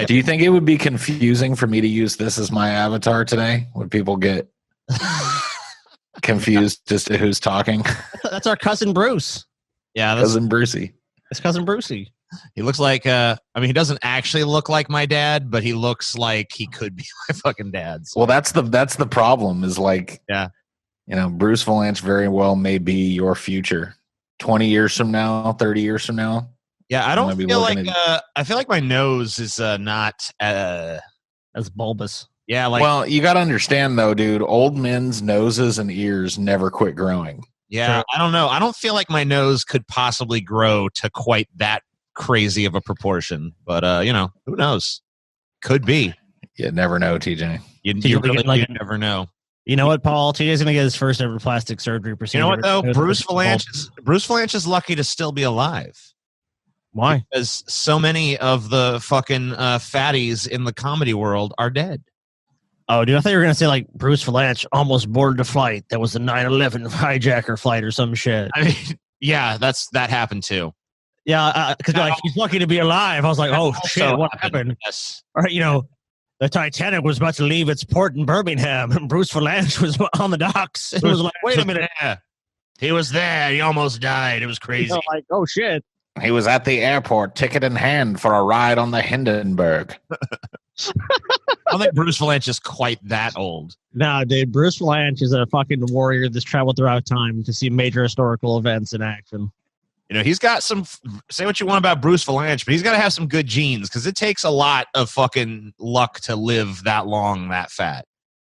Do you think it would be confusing for me to use this as my avatar today? Would people get confused as to who's talking? That's our cousin Bruce. Yeah, Cousin Brucey. It's cousin Brucey. He looks like he doesn't actually look like my dad, but he looks like he could be my fucking dad. So. Well, that's the problem is like, yeah, Bruce Valanche very well may be your future 20 years from now, 30 years from now. Yeah, I don't feel like I feel like my nose is not as bulbous. Yeah, well, you got to understand though, dude, old men's noses and ears never quit growing. Yeah, I don't know. I don't feel like my nose could possibly grow to quite that crazy of a proportion, but who knows? Could be. You never know, TJ. You really never know. You know what, Paul? TJ's gonna get his first ever plastic surgery procedure. You know what though? Bruce Valanche is lucky to still be alive. Why? Because so many of the fucking fatties in the comedy world are dead. Oh, dude, I thought you were going to say, like, Bruce Valanche almost boarded a flight that was a 9/11 hijacker flight or some shit. I mean, yeah, that happened too. Yeah, because he's lucky to be alive. I was like, oh, shit, what happened? Yes. All right, the Titanic was about to leave its port in Birmingham, and Bruce Valanche was on the docks. It was like, wait a minute. He was there. He almost died. It was crazy. Like, oh, shit. He was at the airport, ticket in hand, for a ride on the Hindenburg. I don't think Bruce Valanche is quite that old. Nah, dude. Bruce Valanche is a fucking warrior that's traveled throughout time to see major historical events in action. He's got some, say what you want about Bruce Valanche, but he's got to have some good genes because it takes a lot of fucking luck to live that long, that fat.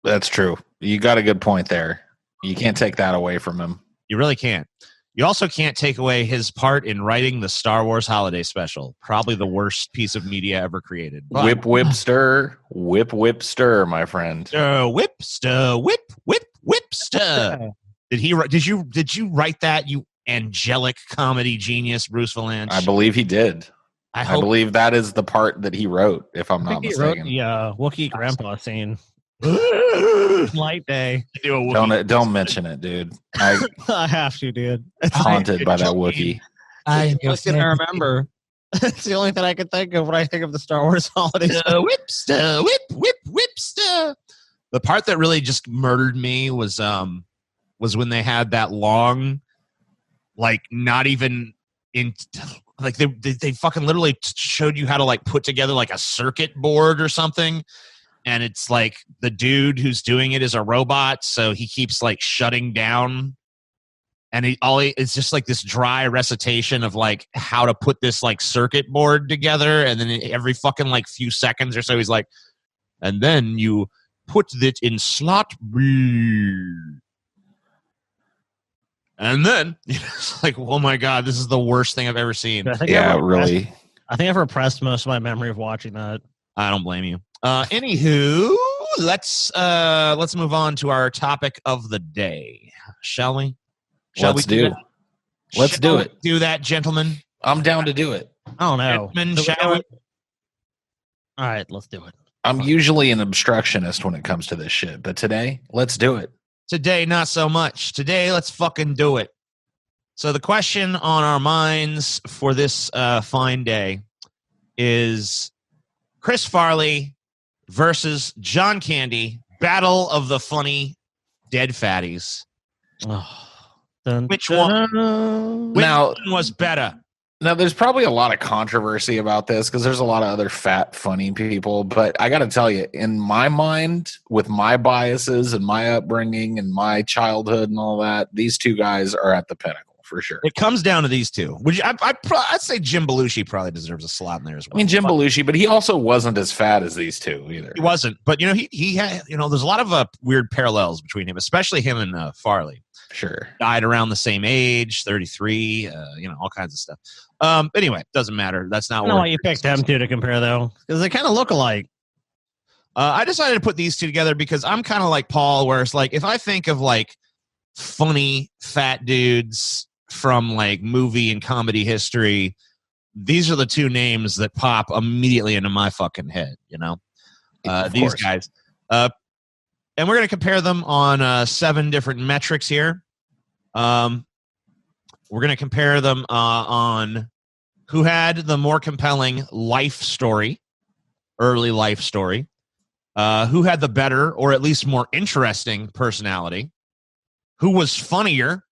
That's true. You got a good point there. You can't take that away from him. You really can't. You also can't take away his part in writing the Star Wars holiday special. Probably the worst piece of media ever created. But, whip, whip, stir. Whip, whip, stir, my friend. Whip, stir, whip, whip, whip, stir. Did you write that, you angelic comedy genius, Bruce Valanche? I believe he did. I believe that is the part that he wrote, if I'm not mistaken. He wrote the Wookiee grandpa scene. Light day. Don't mention it, dude. I have to, dude. It's haunted by that Wookiee. I remember. It's the only thing I can think of when I think of the Star Wars holidays. Whipster, whipster. The part that really just murdered me was when they had that long, like not even in, like they fucking literally showed you how to like put together like a circuit board or something. And it's like the dude who's doing it is a robot, so he keeps like shutting down. And it's just like this dry recitation of like how to put this like circuit board together. And then every fucking like few seconds or so, he's like, and then you put it in slot B. And then it's like, oh my God, this is the worst thing I've ever seen. Really. I think I've repressed most of my memory of watching that. I don't blame you. Anywho, let's move on to our topic of the day, shall we? Let's do it. Do that, gentlemen. I'm down to do it. I don't know. Gentlemen, shall we? All right, let's do it. I'm usually an obstructionist when it comes to this shit, but today, let's do it. Today, not so much. Today, let's fucking do it. So the question on our minds for this fine day is Chris Farley versus John Candy, Battle of the Funny Dead Fatties. Which one was better? Now, there's probably a lot of controversy about this because there's a lot of other fat, funny people. But I got to tell you, in my mind, with my biases and my upbringing and my childhood and all that, these two guys are at the pinnacle for sure. It comes down to these two. I'd say Jim Belushi probably deserves a slot in there as well. I mean, Jim Belushi, but he also wasn't as fat as these two either. He wasn't. But, he had, there's a lot of weird parallels between him, especially him and Farley. Sure. Died around the same age, 33, all kinds of stuff. Anyway, doesn't matter. That's not I don't know why you picked them two to compare, though, because they kind of look alike. I decided to put these two together because I'm kind of like Paul, where it's like, if I think of like funny fat dudes from like movie and comedy history, these are the two names that pop immediately into my fucking head, these guys. And we're going to compare them on 7 different metrics here. We're going to compare them on who had the more compelling life story. early life story? Who had the better or at least more interesting personality? Who was funnier?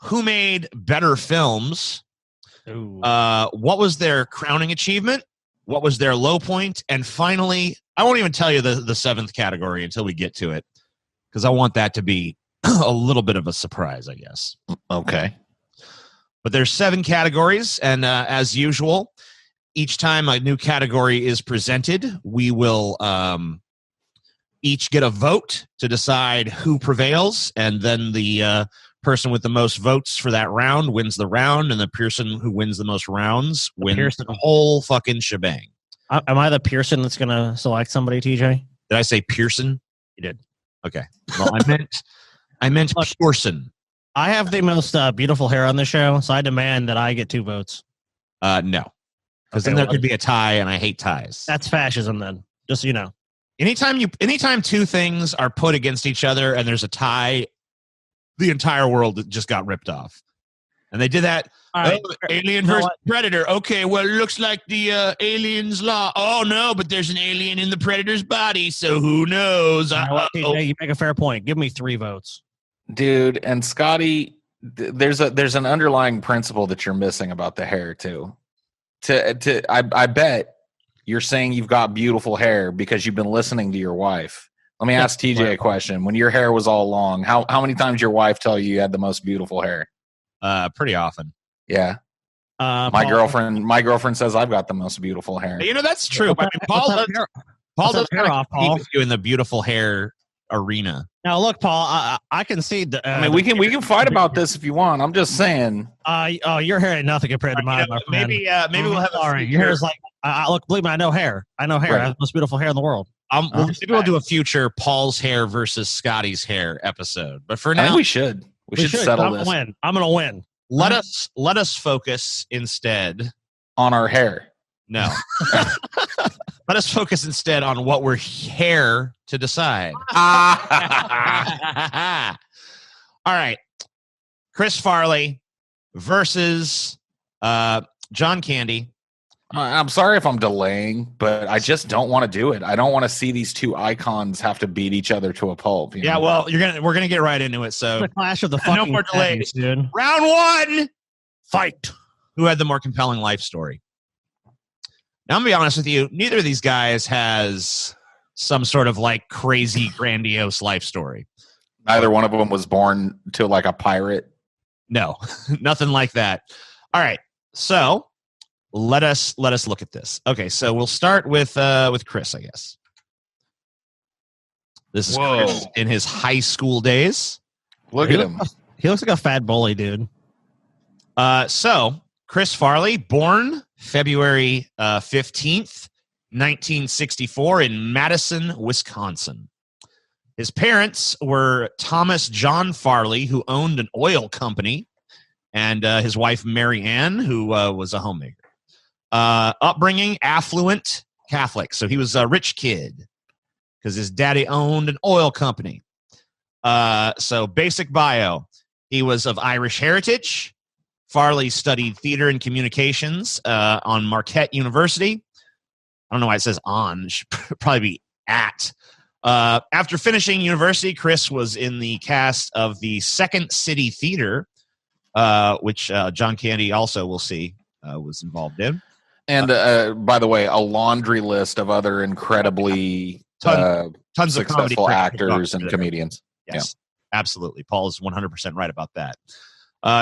Who made better films? What was their crowning achievement? What was their low point? And finally, I won't even tell you the seventh category until we get to it, because I want that to be a little bit of a surprise, I guess. Okay. But there's 7 categories, and as usual, each time a new category is presented, we will each get a vote to decide who prevails, and then the person with the most votes for that round wins the round, and the person who wins the most rounds wins the whole fucking shebang. Am I the Pearson that's going to select somebody, TJ? Did I say Pearson? You did. Okay. Well, I meant Pearson. I have the most beautiful hair on the show, so I demand that I get 2 votes. No. Because then there could be a tie, and I hate ties. That's fascism then, just so you know. Anytime 2 things are put against each other and there's a tie, the entire world just got ripped off. And they did that. Right. Alien versus Predator. Okay, well, it looks like the alien's law. Oh, no, but there's an alien in the Predator's body, so who knows? TJ, you make a fair point. Give me 3 votes. Dude, and Scotty, there's an underlying principle that you're missing about the hair, too. I bet you're saying you've got beautiful hair because you've been listening to your wife. Let me ask TJ a question. When your hair was all long, how many times your wife tell you had the most beautiful hair? Pretty often. Yeah. My girlfriend says I've got the most beautiful hair. You know, that's true. But Paul does kind of keep you in the beautiful hair arena. Now, look, Paul, I can see. I mean, we can fight about this if you want. I'm just saying. Your hair ain't nothing compared to mine, my friend. Maybe we'll have. Sorry, your hair is like. Look, believe me, I know hair. Right. I have the most beautiful hair in the world. Maybe we'll do a future Paul's hair versus Scotty's hair episode. But for now, I think we should. We should settle this. I'm gonna win. Let us focus instead on our hair. No. Let us focus instead on what we're here to decide. All right. Chris Farley versus John Candy. I'm sorry if I'm delaying, but I just don't want to do it. I don't want to see these 2 icons have to beat each other to a pulp. Yeah, well, we're gonna get right into it. So the clash of the fucking no more delays, dude. Round 1, fight. Who had the more compelling life story? Now, I'm gonna be honest with you. Neither of these guys has some sort of like crazy, grandiose life story. Neither one of them was born to like a pirate. No, nothing like that. All right, so. Let us look at this. Okay, so we'll start with Chris, I guess. This is Chris in his high school days. Look at him. He looks like a fat bully, dude. So Chris Farley, born February 15th, 1964 in Madison, Wisconsin. His parents were Thomas John Farley, who owned an oil company, and his wife Mary Ann, who was a homemaker. Upbringing, affluent Catholic. So he was a rich kid because his daddy owned an oil company. So basic bio. He was of Irish heritage. Farley studied theater and communications on Marquette University. I don't know why it says on. It should probably be at. After finishing university, Chris was in the cast of the Second City Theater, which John Candy also, we'll see, was involved in. And by the way, a laundry list of other incredibly tons successful of actors and comedians. Yes, absolutely. Paul is 100% right about that.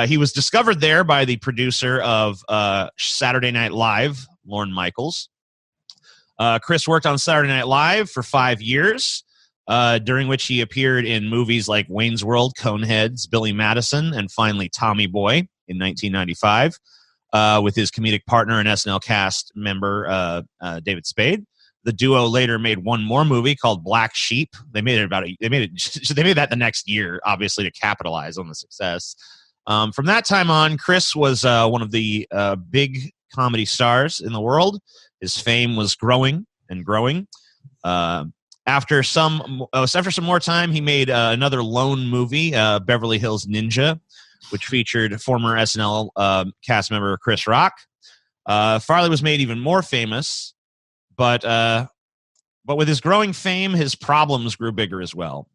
He was discovered there by the producer of Saturday Night Live, Lorne Michaels. Chris worked on Saturday Night Live for 5 years, during which he appeared in movies like Wayne's World, Coneheads, Billy Madison, and finally Tommy Boy in 1995. With his comedic partner and SNL cast member David Spade. The duo later made one more movie called Black Sheep. They made that the next year, obviously to capitalize on the success. From that time on, Chris was one of the big comedy stars in the world. His fame was growing and growing. After some more time, he made another lone movie, Beverly Hills Ninja, which featured former SNL cast member Chris Rock. Farley was made even more famous with his growing fame, his problems grew bigger as well.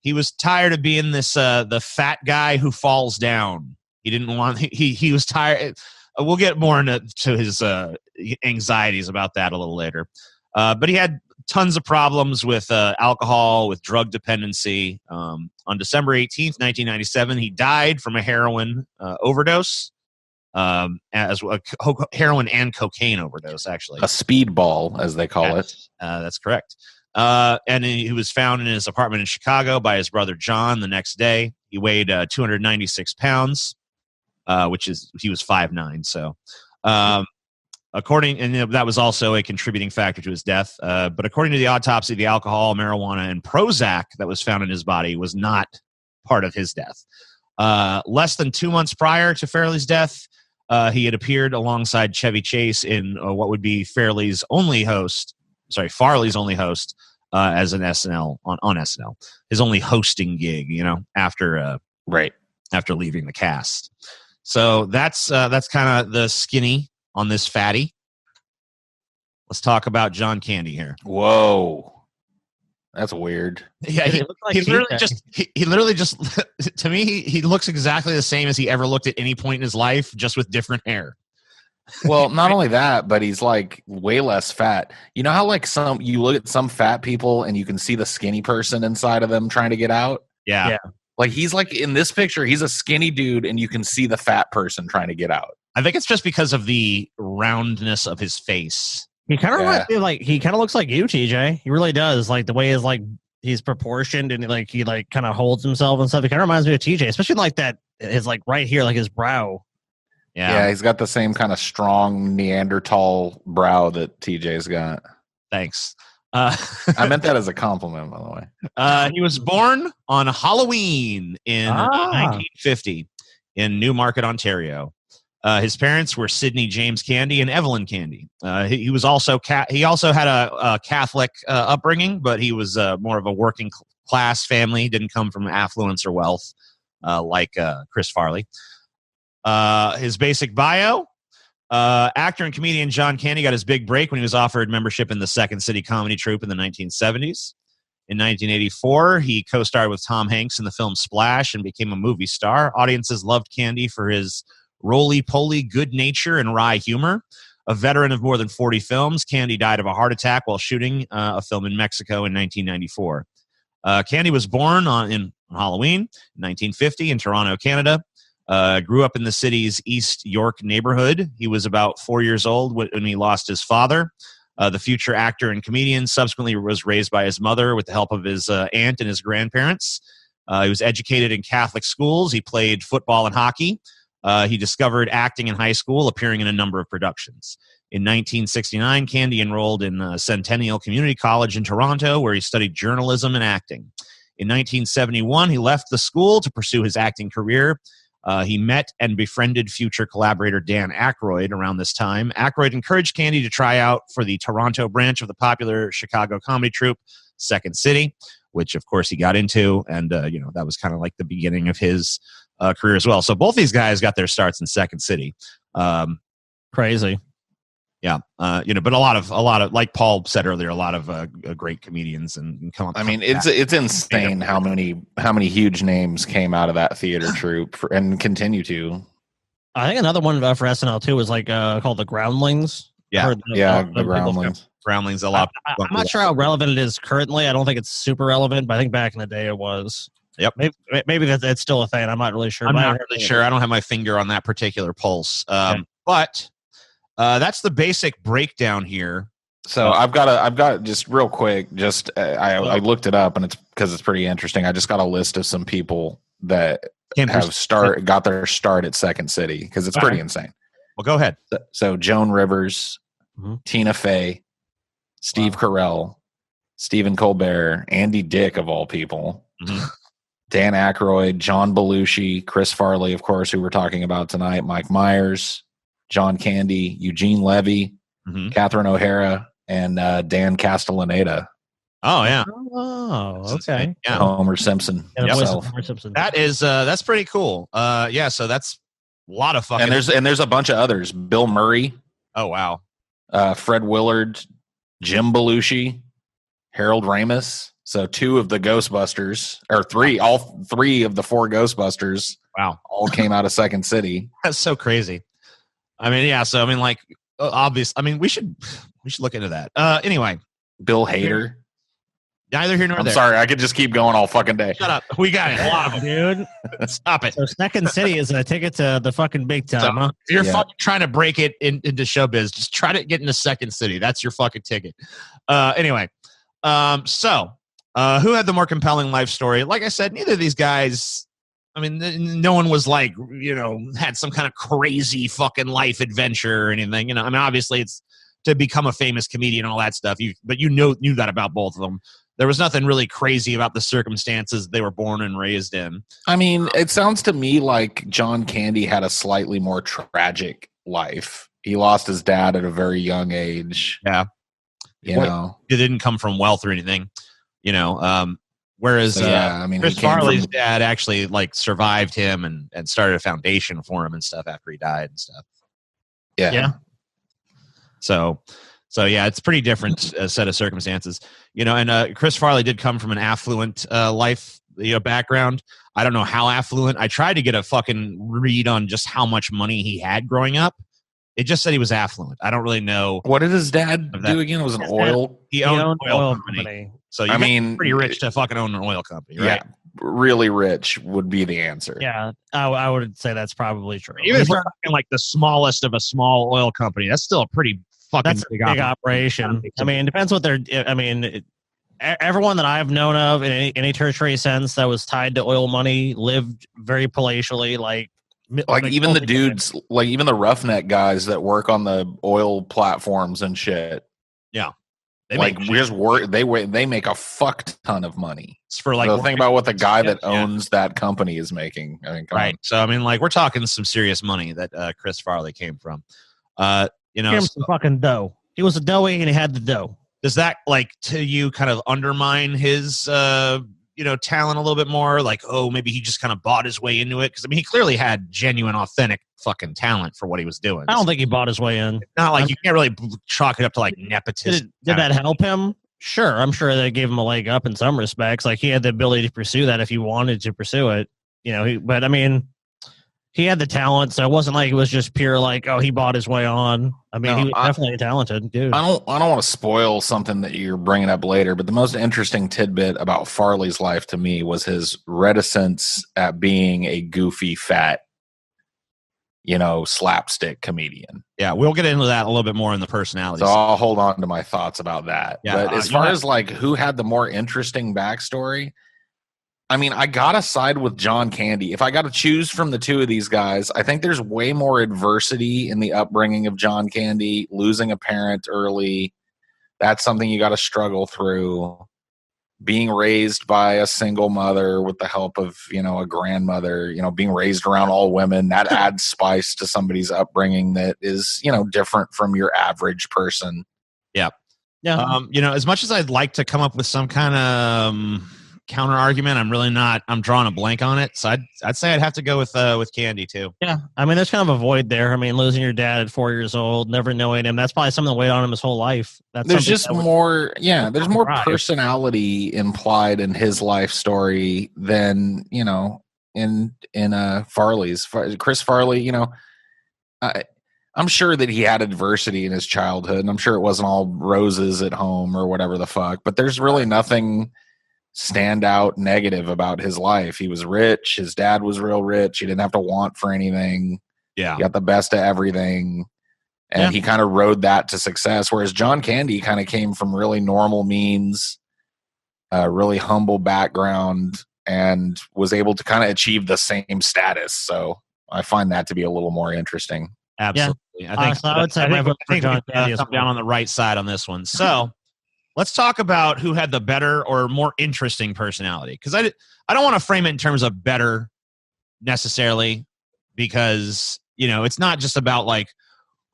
He was tired of being this the fat guy who falls down. He didn't want. He was tired. We'll get more into his anxieties about that a little later. But he had tons of problems with alcohol, with drug dependency. On December 18th, 1997, he died from a heroin overdose, as well, heroin and cocaine overdose, actually. A speedball, as they call it. That's correct. And he was found in his apartment in Chicago by his brother John the next day. He weighed 296 pounds, which is, he was 5'9". So, that was also a contributing factor to his death. But according to the autopsy, the alcohol, marijuana, and Prozac that was found in his body was not part of his death. Less than 2 months prior to Farley's death, he had appeared alongside Chevy Chase in what would be Farley's only host, as an SNL on SNL, his only hosting gig, after leaving the cast. So that's kind of the skinny on this fatty. Let's talk about John Candy here. Whoa, that's weird. Yeah, he literally just to me, he looks exactly the same as he ever looked at any point in his life, just with different hair. Well, not only that, but he's like way less fat. You know how like you look at some fat people and you can see the skinny person inside of them trying to get out? Yeah. Like he's like in this picture, he's a skinny dude and you can see the fat person trying to get out. I think it's just because of the roundness of his face. He kind of reminds me of, like, he kind of looks like you, TJ. He really does. Like the way is like he's proportioned and like he like kind of holds himself and stuff. He kind of reminds me of TJ, especially like that is like right here, like his brow. Yeah, he's got the same kind of strong Neanderthal brow that TJ's got. Thanks. I meant that as a compliment, by the way. He was born on Halloween in 1950 in Newmarket, Ontario. His parents were Sidney James Candy and Evelyn Candy. He was also he also had a Catholic upbringing, but he was more of a working class family. He didn't come from affluence or wealth like Chris Farley. His basic bio: actor and comedian John Candy got his big break when he was offered membership in the Second City comedy troupe in the 1970s. In 1984, he co-starred with Tom Hanks in the film Splash and became a movie star. Audiences loved Candy for his roly-poly good nature and wry humor. A veteran of more than 40 films, Candy died of a heart attack while shooting a film in Mexico in 1994. Candy was born on Halloween, 1950, in Toronto, Canada. Grew up in the city's East York neighborhood. He was about 4 years old when he lost his father. The future actor and comedian subsequently was raised by his mother with the help of his aunt and his grandparents. He was educated in Catholic schools. He played football and hockey. He discovered acting in high school, appearing in a number of productions. In 1969, Candy enrolled in Centennial Community College in Toronto, where he studied journalism and acting. In 1971, he left the school to pursue his acting career. He met and befriended future collaborator Dan Aykroyd around this time. Aykroyd encouraged Candy to try out for the Toronto branch of the popular Chicago comedy troupe, Second City, which, of course, he got into. And, that was kind of like the beginning of his career as well. So both these guys got their starts in Second City. Crazy. Yeah. But a lot of, like Paul said earlier, a lot of great comedians and come up. I mean, it's insane how many huge names came out of that theater troupe and continue to. I think another one for SNL too was like called The Groundlings. Yeah. The Groundlings. Groundlings a lot. I'm not sure how relevant it is currently. I don't think it's super relevant, but I think back in the day it was. Yep. Maybe that's still a thing. I'm not really sure. I'm not really sure. I don't have my finger on that particular pulse. But that's the basic breakdown here. So I've got just real quick. I looked it up, and it's because it's pretty interesting. I just got a list of some people that got their start at Second City because it's pretty insane. Well, go ahead. So Joan Rivers, Tina Fey, Steve Carell, Stephen Colbert, Andy Dick of all people, Dan Aykroyd, John Belushi, Chris Farley, of course, who we're talking about tonight, Mike Myers, John Candy, Eugene Levy, Catherine O'Hara, and Dan Castellaneta. Oh yeah. Oh, okay. Yeah. Homer Simpson. Homer Simpson. That's pretty cool. So that's a lot of fucking. And there's a bunch of others. Bill Murray. Oh wow. Fred Willard, Jim Belushi, Harold Ramis. So 2 of the Ghostbusters, or 3, all 3 of the 4 Ghostbusters. Wow. All came out of Second City. That's so crazy. I mean, yeah. So I mean, like, obvious. I mean, we should look into that. Anyway, Bill Hader. Neither here nor I'm there. sorry, I could just keep going all fucking day. Shut up. We got a lot of them. Dude. Stop it. So Second City is a ticket to the fucking big time, huh? If you're Yeah. fucking trying to break it into showbiz, just try to get into Second City. That's your fucking ticket. Anyway, so who had the more compelling life story? Like I said, neither of these guys. I mean, no one was like, had some kind of crazy fucking life adventure or anything. I mean, obviously it's to become a famous comedian and all that stuff. But you knew that about both of them. There was nothing really crazy about the circumstances they were born and raised in. I mean, it sounds to me like John Candy had a slightly more tragic life. He lost his dad at a very young age. Yeah. You know. It didn't come from wealth or anything, whereas So, yeah, I mean, Chris he came Farley's from- dad actually like survived him and started a foundation for him and stuff after he died and stuff. Yeah. So yeah, it's pretty different set of circumstances, and Chris Farley did come from an affluent life, background. I don't know how affluent. I tried to get a fucking read on just how much money he had growing up. It just said he was affluent. I don't really know. What did his dad Of that- do again? It was an His oil. He owned an oil company. So you I gotta be mean, pretty rich to fucking own an oil company, right? Yeah, really rich would be the answer. Yeah, I would say that's probably true. Even if we're talking like the smallest of a small oil company, that's still a pretty fucking That's a big operation. I mean, it depends what they're. I mean, everyone that I've known of in any tertiary sense that was tied to oil money lived very palatially. Like even the dudes, like even the roughneck guys that work on the oil platforms and shit. They Like make we just work. They make a fuck ton of money. for like So think about what the guy that Yeah. owns that company is making. I mean, come right. on. So I mean, like we're talking some serious money that Chris Farley came from. Give him some fucking dough. He was a doughy and he had the dough. Does that like to you kind of undermine his talent a little bit more? Like, oh, maybe he just kind of bought his way into it, because I mean, he clearly had genuine, authentic fucking talent for what he was doing. I don't think he bought his way in. Not like you can't really chalk it up to like nepotism. Did that help him? Sure, I'm sure that gave him a leg up in some respects. Like he had the ability to pursue that if he wanted to pursue it. But I mean, he had the talent, so it wasn't like it was just pure like, oh, he bought his way on. I mean, he was definitely a talented dude. I don't want to spoil something that you're bringing up later, but the most interesting tidbit about Farley's life to me was his reticence at being a goofy, fat, slapstick comedian. Yeah, we'll get into that a little bit more in the personality. So I'll hold on to my thoughts about that. Yeah, but as far as like who had the more interesting backstory, I mean, I gotta side with John Candy. If I got to choose from the two of these guys, I think there's way more adversity in the upbringing of John Candy. Losing a parent early, that's something you got to struggle through. Being raised by a single mother with the help of, a grandmother, being raised around all women, that adds spice to somebody's upbringing that is, different from your average person. Yeah. Yeah. As much as I'd like to come up with some kind of counter argument, I'm really not. I'm drawing a blank on it. So I'd say I'd have to go with Candy too. Yeah. I mean, there's kind of a void there. I mean, losing your dad at 4 years old, never knowing him, that's probably something that weighed on him his whole life. There's just more, there's more personality implied in his life story than, in Farley's. Chris Farley, I'm sure that he had adversity in his childhood, and I'm sure it wasn't all roses at home or whatever the fuck, but there's really nothing standout negative about his life. He was rich. His dad was real rich. He didn't have to want for anything. Yeah. He got the best of everything. And he kind of rode that to success. Whereas John Candy kind of came from really normal means, really humble background, and was able to kind of achieve the same status. So I find that to be a little more interesting. Absolutely. Yeah. I would say my vote for John Candy come down on the right side on this one. So let's talk about who had the better or more interesting personality. Because I don't want to frame it in terms of better necessarily, because, it's not just about like,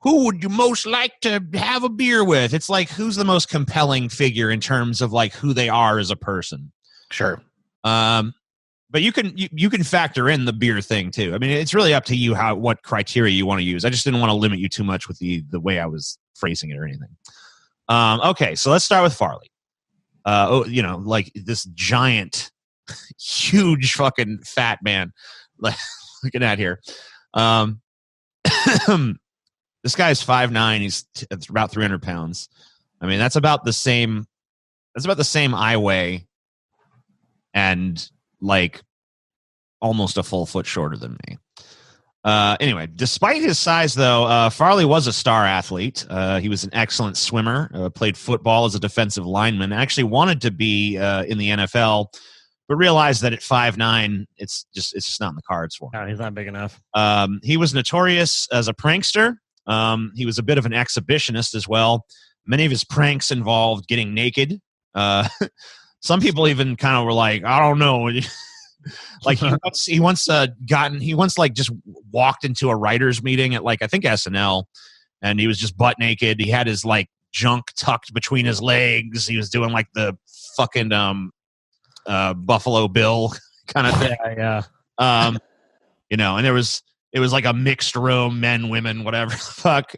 who would you most like to have a beer with? It's like, who's the most compelling figure in terms of like who they are as a person? Sure. But you can factor in the beer thing too. I mean, it's really up to you what criteria you want to use. I just didn't want to limit you too much with the way I was phrasing it or anything. Okay, so let's start with Farley. Like this giant, huge fucking fat man. Like looking at here. This guy's 5'9". He's about 300 pounds. I mean, that's about the same I weigh, and like almost a full foot shorter than me. Anyway, despite his size, though, Farley was a star athlete. He was an excellent swimmer, played football as a defensive lineman, actually wanted to be in the NFL, but realized that at 5'9", it's just not in the cards for him. No, he's not big enough. He was notorious as a prankster. He was a bit of an exhibitionist as well. Many of his pranks involved getting naked. Some people even kind of were like, I don't know. Like he once just walked into a writer's meeting at like, I think SNL, and he was just butt naked. He had his like junk tucked between his legs. He was doing like the fucking Buffalo Bill kind of thing. Yeah. And it was like a mixed room, men, women, whatever the fuck,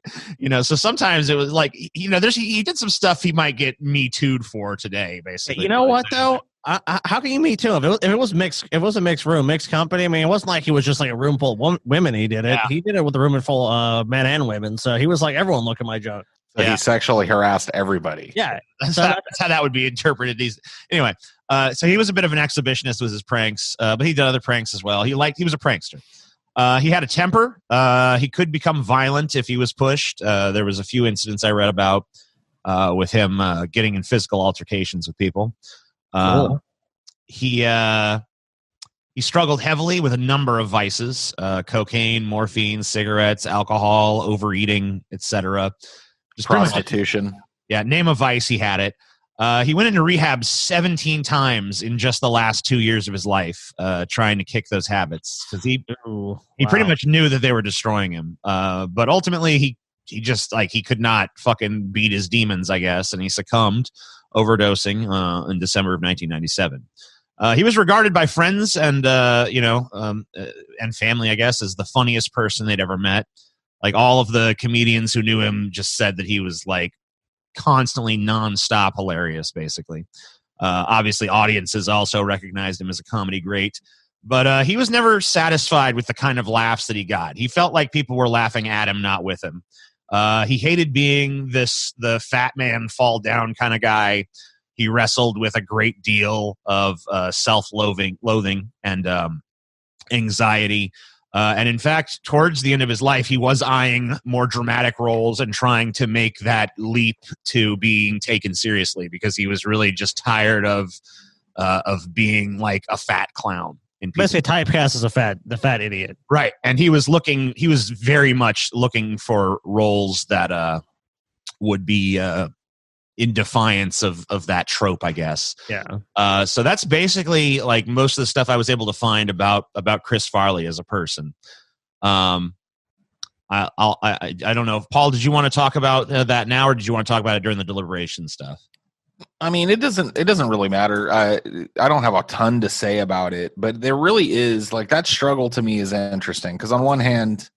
so sometimes it was like, he did some stuff he might get Me Too'd for today, basically. You know what though? How can you Me Too? If it was mixed, if it was a mixed room, mixed company. I mean, it wasn't like he was just like a room full of women. He did it. Yeah. He did it with a room full of men and women. So he was like, everyone look at my junk. So he sexually harassed everybody. Yeah, that's how that would be interpreted. Anyway, so he was a bit of an exhibitionist with his pranks, but he did other pranks as well. He was a prankster. He had a temper. He could become violent if he was pushed. There was a few incidents I read about with him getting in physical altercations with people. Cool. He struggled heavily with a number of vices: cocaine, morphine, cigarettes, alcohol, overeating, etc. Just prostitution. Name a vice, he had it. He went into rehab 17 times in just the last 2 years of his life, trying to kick those habits, because he pretty much knew that they were destroying him. But ultimately, he just he could not fucking beat his demons, I guess, and he succumbed, overdosing in December of 1997. He was regarded by friends and family, I guess, as the funniest person they'd ever met. Like all of the comedians who knew him just said that he was like constantly nonstop hilarious, basically. Obviously, audiences also recognized him as a comedy great, but he was never satisfied with the kind of laughs that he got. He felt like people were laughing at him, not with him. He hated being the fat man fall down kind of guy. He wrestled with a great deal of self-loathing and anxiety. And in fact, towards the end of his life, he was eyeing more dramatic roles and trying to make that leap to being taken seriously, because he was really just tired of being like a fat clown. Basically, typecast as the fat idiot. Right. And he was very much looking for roles that would be in defiance of that trope, I guess. Yeah. So that's basically like most of the stuff I was able to find about Chris Farley as a person. I don't know if Paul, did you want to talk about that now, or did you want to talk about it during the deliberation stuff? I mean, it doesn't really matter. I don't have a ton to say about it, but there really is like that struggle to me is interesting, because on one hand,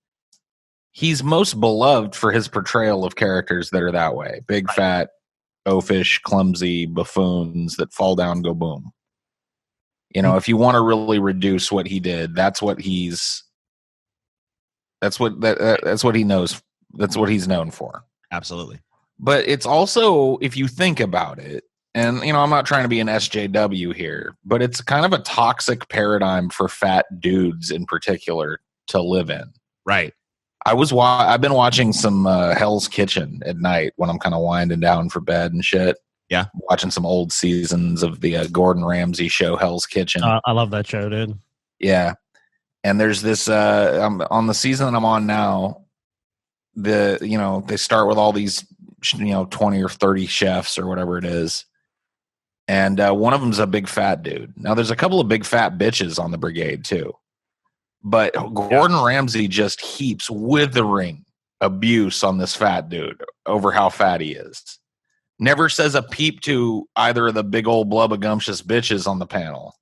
he's most beloved for his portrayal of characters that are that way, big, right, fat, oafish, clumsy buffoons that fall down, go boom. If you want to really reduce what he did, that's what he knows. That's what he's known for. Absolutely. But it's also, if you think about it, and I'm not trying to be an SJW here, but it's kind of a toxic paradigm for fat dudes in particular to live in. Right. I've been watching some Hell's Kitchen at night when I'm kind of winding down for bed and shit. Yeah. Watching some old seasons of the Gordon Ramsay show, Hell's Kitchen. I love that show, dude. Yeah. And there's this, on the season that I'm on now, they start with all these, 20 or 30 chefs or whatever it is. And one of them's a big fat dude. Now there's a couple of big fat bitches on the brigade too. But Gordon Ramsay just heaps withering abuse on this fat dude over how fat he is. Never says a peep to either of the big old blubbergumptious bitches on the panel.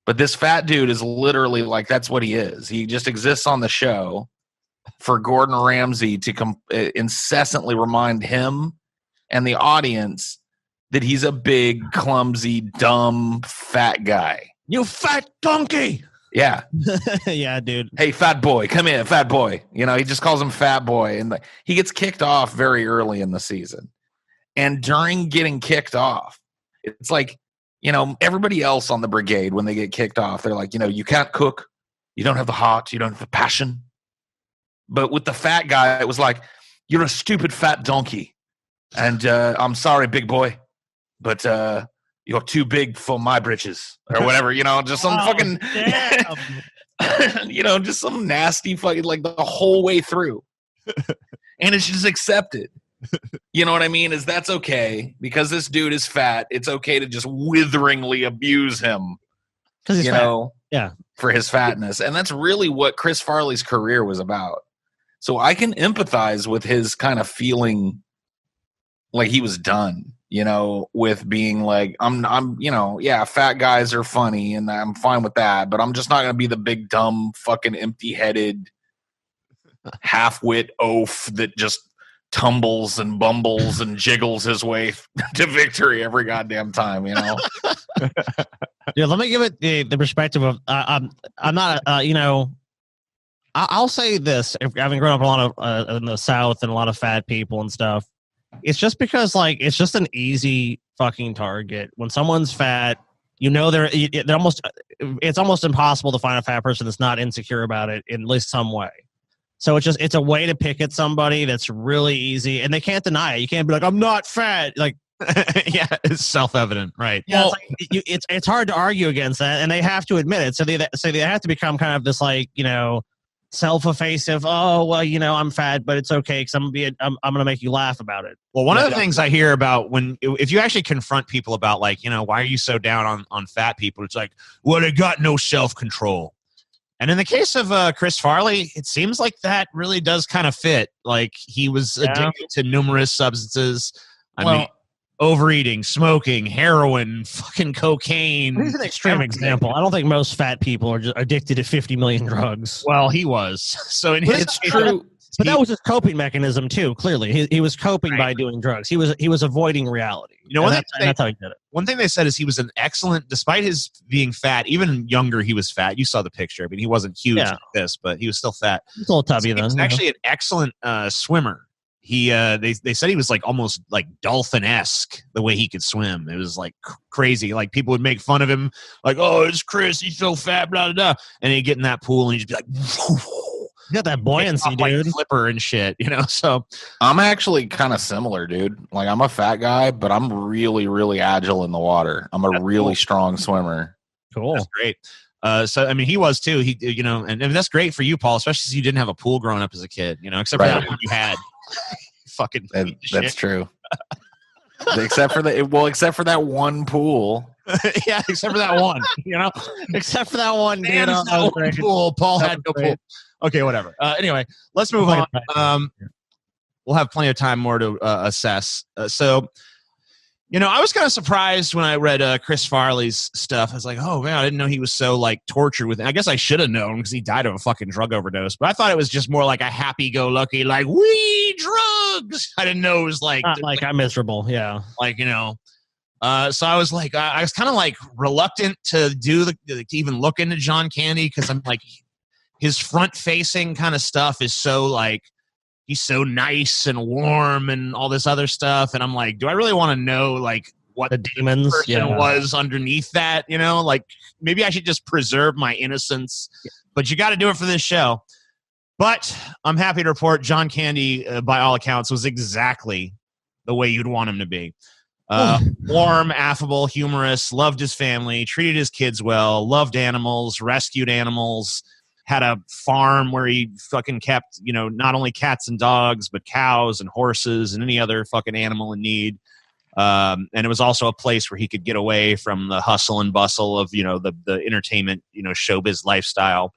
But this fat dude is literally like, that's what he is. He just exists on the show for Gordon Ramsay to incessantly remind him and the audience that he's a big, clumsy, dumb, fat guy. You fat donkey. Yeah. Yeah, dude. Hey, fat boy, come in, fat boy. You know, he just calls him fat boy. And he gets kicked off very early in the season. And during getting kicked off, it's like, you know, everybody else on the brigade, when they get kicked off, they're like, you know, you can't cook. You don't have the heart. You don't have the passion. But with the fat guy, it was like, you're a stupid fat donkey. And I'm sorry, big boy, but you're too big for my britches or whatever, you know, just some fucking, you know, just some nasty fucking, like the whole way through. And it's just accepted. You know what I mean? Is that's okay because this dude is fat. It's okay to just witheringly abuse him. Because he's fat. Yeah. For his fatness. And that's really what Chris Farley's career was about. So I can empathize with his kind of feeling like he was done, you know, with being like, I'm, you know, yeah, fat guys are funny and I'm fine with that, but I'm just not going to be the big, dumb, fucking empty-headed, half-wit oaf that just tumbles and bumbles and jiggles his way to victory every goddamn time, you know? Yeah, let me give it the perspective of, I'm not, you know, I'll say this, having grown up a lot of in the South and a lot of fat people and stuff, it's just because, like, it's just an easy fucking target. When someone's fat, you know, it's almost impossible to find a fat person that's not insecure about it in at least some way. So it's a way to pick at somebody that's really easy, and they can't deny it. You can't be like, I'm not fat. Like, yeah, it's self-evident, right? Yeah, well, it's hard to argue against that, and they have to admit it. So they have to become kind of this, like, you know, self-effacing. Oh, well, you know, I'm fat, but it's okay because I'm gonna make you laugh about it. Well, one of the things I hear about if you actually confront people about, like, you know, why are you so down on fat people? It's like, well, they got no self-control. And in the case of Chris Farley, it seems like that really does kind of fit. Like, he was addicted to numerous substances. I mean, overeating, smoking, heroin, fucking cocaine. He's an extreme example. I don't think most fat people are just addicted to 50 million drugs. Well, he was. So it's true. But that was his coping mechanism too. Clearly, he was coping by doing drugs. He was avoiding reality. You know, that's how he did it. One thing they said is he was an excellent, despite his being fat. Even younger, he was fat. You saw the picture. I mean, he wasn't huge like this, but he was still fat. He's a little tubby then. He was actually an excellent swimmer. He they said he was like almost like dolphin-esque the way he could swim. It was like crazy. Like, people would make fun of him, like, "Oh, it's Chris. He's so fat." Blah blah blah. And he'd get in that pool and he'd just be like, you got that buoyancy, off, dude. Like, flipper and shit, you know. So I'm actually kind of similar, dude. Like, I'm a fat guy, but I'm really, really agile in the water. I'm a really strong swimmer. Cool. That's great. So I mean, he was too. He, you know, and that's great for you, Paul, especially since you didn't have a pool growing up as a kid, you know, except for that one you had. Fucking that's true. except for that one pool. Yeah, except for that one, you know, except for that one, dude. Pool. Paul had no pool. Okay, whatever. Anyway, let's move on. We'll have plenty of time more to assess. So, you know, I was kind of surprised when I read Chris Farley's stuff. I was like, oh man, I didn't know he was so like tortured with it. I guess I should have known because he died of a fucking drug overdose. But I thought it was just more like a happy-go-lucky, like, we drugs. I didn't know it was like I'm miserable. Yeah, like, you know. So I was like, I was kind of like reluctant to to even look into John Candy because I'm like, his front-facing kind of stuff is so like, he's so nice and warm and all this other stuff. And I'm like, do I really want to know like what the demons person was underneath that? You know, like, maybe I should just preserve my innocence, but you got to do it for this show. But I'm happy to report John Candy, by all accounts, was exactly the way you'd want him to be. Warm, affable, humorous, loved his family, treated his kids well, loved animals, rescued animals, had a farm where he fucking kept, you know, not only cats and dogs, but cows and horses and any other fucking animal in need. And it was also a place where he could get away from the hustle and bustle of, you know, the entertainment, you know, showbiz lifestyle.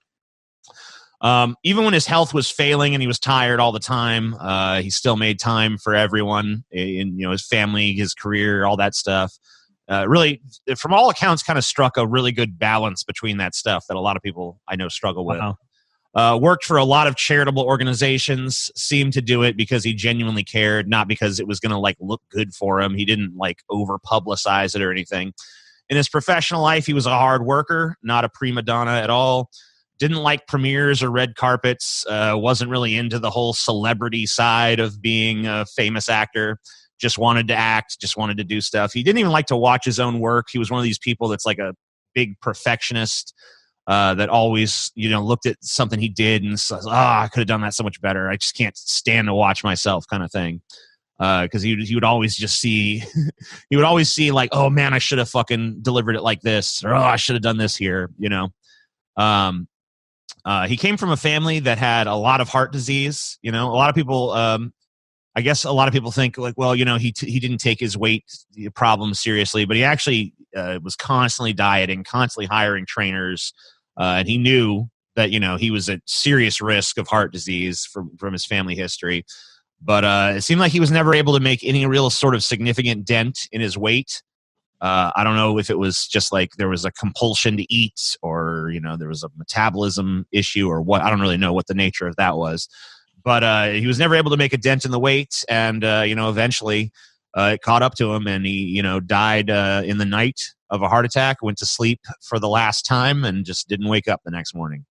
Even when his health was failing and he was tired all the time, he still made time for everyone in, you know, his family, his career, all that stuff. really, from all accounts, kind of struck a really good balance between that stuff that a lot of people I know struggle with. Worked for a lot of charitable organizations, seemed to do it because he genuinely cared, not because it was going to like look good for him. He didn't like over publicize it or anything. In his professional life, he was a hard worker, not a prima donna at all. Didn't like premieres or red carpets. Wasn't really into the whole celebrity side of being a famous actor. Just wanted to act, just wanted to do stuff. He didn't even like to watch his own work. He was one of these people that's like a big perfectionist that always, looked at something he did and says, I could have done that so much better. I just can't stand to watch myself kind of thing. Because he would always just see, he would always see like, oh man, I should have fucking delivered it like this, or I should have done this here, He came from a family that had a lot of heart disease. A lot of people, I guess a lot of people think like, well, he didn't take his weight problem seriously, but he actually was constantly dieting, constantly hiring trainers, and he knew that he was at serious risk of heart disease from his family history. But it seemed like he was never able to make any real sort of significant dent in his weight. I don't know if it was just like there was a compulsion to eat, or there was a metabolism issue, or what. I don't really know what the nature of that was. But he was never able to make a dent in the weight, and eventually it caught up to him, and he died in the night of a heart attack. Went to sleep for the last time, and just didn't wake up the next morning.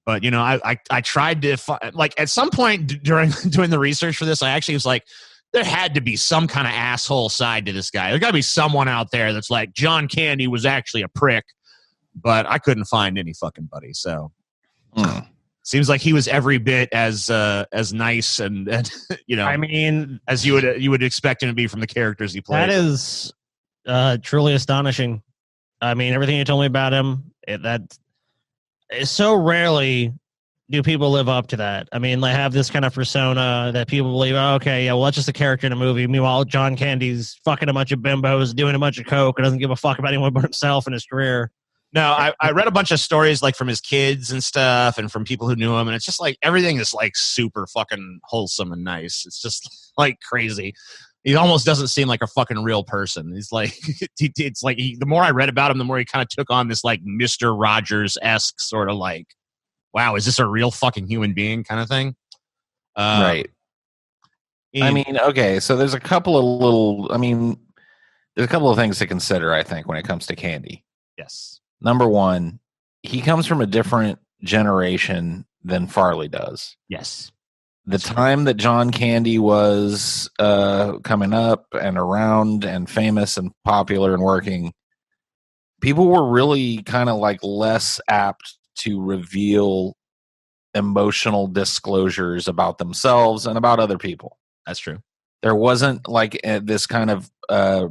But I tried to like at some point during doing the research for this, I actually was like, there had to be some kind of asshole side to this guy. There got to be someone out there that's like, John Candy was actually a prick, but I couldn't find any fucking buddy. So seems like he was every bit as nice and I mean, as you would expect him to be from the characters he played. That is truly astonishing. I mean, everything you told me about him, that is so rarely do people live up to that. I mean, they have this kind of persona that people believe, oh, okay, yeah, well, that's just a character in a movie. Meanwhile, John Candy's fucking a bunch of bimbos, doing a bunch of coke, and doesn't give a fuck about anyone but himself and his career. No, I read a bunch of stories like from his kids and stuff, and from people who knew him, and it's just like everything is like super fucking wholesome and nice. It's just like crazy. He almost doesn't seem like a fucking real person. He's like, it's like the more I read about him, the more he kind of took on this like Mr. Rogers-esque sort of like, wow, is this a real fucking human being kind of thing? Right. I mean, okay, so there's a couple of things to consider, I think, when it comes to Candy. Yes. Number one, he comes from a different generation than Farley does. Yes. The time that John Candy was coming up and around and famous and popular and working, people were really kind of like less apt to reveal emotional disclosures about themselves and about other people. That's true. There wasn't like this kind of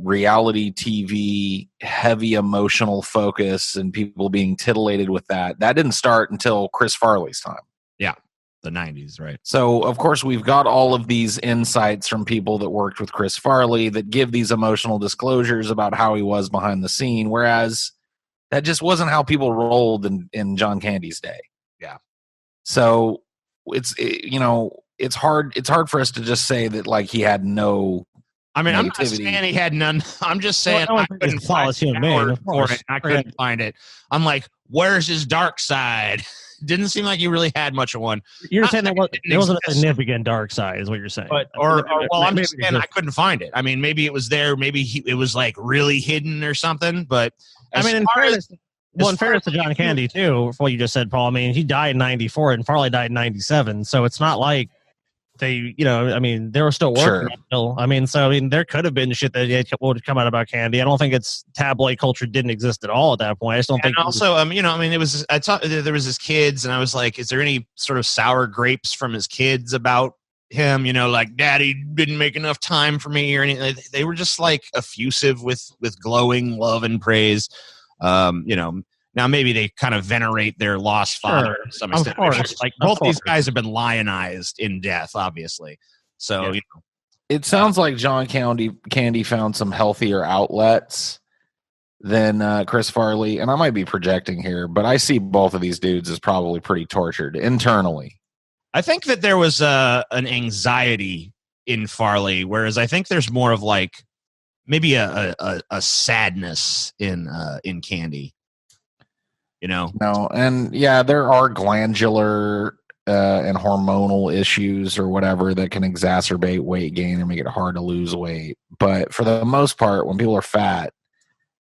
reality TV heavy emotional focus and people being titillated with that. That didn't start until Chris Farley's time. Yeah, the 90s, right? So, of course, we've got all of these insights from people that worked with Chris Farley that give these emotional disclosures about how he was behind the scene, whereas that just wasn't how people rolled in John Candy's day. Yeah. So it's hard for us to just say that like he had no. I mean, negativity. I'm not saying he had none. I'm just saying I couldn't find it. I couldn't find it. I'm like, where's his dark side? Didn't seem like he really had much of one. You're saying there wasn't a significant dark side, is what you're saying. But I'm just saying I couldn't find it. I mean, maybe it was there. Maybe it was like really hidden or something. But I mean, in fairness to John Candy too, for what you just said, Paul. I mean, he died in '94 and Farley died in '97, so it's not like they, I mean, they were still working. Sure. Still. I mean, there could have been shit that would come out about Candy. I don't think tabloid culture didn't exist at all at that point. I just don't think. And also, I mean, there was his kids, and I was like, is there any sort of sour grapes from his kids about him? Like, Daddy didn't make enough time for me, or anything. They were just like effusive with glowing love and praise. Now maybe they kind of venerate their lost father to some extent. Like both these guys have been lionized in death, obviously. So it sounds like John Candy found some healthier outlets than Chris Farley, and I might be projecting here, but I see both of these dudes as probably pretty tortured internally. I think that there was an anxiety in Farley, whereas I think there's more of like maybe a sadness in Candy. You know? No, and yeah, there are glandular and hormonal issues or whatever that can exacerbate weight gain and make it hard to lose weight. But for the most part, when people are fat,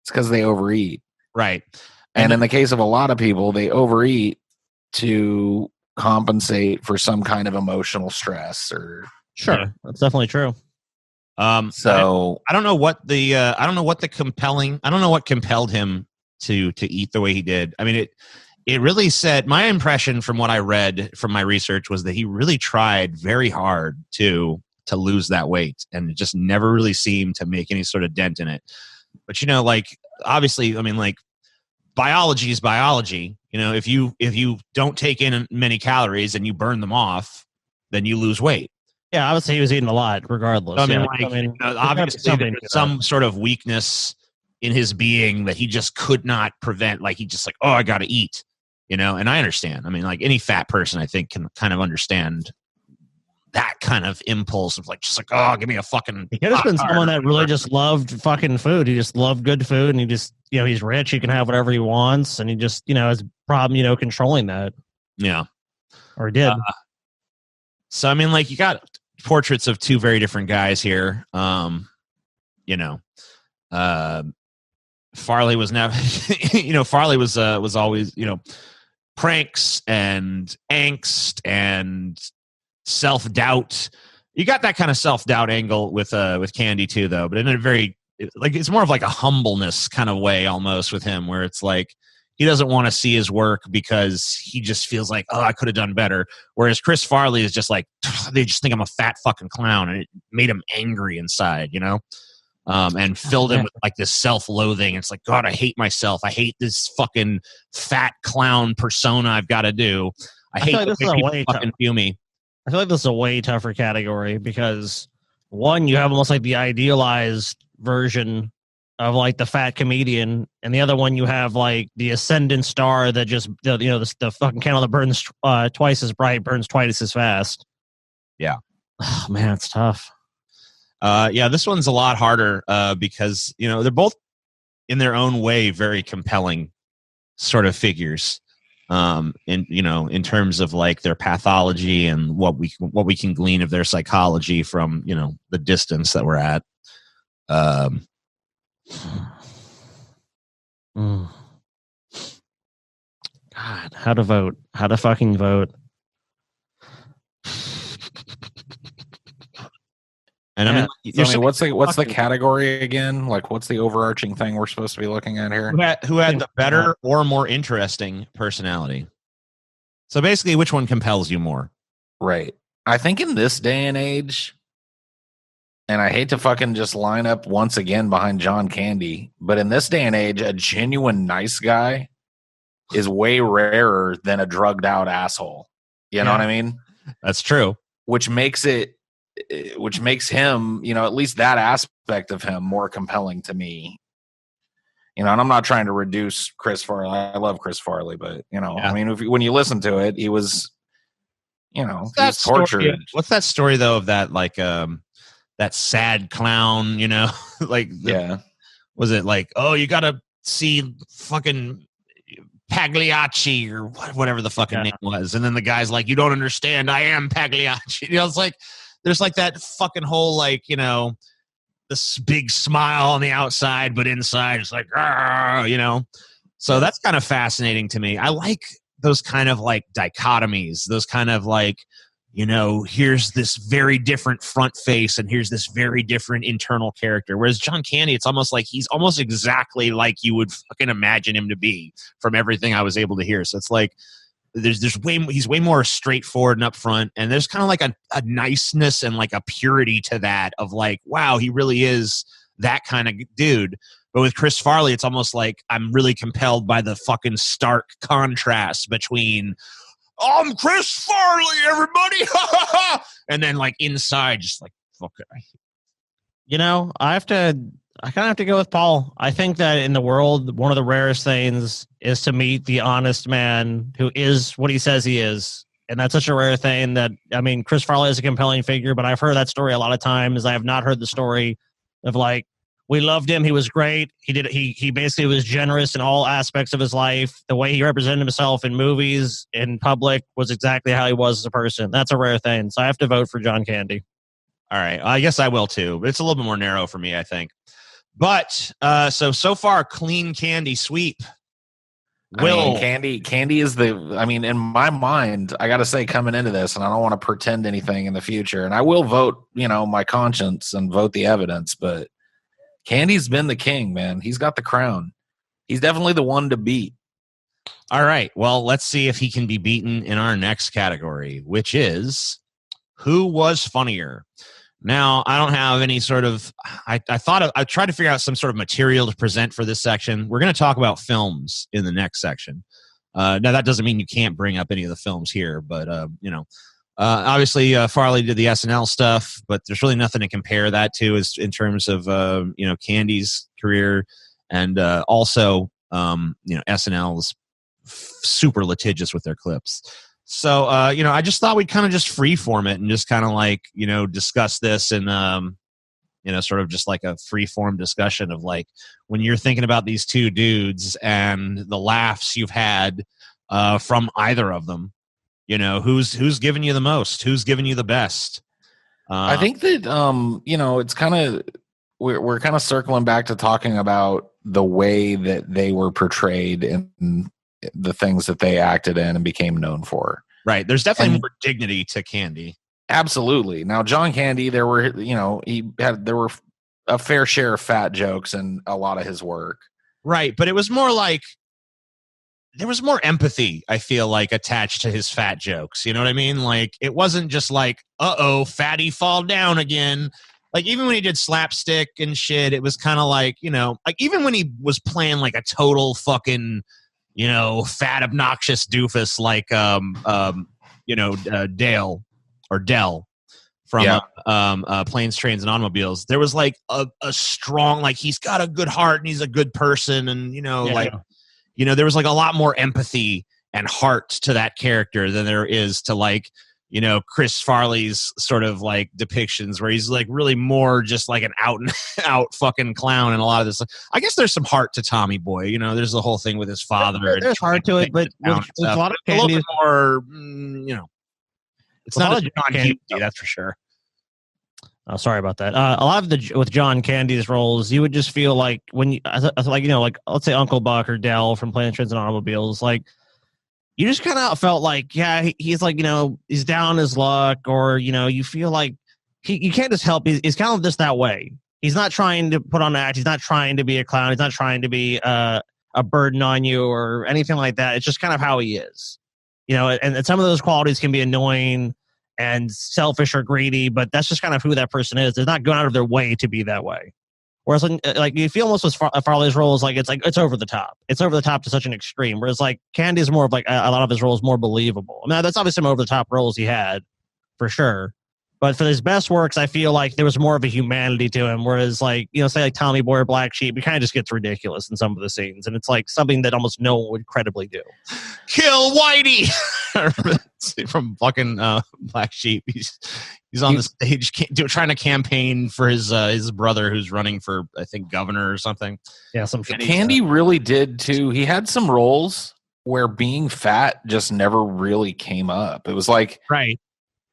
it's because they overeat. Right. And in the case of a lot of people, they overeat to compensate for some kind of emotional stress or Sure, that's definitely true. So I don't know what what compelled him to eat the way he did. I mean, it really said, my impression from what I read from my research was that he really tried very hard to lose that weight, and it just never really seemed to make any sort of dent in it. But like, obviously, I mean, like, biology is biology. If you don't take in many calories and you burn them off, then you lose weight. Yeah, I would say he was eating a lot, regardless. Obviously, there's some sort of weakness in his being that he just could not prevent. Like, he just like, oh, I got to eat, and I understand. I mean, like, any fat person, I think, can kind of understand that kind of impulse of like, just like, oh, give me a fucking. He could have been someone that really just loved fucking food. He just loved good food, and he just, he's rich. He can have whatever he wants, and he just, has a problem, controlling that. Yeah, or did. So I mean, like, you got portraits of two very different guys here. Farley was never, Farley was always, pranks and angst and self-doubt. You got that kind of self-doubt angle with Candy too, though, but in a very, like, it's more of like a humbleness kind of way almost with him, where it's like he doesn't want to see his work because he just feels like, oh, I could have done better. Whereas Chris Farley is just like, they just think I'm a fat fucking clown, and it made him angry inside, and filled him with like this self-loathing. It's like, God, I hate myself. I hate this fucking fat clown persona I've got to do. I hate like the way people fucking view me. I feel like this is a way tougher category because, one, you have almost like the idealized version of like the fat comedian, and the other one you have like the ascendant star that just, the fucking candle that burns twice as bright burns twice as fast. Yeah. Oh, man, it's tough. Yeah, this one's a lot harder because they're both in their own way very compelling sort of figures. In terms of like their pathology and what we can glean of their psychology from the distance that we're at. God, how to vote? How to fucking vote? And I mean, what's the category again? Like, what's the overarching thing we're supposed to be looking at here? Who had the better or more interesting personality? So basically, which one compels you more? Right. I think in this day and age, and I hate to fucking just line up once again behind John Candy, but in this day and age, a genuine nice guy is way rarer than a drugged out asshole. You know what I mean? That's true. Which makes him, at least that aspect of him more compelling to me. And I'm not trying to reduce Chris Farley. I love Chris Farley, but I mean, when you listen to it, he was, he was tortured. What's that story though of that, like, that sad clown, like, was it like, oh, you got to see fucking Pagliacci or whatever the fucking name was. And then the guy's like, you don't understand. I am Pagliacci. It's like, there's like that fucking whole, like, this big smile on the outside, but inside it's like, so that's kind of fascinating to me. I like those kind of like dichotomies, those kind of like, here's this very different front face and here's this very different internal character. Whereas John Candy, it's almost like he's almost exactly like you would fucking imagine him to be from everything I was able to hear. So it's like, he's way more straightforward and upfront, and there's kind of like a niceness and like a purity to that of like, wow, he really is that kind of dude. But with Chris Farley, it's almost like I'm really compelled by the fucking stark contrast between, I'm Chris Farley, everybody, and then like inside, just like, fuck it. I kind of have to go with Paul. I think that in the world, one of the rarest things is to meet the honest man who is what he says he is. And that's such a rare thing that, I mean, Chris Farley is a compelling figure, but I've heard that story a lot of times. I have not heard the story of like We loved him. He was great. He basically was generous in all aspects of his life. The way he represented himself in movies, in public, was exactly how he was as a person. That's a rare thing. So I have to vote for John Candy. All right. I guess I will too, but it's a little bit more narrow for me, I think. But so far, clean Candy sweep. Candy is in my mind, I got to say, coming into this, and I don't want to pretend anything in the future, and I will vote, my conscience and vote the evidence, but Candy's been the king, man. He's got the crown. He's definitely the one to beat. All right. Well, let's see if he can be beaten in our next category, which is who was funnier. Now, I don't have any sort of I tried to figure out some sort of material to present for this section. We're going to talk about films in the next section. Now, that doesn't mean you can't bring up any of the films here, but, obviously, Farley did the SNL stuff, but there's really nothing to compare that to in terms of, Candy's career. And also, SNL is super litigious with their clips. So, I just thought we'd kind of just freeform it and just kind of discuss this and, sort of just like a freeform discussion of like when you're thinking about these two dudes and the laughs you've had from either of them. Who's giving you the most? Who's giving you the best? I think that it's kind of we're kind of circling back to talking about the way that they were portrayed in the things that they acted in and became known for. Right. There's definitely more dignity to Candy. Absolutely. Now, John Candy, there were a fair share of fat jokes in a lot of his work. Right, but it was more like there was more empathy, I feel like, attached to his fat jokes. You know what I mean? Like, it wasn't just like, fatty fall down again. Like, even when he did slapstick and shit, it was kind of like, like even when he was playing like a total fucking, fat, obnoxious doofus like, Dale or Dell from Planes, Trains, and Automobiles, there was like a strong, like, he's got a good heart and he's a good person. And, there was like a lot more empathy and heart to that character than there is to like, Chris Farley's sort of like depictions where he's like really more just like an out and out fucking clown. And a lot of this, I guess there's some heart to Tommy Boy. There's the whole thing with his father. There's heart to it, but there's a lot of a little bit more, it's not a John Candy, that's for sure. Oh, sorry about that. A lot of with John Candy's roles, you would just feel like when you, like let's say Uncle Buck or Dell from Planes, Trains, and Automobiles, like you just kind of felt like, he's like, he's down on his luck, or you feel like you can't just help. He's kind of just that way. He's not trying to put on an act. He's not trying to be a clown. He's not trying to be a burden on you or anything like that. It's just kind of how he is, and some of those qualities can be annoying and selfish or greedy, but that's just kind of who that person is. They're not going out of their way to be that way. Whereas, like, you feel almost with Farley's roles, it's over the top. It's over the top to such an extreme. Whereas, like, Candy's more of like a lot of his roles more believable. I mean, that's obviously some over the top roles he had, for sure. But for his best works, I feel like there was more of a humanity to him. Whereas, like, say like Tommy Boy or Black Sheep, it kind of just gets ridiculous in some of the scenes, and it's like something that almost no one would credibly do. Kill Whitey from fucking Black Sheep. He's on the stage trying to campaign for his brother who's running for, I think, governor or something. Yeah, Candy really did too. He had some roles where being fat just never really came up. It was like right.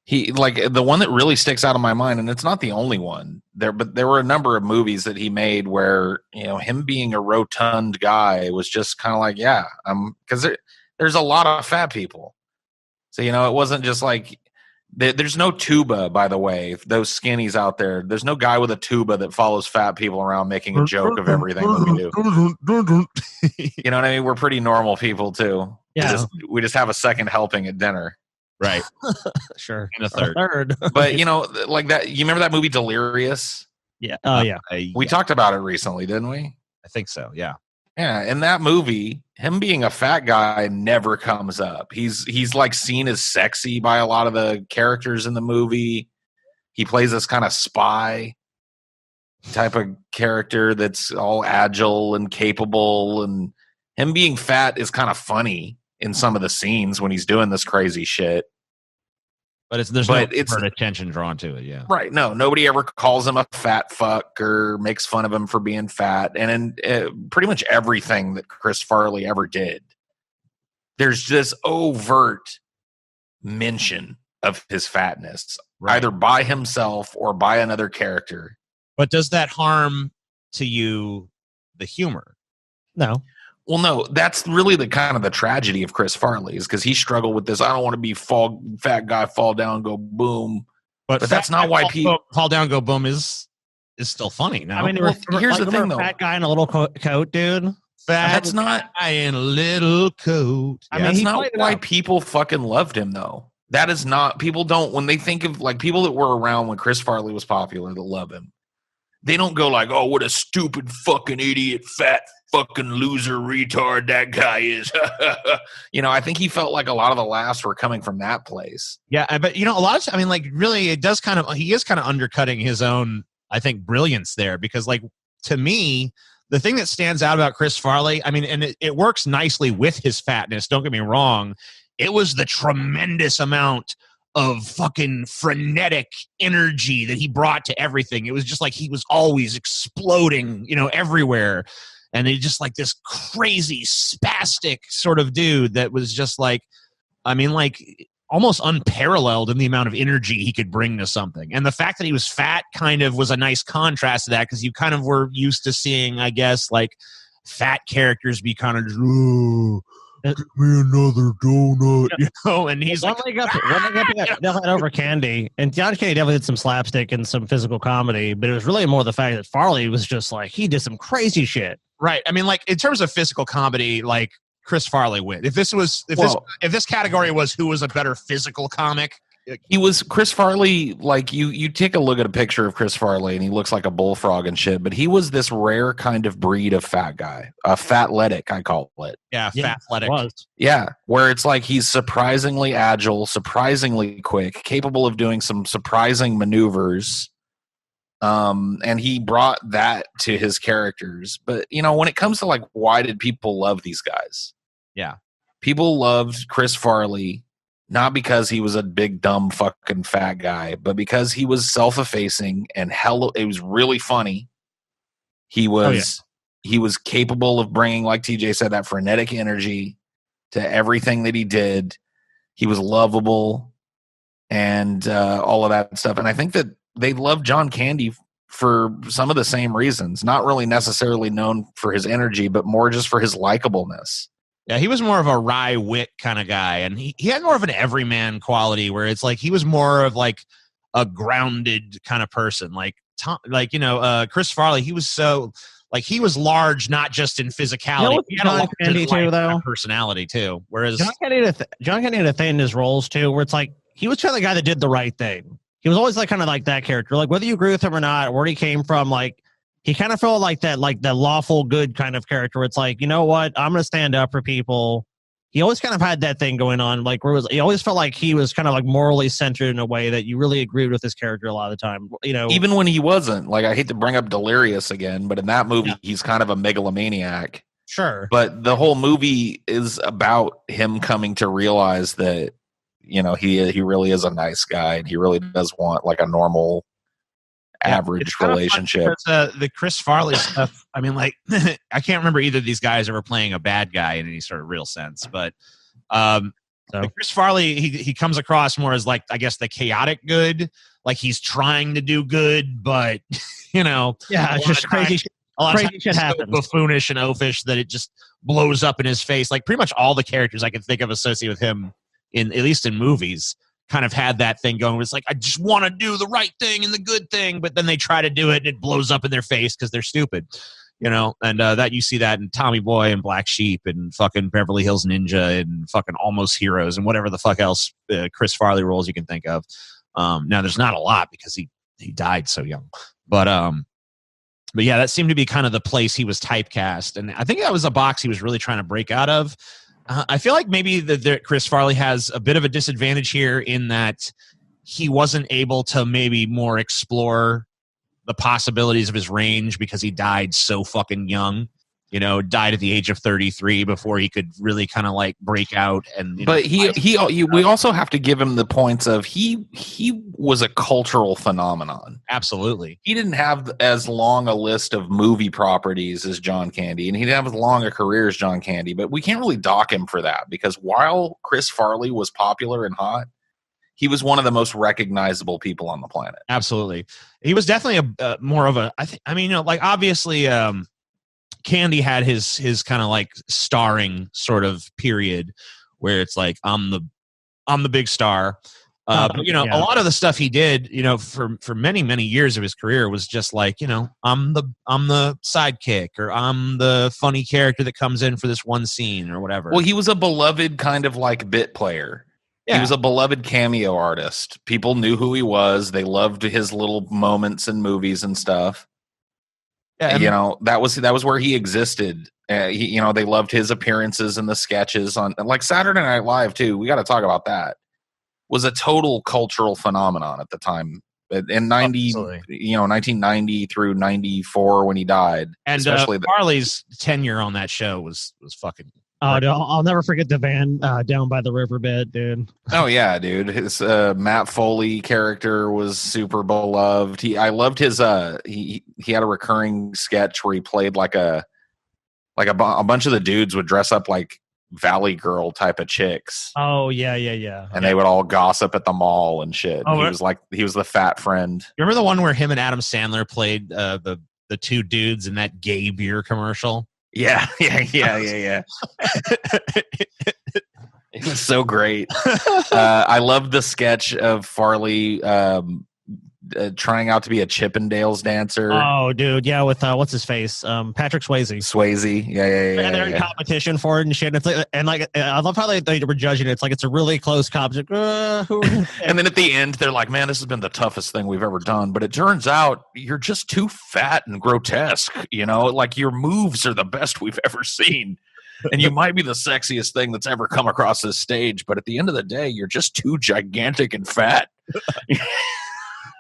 He like the one that really sticks out of my mind, and it's not the only one there, but there were a number of movies that he made where him being a rotund guy was just kind of like, because there's a lot of fat people, so it wasn't just like there's no tuba. By the way, those skinnies out there, there's no guy with a tuba that follows fat people around making a joke of everything that we do. You know what I mean? We're pretty normal people too. Yeah, we just have a second helping at dinner. Right. Sure. And a third. But, like that, you remember that movie Delirious? Yeah. Oh, yeah. We talked about it recently, didn't we? I think so, yeah. Yeah, in that movie, him being a fat guy never comes up. He's like seen as sexy by a lot of the characters in the movie. He plays this kind of spy type of character that's all agile and capable, and him being fat is kind of funny in some of the scenes when he's doing this crazy shit. But there's no attention drawn to it, yeah. Right. No, nobody ever calls him a fat fuck or makes fun of him for being fat. And in pretty much everything that Chris Farley ever did, there's this overt mention of his fatness, either by himself or by another character. But does that harm to you the humor? No. Well, no, that's really the kind of the tragedy of Chris Farley is because he struggled with this. I don't want to be fat guy, fall down, go boom. But that's not why people fall down, go boom is still funny. No, I mean, here's the thing, though. Fat guy in a little coat, dude. That's not guy in a little coat. I mean, that's not why people fucking loved him, though. That is not, people don't, when they think of like people that were around when Chris Farley was popular that love him, they don't go like, oh, what a stupid fucking idiot, fat fucking loser retard that guy is. I think he felt like a lot of the laughs were coming from that place. Yeah, but a lot of, I mean, like really he is kind of undercutting his own, I think, brilliance there because like to me, the thing that stands out about Chris Farley, I mean, and it works nicely with his fatness, don't get me wrong, it was the tremendous amount of fucking frenetic energy that he brought to everything. It was just like he was always exploding, everywhere. And he just like this crazy spastic sort of dude that was just like, I mean, like almost unparalleled in the amount of energy he could bring to something. And the fact that he was fat kind of was a nice contrast to that because you kind of were used to seeing, I guess, like fat characters be kind of, ooh, give me another donut, and he's one leg up over Candy, and John Candy definitely did some slapstick and some physical comedy, but it was really more the fact that Farley was just like, he did some crazy shit. Right. I mean, like in terms of physical comedy, like Chris Farley wins. If this category was who was a better physical comic, he was Chris Farley. Like you take a look at a picture of Chris Farley and he looks like a bullfrog and shit, but he was this rare kind of breed of fat guy, a fatletic, I call it. Yeah, fatletic. Yeah, where it's like he's surprisingly agile, surprisingly quick, capable of doing some surprising maneuvers. And he brought that to his characters. But when it comes to like, why did people love these guys? Yeah, people loved Chris Farley. Not because he was a big, dumb, fucking fat guy, but because he was self-effacing and it was really funny. He was capable of bringing, like TJ said, that frenetic energy to everything that he did. He was lovable and all of that stuff. And I think that they loved John Candy for some of the same reasons. Not really necessarily known for his energy, but more just for his likableness. Yeah, he was more of a wry wit kind of guy, and he had more of an everyman quality where it's like he was more of like a grounded kind of person. Like Chris Farley, he was so like he was large, not just in physicality. He had a lot of personality too. Whereas John Candy had a thing in his roles too, where it's like he was kind of the guy that did the right thing. He was always like kind of like that character, like whether you agree with him or not, where he came from, like. He kind of felt like that, like the lawful good kind of character. It's like, you know what? I'm going to stand up for people. He always kind of had that thing going on. Like, he always felt like he was kind of like morally centered in a way that you really agreed with his character a lot of the time. Even when he wasn't. Like, I hate to bring up Delirious again, but in that movie, he's kind of a megalomaniac. Sure. But the whole movie is about him coming to realize that, he really is a nice guy and he really does want like a normal average relationship. The Chris Farley stuff, I mean, like I can't remember either of these guys ever playing a bad guy in any sort of real sense, but Chris Farley, he comes across more as like, I guess, the chaotic good, like he's trying to do good, but it's just crazy shit. A lot of times shit happens. So buffoonish and oafish that it just blows up in his face. Like pretty much all the characters I can think of associated with him at least in movies kind of had that thing going. It's like, I just want to do the right thing and the good thing, but then they try to do it and it blows up in their face because they're stupid, and that you see that in Tommy Boy and Black Sheep and fucking Beverly Hills Ninja and fucking Almost Heroes and whatever the fuck else Chris Farley roles you can think of. Now there's not a lot because he died so young, but yeah, that seemed to be kind of the place he was typecast, and I think that was a box he was really trying to break out of. I feel like maybe that Chris Farley has a bit of a disadvantage here in that he wasn't able to maybe more explore the possibilities of his range because he died so fucking young. died at the age of 33 before he could really kind of like break out. And but we also have to give him the points of he was a cultural phenomenon. Absolutely. He didn't have as long a list of movie properties as John Candy, and he didn't have as long a career as John Candy, but we can't really dock him for that, because while Chris Farley was popular and hot, he was one of the most recognizable people on the planet. Absolutely. He was definitely more of a, obviously, Candy had his kind of like starring sort of period where it's like, I'm the big star. But a lot of the stuff he did, for many, many years of his career was just like, I'm the sidekick, or I'm the funny character that comes in for this one scene or whatever. Well, he was a beloved kind of like bit player. Yeah. He was a beloved cameo artist. People knew who he was. They loved his little moments in movies and stuff. Yeah, that was where he existed. They loved his appearances in the sketches on like Saturday Night Live too. We got to talk about that. Was a total cultural phenomenon at the time. In 1990 through 94 when he died. And especially Farley's tenure on that show was fucking. Oh, dude, I'll never forget the van down by the riverbed, dude. Oh yeah, dude. His Matt Foley character was super beloved. I loved his. He had a recurring sketch where he played like a bunch of the dudes would dress up like Valley Girl type of chicks. Oh yeah. And they would all gossip at the mall and shit. Oh, he was the fat friend. You remember the one where him and Adam Sandler played the two dudes in that gay beer commercial? Yeah. It was so great. I loved the sketch of Farley trying out to be a Chippendales dancer. Oh, dude, yeah, with what's his face, Patrick Swayze. Yeah. And they're in competition for it and shit. It's like, and like, I love how they were judging it. It's like it's a really close competition. And then at the end, they're like, "Man, this has been the toughest thing we've ever done." But it turns out you're just too fat and grotesque. Like your moves are the best we've ever seen. And you might be the sexiest thing that's ever come across this stage, but at the end of the day, you're just too gigantic and fat.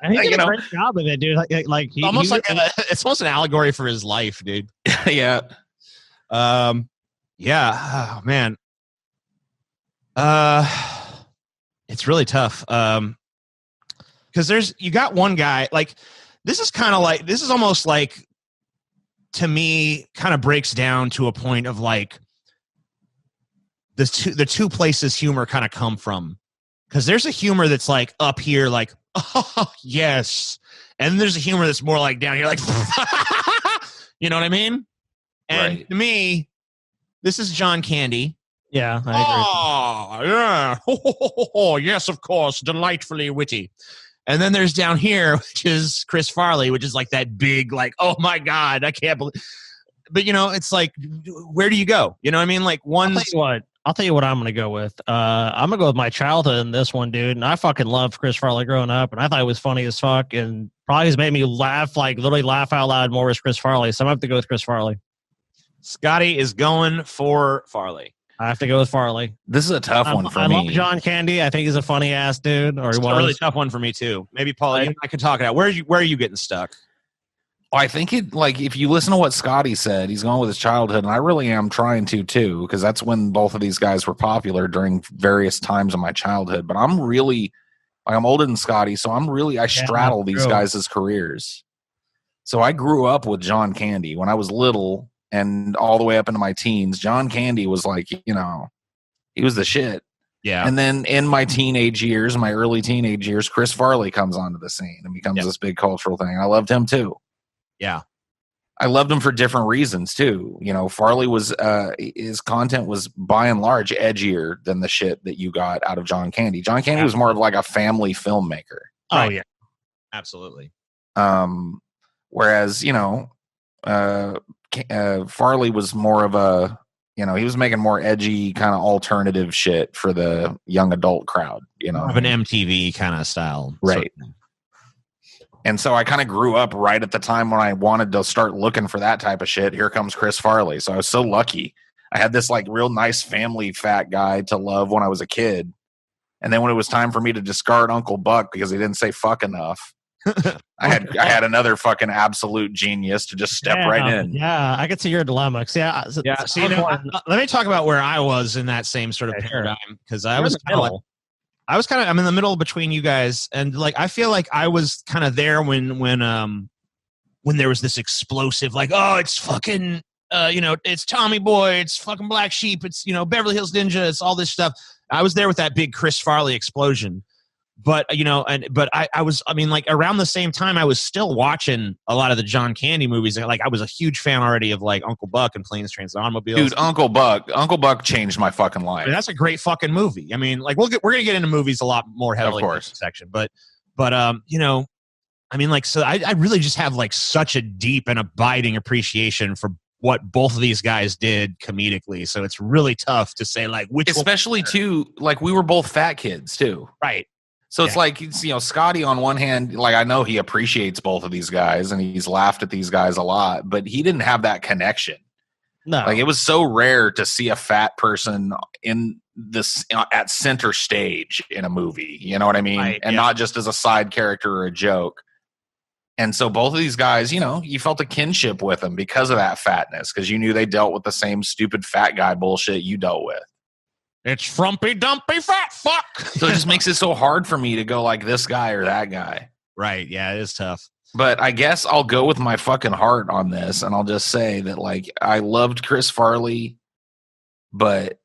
And he did a great job of it, dude. It's almost an allegory for his life, dude. Yeah. Yeah. Oh, man. It's really tough. Because you got one guy, like, this is almost like, to me, kind of breaks down to a point of like the two places humor kind of come from. Because there's a humor that's like up here, like, oh, yes. And there's a humor that's more like down here, like, you know what I mean? And to me, this is John Candy. Yeah, I agree. Oh, yeah. Oh, yes, of course. Delightfully witty. And then there's down here, which is Chris Farley, which is like that big, like, oh my God, I can't believe. But, it's like, where do you go? You know what I mean? Like, I'll tell you what I'm going to go with. I'm going to go with my childhood in this one, dude. And I fucking loved Chris Farley growing up, and I thought it was funny as fuck, and probably has made me laugh, like literally laugh out loud more as Chris Farley. So I'm going to have to go with Chris Farley. Scotty is going for Farley. I have to go with Farley. This is a tough one for me. I love John Candy. I think he's a funny ass dude. It's a really tough one for me too. Maybe Paul, you and I can talk it out. Where are you getting stuck? I think if you listen to what Scotty said, he's going with his childhood, and I really am trying to too, because that's when both of these guys were popular during various times of my childhood. But I'm really, I'm older than Scotty, so I straddle these guys' careers. So I grew up with John Candy when I was little and all the way up into my teens. John Candy was like, he was the shit. Yeah. And then in my early teenage years, Chris Farley comes onto the scene and becomes this big cultural thing. I loved him too. Yeah. I loved him for different reasons too. Farley was his content was by and large edgier than the shit that you got out of John Candy. John Candy was more of like a family filmmaker. Oh right? Yeah. Absolutely. Whereas, Farley was more of a, he was making more edgy kind of alternative shit for the young adult crowd, of an MTV kind of style. Right. And so I kind of grew up right at the time when I wanted to start looking for that type of shit. Here comes Chris Farley. So I was so lucky. I had this like real nice family fat guy to love when I was a kid. And then when it was time for me to discard Uncle Buck because he didn't say fuck enough, I had another fucking absolute genius to just step right in. Yeah, I could see your dilemma. Yeah. So, let me talk about where I was in that same sort of paradigm, because I'm in the middle between you guys, and like I feel like I was kind of there when there was this explosive, like, oh, it's fucking it's Tommy Boy, it's fucking Black Sheep, it's Beverly Hills Ninja, it's all this stuff. I was there with that big Chris Farley explosion. But I was around the same time I was still watching a lot of the John Candy movies. Like I was a huge fan already of like Uncle Buck and Planes, Trains, and Automobiles. Dude, Uncle Buck changed my fucking life. I mean, that's a great fucking movie. I mean, like we're gonna get into movies a lot more heavily in this section, but I really just have like such a deep and abiding appreciation for what both of these guys did comedically. So it's really tough to say like which, especially too, like we were both fat kids too, right? So it's like, Scotty on one hand, like I know he appreciates both of these guys and he's laughed at these guys a lot, but he didn't have that connection. No. Like it was so rare to see a fat person in this at center stage in a movie, you know what I mean? Right, and not just as a side character or a joke. And so both of these guys, you felt a kinship with them because of that fatness, because you knew they dealt with the same stupid fat guy bullshit you dealt with. It's frumpy dumpy fat fuck. So it just makes it so hard for me to go like this guy or that guy. Right. Yeah, it is tough. But I guess I'll go with my fucking heart on this, and I'll just say that like I loved Chris Farley, but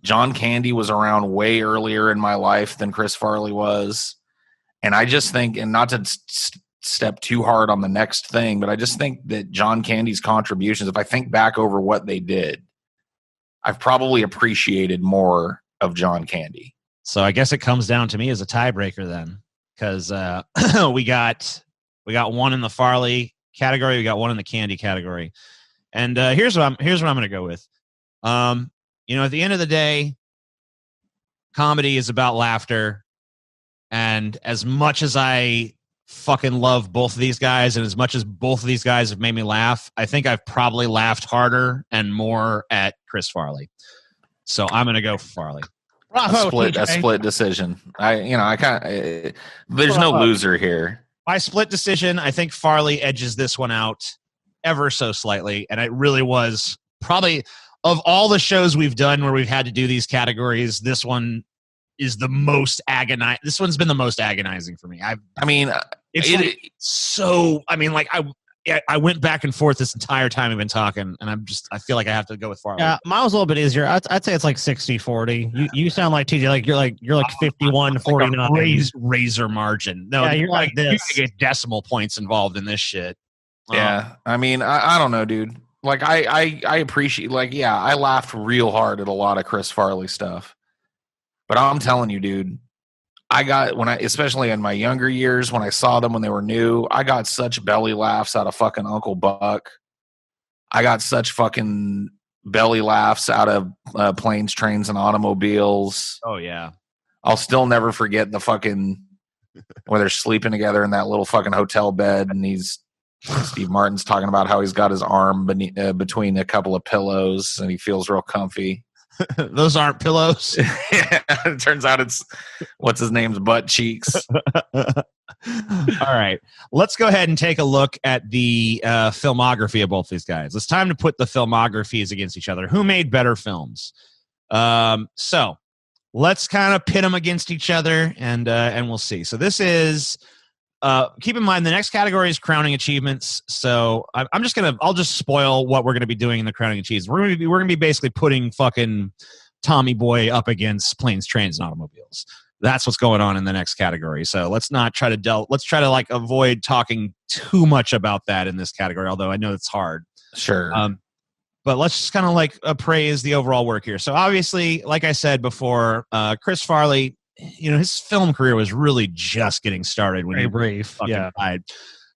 John Candy was around way earlier in my life than Chris Farley was. And I just think, and not to step too hard on the next thing, but I just think that John Candy's contributions, if I think back over what they did, I've probably appreciated more of John Candy. So I guess it comes down to me as a tiebreaker then, because we got one in the Farley category, we got one in the Candy category, and here's what I'm going to go with. At the end of the day, comedy is about laughter, and as much as I fucking love both of these guys, and as much as both of these guys have made me laugh, I think I've probably laughed harder and more at Chris Farley. So I'm going to go for Farley. A split decision. There's no loser here. By split decision, I think Farley edges this one out ever so slightly, and it really was probably, of all the shows we've done where we've had to do these categories, this one is the most agonizing. This one's been the most agonizing for me. I went back and forth this entire time we've been talking, and I feel like I have to go with Farley. Yeah, mine was a little bit easier. I'd say it's like 60-40. You sound like TJ, like you're like 51-49. Like razor margin. No, yeah, you're like this. You get decimal points involved in this shit. Yeah, I mean, I don't know, dude. Like I appreciate, like, yeah, I laughed real hard at a lot of Chris Farley stuff, but I'm telling you, dude, especially in my younger years, when I saw them when they were new, I got such belly laughs out of fucking Uncle Buck. I got such fucking belly laughs out of Planes, Trains, and Automobiles. Oh, yeah. I'll still never forget the fucking, where they're sleeping together in that little fucking hotel bed, and Steve Martin's talking about how he's got his arm between a couple of pillows, and he feels real comfy. Those aren't pillows. Yeah, it turns out it's what's his name's butt cheeks. All right, let's go ahead and take a look at the filmography of both these guys. It's time to put the filmographies against each other. Who made better films? So let's kind of pit them against each other, and we'll see. So this is. Keep in mind the next category is crowning achievements. So I'll just spoil what we're gonna be doing in the crowning achievements. We're gonna be basically putting fucking Tommy Boy up against Planes, Trains, and Automobiles. That's what's going on in the next category. So let's try to like avoid talking too much about that in this category. Although I know it's hard. Sure. But let's just kind of like appraise the overall work here. So obviously, like I said before, Chris Farley. His film career was really just getting started when he fucking died.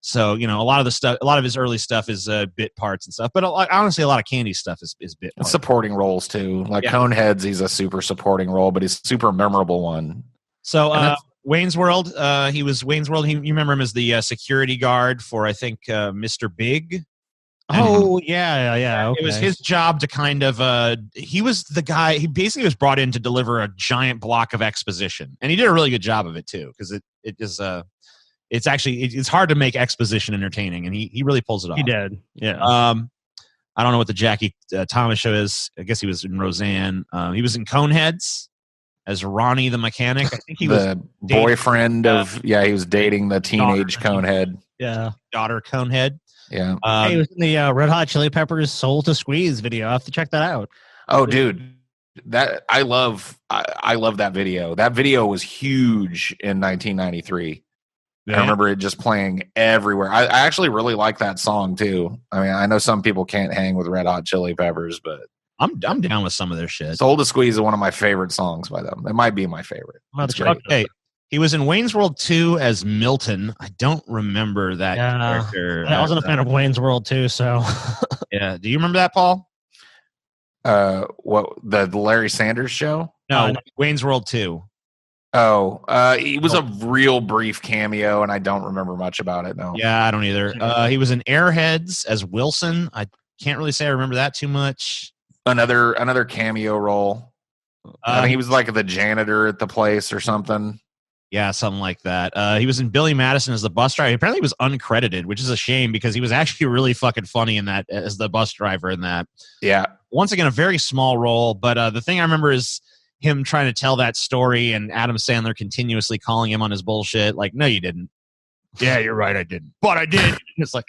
So, a lot of his early stuff is bit parts and stuff. But honestly, a lot of Candy stuff is bit parts. Supporting roles, too. Like Coneheads, he's a super supporting role, but he's a super memorable one. So, Wayne's World, he was Wayne's World. You remember him as the security guard for, I think, Mr. Big. Oh, yeah. Okay. It was his job to kind of, he was the guy, he basically was brought in to deliver a giant block of exposition. And he did a really good job of it, too, because it is, it's hard to make exposition entertaining, and he really pulls it off. He did, yeah. I don't know what the Jackie Thomas show is. I guess he was in Roseanne. He was in Coneheads as Ronnie the mechanic. I think he was the boyfriend of he was dating the teenage Conehead. Yeah, daughter Conehead. Yeah, he was in the Red Hot Chili Peppers "Soul to Squeeze" video. I have to check that out. Oh, dude, that I love that video. That video was huge in 1993. I remember it just playing everywhere. I actually really like that song too. I mean, I know some people can't hang with Red Hot Chili Peppers, but I'm down with some of their shit. "Soul to Squeeze" is one of my favorite songs by them. It might be my favorite. Okay, he was in Wayne's World 2 as Milton. I don't remember that character. I wasn't a fan of Wayne's World 2, so yeah. Do you remember that, Paul? What, the Larry Sanders Show? No, Wayne's World 2. Oh, he was a real brief cameo, and I don't remember much about it. No. Yeah, I don't either. He was in Airheads as Wilson. I can't really say I remember that too much. Another cameo role. I think he was like the janitor at the place or something. Yeah, something like that. He was in Billy Madison as the bus driver. Apparently, he was uncredited, which is a shame because he was actually really fucking funny in that as the bus driver in that. Yeah. Once again, a very small role, but the thing I remember is him trying to tell that story and Adam Sandler continuously calling him on his bullshit. Like, no, you didn't. Yeah, you're right, I didn't. But I did. It's like,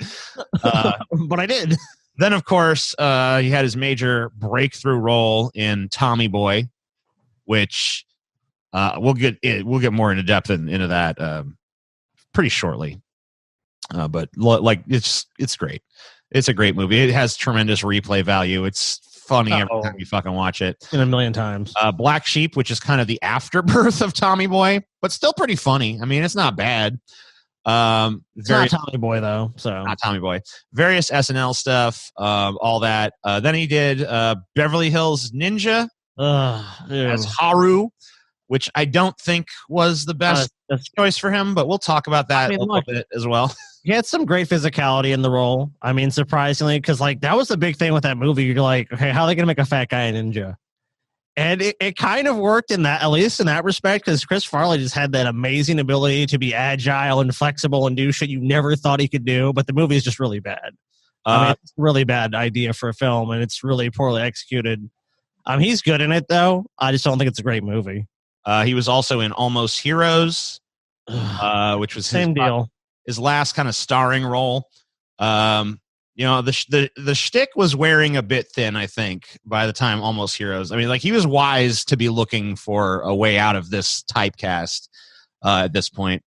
but I did. Then, of course, he had his major breakthrough role in Tommy Boy, which we'll get more into depth into that pretty shortly. But like, it's great. It's a great movie. It has tremendous replay value. It's funny every time you fucking watch it. In a million times. Black Sheep, which is kind of the afterbirth of Tommy Boy, but still pretty funny. I mean, it's not bad. It's not Tommy Boy though, so not Tommy Boy. Various SNL stuff, all that. Then he did Beverly Hills Ninja as Haru, which I don't think was the best choice for him, but we'll talk about that a little bit as well. He had some great physicality in the role. I mean, surprisingly, because like that was the big thing with that movie. You're like, okay, how are they gonna make a fat guy a ninja? And it kind of worked in that, at least in that respect, because Chris Farley just had that amazing ability to be agile and flexible and do shit you never thought he could do. But the movie is just really bad. I mean, it's a really bad idea for a film, and it's really poorly executed. He's good in it though. I just don't think it's a great movie. He was also in Almost Heroes, which was same deal. His last kind of starring role. The shtick was wearing a bit thin, I think, by the time Almost Heroes. I mean, like, he was wise to be looking for a way out of this typecast at this point.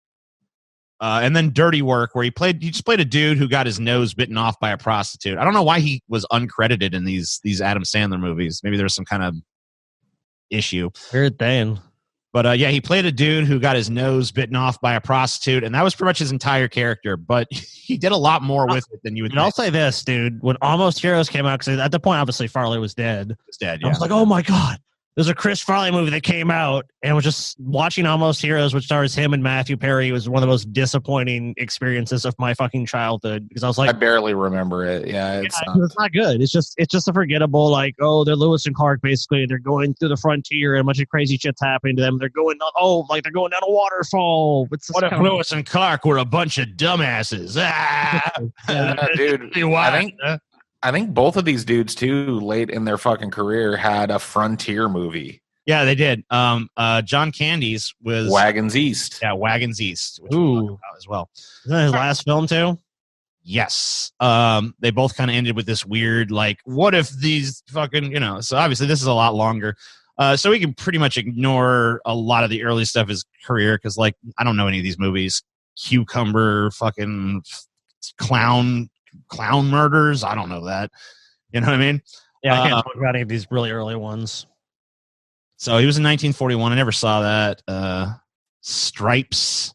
And then Dirty Work, where he just played a dude who got his nose bitten off by a prostitute. I don't know why he was uncredited in these Adam Sandler movies. Maybe there's some kind of issue. Weird thing. But he played a dude who got his nose bitten off by a prostitute, and that was pretty much his entire character. But he did a lot more with it than you would think. I'll say this, dude. When Almost Heroes came out, because at the point, obviously, Farley was dead. Yeah. I was like, oh my God. There's a Chris Farley movie that came out, and was just watching Almost Heroes, which stars him and Matthew Perry, was one of the most disappointing experiences of my fucking childhood. Because I was like, I barely remember it. Yeah, it's not good. It's just a forgettable, like, oh, they're Lewis and Clark, basically. They're going through the frontier, and a bunch of crazy shit's happening to them. They're going down a waterfall. What if Lewis and Clark were a bunch of dumbasses? Dude, I think both of these dudes too, late in their fucking career, had a frontier movie. Yeah, they did. John Candy's was Wagons East. Yeah, Wagons East. Which Ooh, as well. Isn't that his last film too? Yes. They both kind of ended with this weird, like, what if these fucking, so obviously this is a lot longer. So we can pretty much ignore a lot of the early stuff of his career because, like, I don't know any of these movies. Cucumber, fucking clown murders. I don't know that. You know what I mean? Yeah, I can't talk about any of these really early ones. So he was in 1941. I never saw that. Stripes.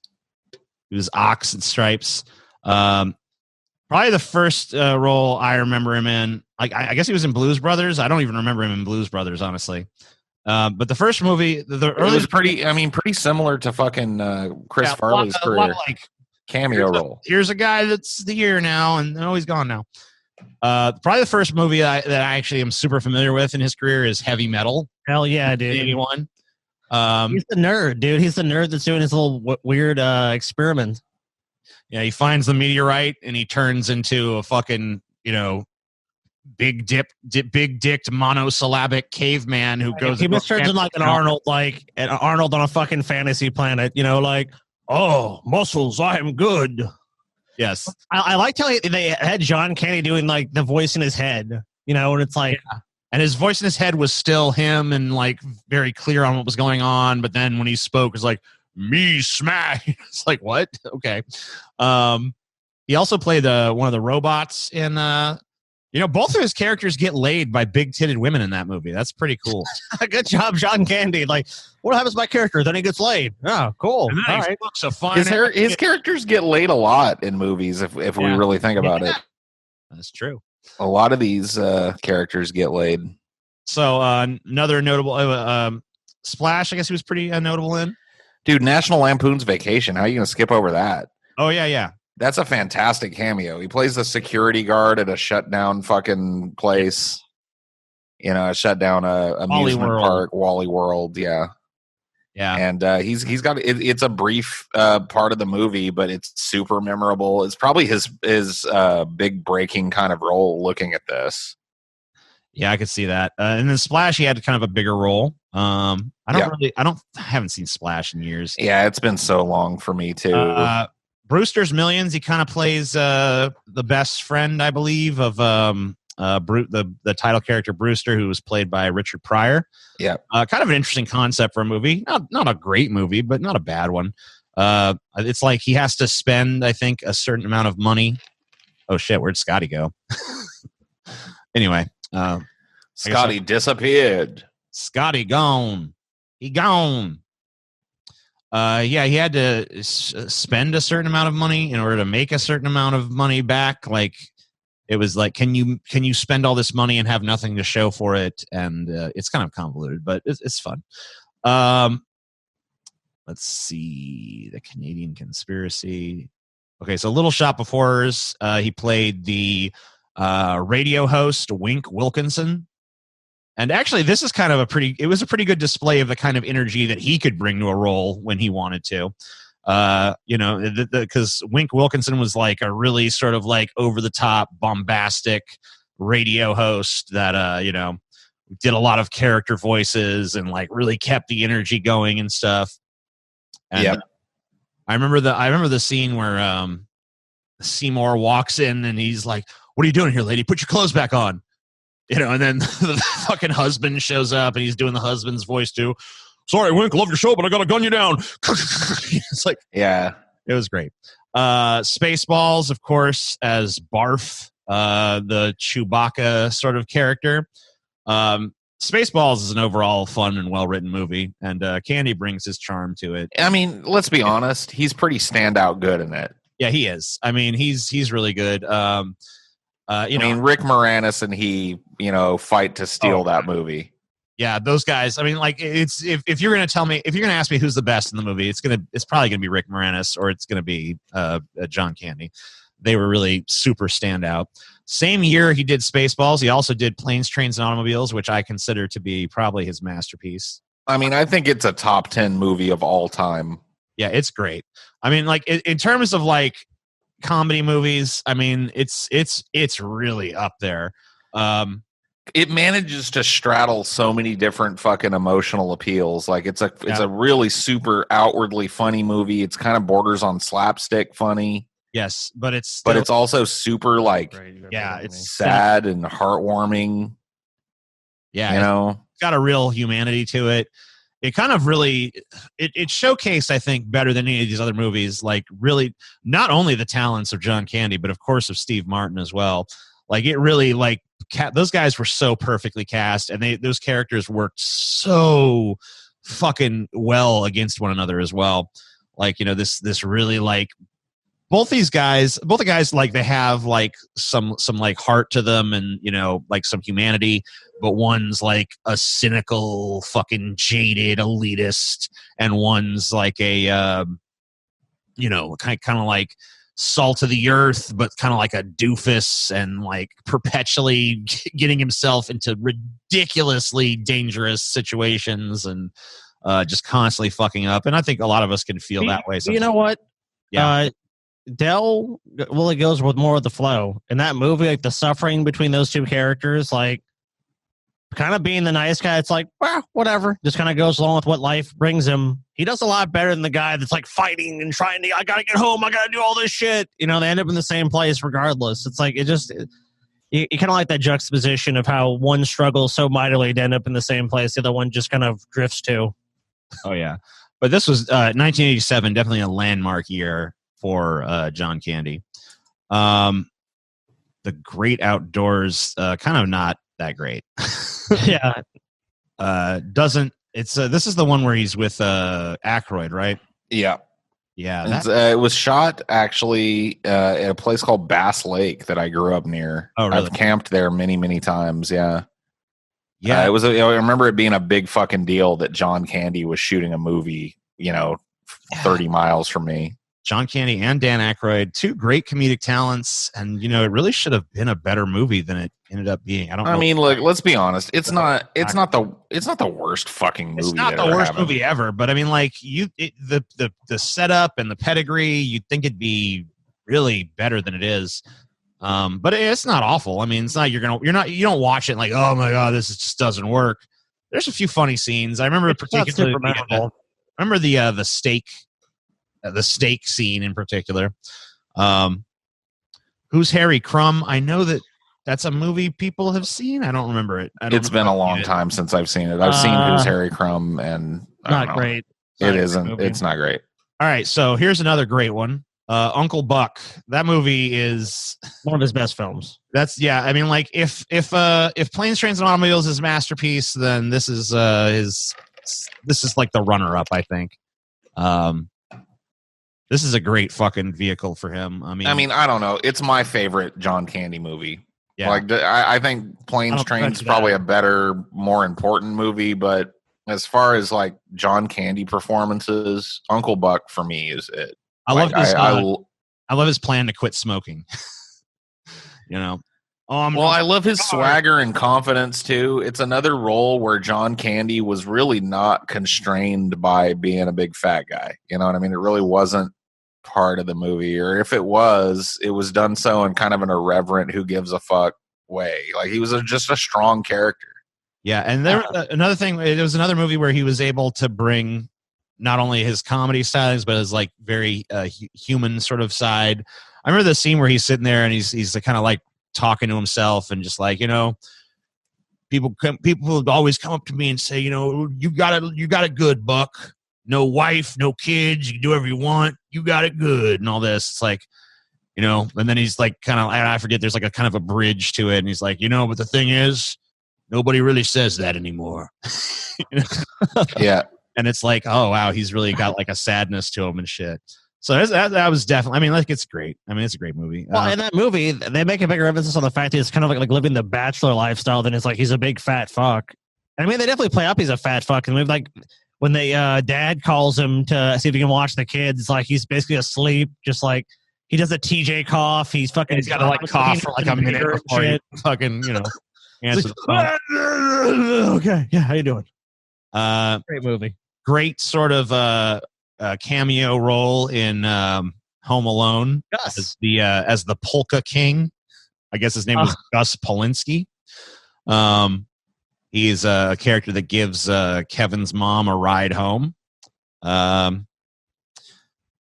He was Ox in Stripes. Probably the first role I remember him in. Like, I guess he was in Blues Brothers. I don't even remember him in Blues Brothers, honestly. But the first movie, the early, was pretty similar to fucking Chris Farley's career. A lot of, like, cameo role. Here's a guy that's here now, and he's gone now. Probably the first movie that I actually am super familiar with in his career is Heavy Metal. Hell yeah, dude! 81. He's the nerd, dude. He's the nerd that's doing his little weird experiment. Yeah, he finds the meteorite and he turns into a fucking, big dicked monosyllabic caveman who goes. He just turns into like an Arnold on a fucking fantasy planet. Oh, muscles, I am good. Yes, I liked how they had John Candy doing like the voice in his head. And it's like, and his voice in his head was still him and like very clear on what was going on. But then when he spoke, it was like me smack. It's like what? Okay. He also played one of the robots in. Both of his characters get laid by big-titted women in that movie. That's pretty cool. Good job, John Candy. Like, what happens to my character? Then he gets laid. Oh, cool. And then All he right. looks a fine. His characters get laid a lot in movies, if we really think about it. That's true. A lot of these characters get laid. So another notable Splash, I guess he was pretty notable in. Dude, National Lampoon's Vacation. How are you going to skip over that? Oh, yeah. That's a fantastic cameo. He plays the security guard at a shutdown fucking place. A shutdown amusement park, Wally World. Yeah. And he's got it's a brief part of the movie, but it's super memorable. It's probably his big breaking kind of role. Looking at this, yeah, I could see that. And then Splash, he had kind of a bigger role. I haven't seen Splash in years. Yeah, it's been so long for me too. Brewster's Millions, he kind of plays the best friend, I believe, of the title character Brewster, who was played by Richard Pryor. Yeah, kind of an interesting concept for a movie. Not a great movie, but not a bad one. It's like he has to spend, I think, a certain amount of money. Oh shit, where'd Scotty go? Anyway, Scotty disappeared. Scotty gone. He gone. He had to spend a certain amount of money in order to make a certain amount of money back. Like it was like, can you spend all this money and have nothing to show for it? And it's kind of convoluted, but it's fun. Let's see, the Canadian Conspiracy. Okay, so Little Shop of Horrors. He played the radio host Wink Wilkinson. And actually, this is kind of a pretty good display of the kind of energy that he could bring to a role when he wanted to. Because Wink Wilkinson was like a really sort of like over the top, bombastic radio host that, did a lot of character voices and like really kept the energy going and stuff. And yep. I remember the scene where Seymour walks in and he's like, "What are you doing here, lady? Put your clothes back on." And then the fucking husband shows up and he's doing the husband's voice too. "Sorry, Wink, love your show, but I gotta gun you down." It's like, yeah, it was great. Spaceballs, of course, as Barf, the Chewbacca sort of character. Spaceballs is an overall fun and well-written movie, and Candy brings his charm to it. I mean, let's be honest, he's pretty standout good in it. Yeah, he is. I mean, he's really good. Rick Moranis and he, fight to steal that movie. Yeah, those guys. I mean, like, it's if you're gonna ask me who's the best in the movie, it's probably gonna be Rick Moranis or it's gonna be John Candy. They were really super standout. Same year he did Spaceballs. He also did Planes, Trains, and Automobiles, which I consider to be probably his masterpiece. I mean, I think it's a top 10 movie of all time. Yeah, it's great. I mean, like in terms of like comedy movies, I mean, it's really up there. It manages to straddle so many different fucking emotional appeals. Like it's a really super outwardly funny movie. It's kind of borders on slapstick funny. Yes, but it's also super like it's sad and heartwarming. Yeah, it's got a real humanity to it. It kind of really it showcased, I think, better than any of these other movies. Like really, not only the talents of John Candy, but of course of Steve Martin as well. Like it really those guys were so perfectly cast, and those characters worked so fucking well against one another as well. Like this really like. Both the guys, like they have like some like heart to them and, like some humanity, but one's like a cynical, fucking jaded elitist, and one's like a, kind of like salt of the earth, but kind of like a doofus and like perpetually getting himself into ridiculously dangerous situations and just constantly fucking up. And I think a lot of us can feel that way sometimes. You know what? Yeah. Dell really goes with more of the flow. In that movie, like the suffering between those two characters, like kind of being the nice guy, it's like, well, whatever. Just kind of goes along with what life brings him. He does a lot better than the guy that's like fighting and trying to, I got to get home. I got to do all this shit. You know, they end up in the same place regardless. It's like, you kind of like that juxtaposition of how one struggles so mightily to end up in the same place. The other one just kind of drifts to. Oh, yeah. But this was 1987, definitely a landmark year for John Candy. The Great Outdoors, kind of not that great. Yeah. This is the one where he's with Aykroyd, right? Yeah. Yeah. It was shot actually at a place called Bass Lake that I grew up near. Oh, really? I've camped there many, many times. Yeah. Yeah. I remember it being a big fucking deal that John Candy was shooting a movie, 30 miles from me. John Candy and Dan Aykroyd, two great comedic talents, and it really should have been a better movie than it ended up being. I mean, look, let's be honest. It's not the worst fucking movie. It's not the worst movie ever, but I mean, like the setup and the pedigree, you'd think it'd be really better than it is. But it's not awful. I mean, it's not you don't watch it like, oh my god, this just doesn't work. There's a few funny scenes. I remember particularly the steak. The steak scene in particular. Who's Harry Crumb? I know that's a movie people have seen. I don't remember it. It's been a long time since I've seen it. I've seen Who's Harry Crumb, and not great. It isn't. It's not great. All right, so here's another great one. Uncle Buck. That movie is one of his best films. I mean, like if Planes, Trains, and Automobiles is his masterpiece, then this is like the runner up, I think. This is a great fucking vehicle for him. I mean, I don't know. It's my favorite John Candy movie. Yeah. Like, I think Planes, Trains is probably a better, more important movie, but as far as like John Candy performances, Uncle Buck for me is it. I love his plan to quit smoking. I love his swagger and confidence too. It's another role where John Candy was really not constrained by being a big fat guy. You know what I mean? It really wasn't part of the movie, or if it was done so in kind of an irreverent, who gives a fuck way. Like he was just a strong character. Yeah, and there another thing. It was another movie where he was able to bring not only his comedy stylings, but his like very human sort of side. I remember the scene where he's sitting there and he's kind of like talking to himself and just like, people would always come up to me and say, you got it good, Buck. No wife, no kids. You can do whatever you want. You got it good and all this. It's like, and then he's like kind of, I forget, there's like a kind of a bridge to it. And he's like, but the thing is, nobody really says that anymore. Yeah. And it's like, oh, wow, he's really got like a sadness to him and shit. So that was definitely, it's great. It's a great movie. Well, in that movie, they make a bigger emphasis on the fact that it's kind of like living the bachelor lifestyle than it's like he's a big fat fuck. They definitely play up he's a fat fuck. And like when they dad calls him to see if he can watch the kids, it's like he's basically asleep, just like he does a TJ cough. He's got to like cough for like a minute before he fucking, answer the phone. Okay, yeah, how you doing? Great movie. Great sort of cameo role in Home Alone as the Polka King. I guess his name was Gus Polinski. He's a character that gives Kevin's mom a ride home.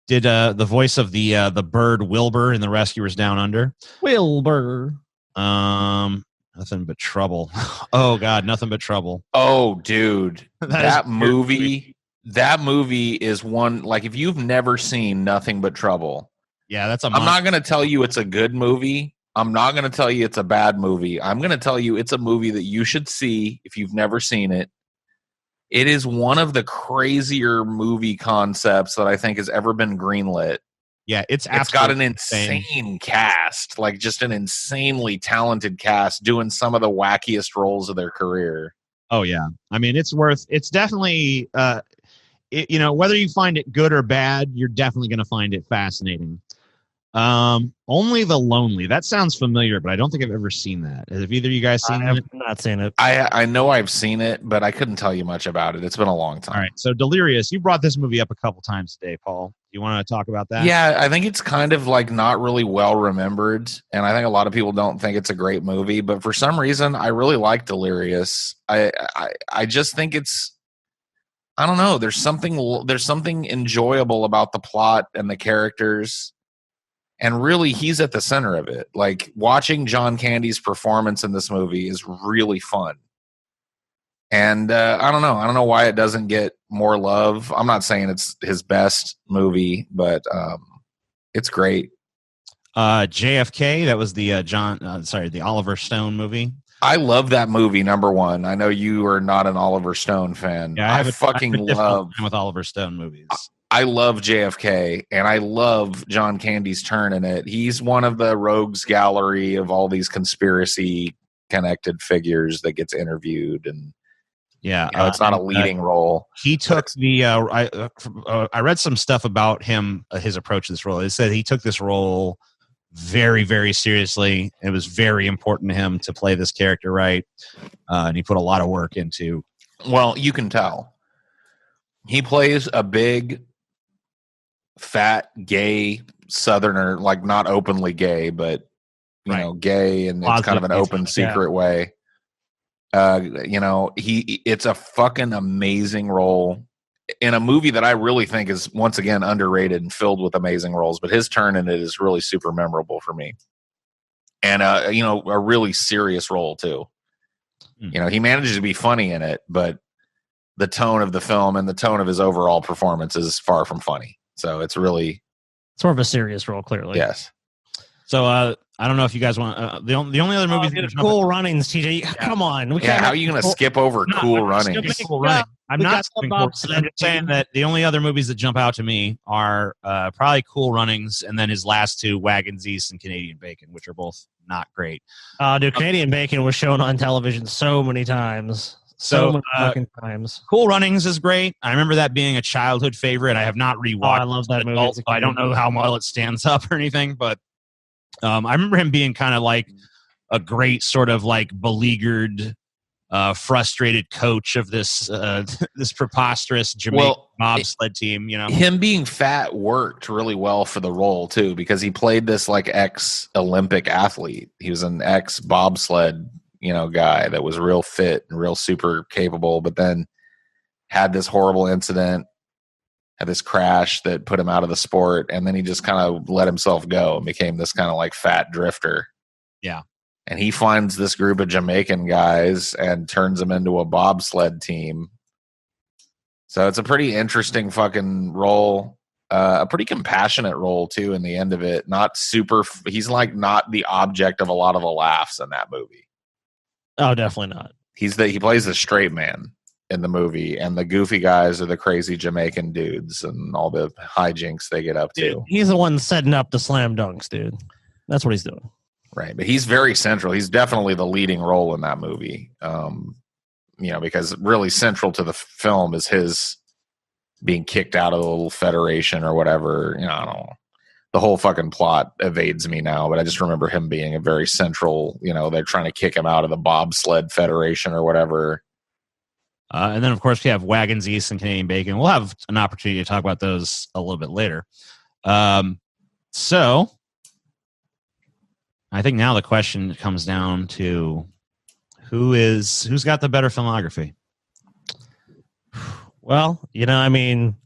Did the voice of the bird Wilbur in The Rescuers Down Under. Wilbur. Nothing but trouble. Oh God, nothing but trouble. Oh, dude, that movie. That movie is one, like, if you've never seen Nothing But Trouble. Yeah, I'm not going to tell you it's a good movie. I'm not going to tell you it's a bad movie. I'm going to tell you it's a movie that you should see if you've never seen it. It is one of the crazier movie concepts that I think has ever been greenlit. Yeah, it's got an insane cast, like just an insanely talented cast doing some of the wackiest roles of their career. Oh, yeah. It's definitely... whether you find it good or bad, you're definitely going to find it fascinating. Only the Lonely. That sounds familiar, but I don't think I've ever seen that. Have either of you guys seen I have it? not seen it. I know I've seen it, but I couldn't tell you much about it. It's been a long time. All right. So Delirious, you brought this movie up a couple times today, Paul. You want to talk about that? Yeah, I think it's kind of like not really well remembered, and I think a lot of people don't think it's a great movie. But for some reason, I really like Delirious. I just think it's, I don't know. There's something enjoyable about the plot and the characters, and really, he's at the center of it. Like watching John Candy's performance in this movie is really fun. And I don't know. I don't know why it doesn't get more love. I'm not saying it's his best movie, but it's great. JFK. That was the the Oliver Stone movie. I love that movie. Number one. I know you are not an Oliver Stone fan. Yeah, I fucking love with Oliver Stone movies. I love JFK, and I love John Candy's turn in it. He's one of the rogues gallery of all these conspiracy connected figures that gets interviewed, and yeah, it's not a leading role. He took I read some stuff about him, his approach to this role. It said he took this role very, very seriously. It was very important to him to play this character right, and he put a lot of work into. Well, you can tell he plays a big, fat, gay Southerner, like not openly gay, but you know, gay, and it's kind of an open secret way. It's a fucking amazing role in a movie that I really think is once again underrated and filled with amazing roles, but his turn in it is really super memorable for me. And a really serious role too. You know, he manages to be funny in it, but the tone of the film and the tone of his overall performance is far from funny. So it's more of a serious role, clearly. Yes. So I don't know if you guys want the only other movies. Cool Runnings, TJ. Yeah. Come on. How are you going to skip over Cool Runnings? I'm not saying that the only other movies that jump out to me are probably Cool Runnings and then his last two, Wagons East and Canadian Bacon, which are both not great. Dude, Canadian Bacon was shown on television so many times. So many fucking times. Cool Runnings is great. I remember that being a childhood favorite. I have not rewatched. I love that movie. I don't know how well it stands up or anything, but I remember him being kind of like a great sort of like beleaguered, frustrated coach of this this preposterous Jamaican bobsled team. You know, him being fat worked really well for the role too, because he played this like ex-Olympic athlete. He was an ex-bobsled, guy that was real fit and real super capable, but then had this horrible incident, had this crash that put him out of the sport, and then he just kind of let himself go and became this kind of like fat drifter. Yeah. And he finds this group of Jamaican guys and turns them into a bobsled team. So it's a pretty interesting fucking role. A pretty compassionate role too in the end of it. Not super. He's like not the object of a lot of the laughs in that movie. Oh, definitely not. He plays the straight man in the movie, and the goofy guys are the crazy Jamaican dudes and all the hijinks they get up to. Dude, he's the one setting up the slam dunks, dude. That's what he's doing. Right, but he's very central. He's definitely the leading role in that movie. Because really central to the film is his being kicked out of the little federation or whatever. I don't know. The whole fucking plot evades me now, but I just remember him being a very central, they're trying to kick him out of the bobsled federation or whatever. And then, of course, we have Wagons East and Canadian Bacon. We'll have an opportunity to talk about those a little bit later. So I think now the question comes down to who's got the better filmography? Well, John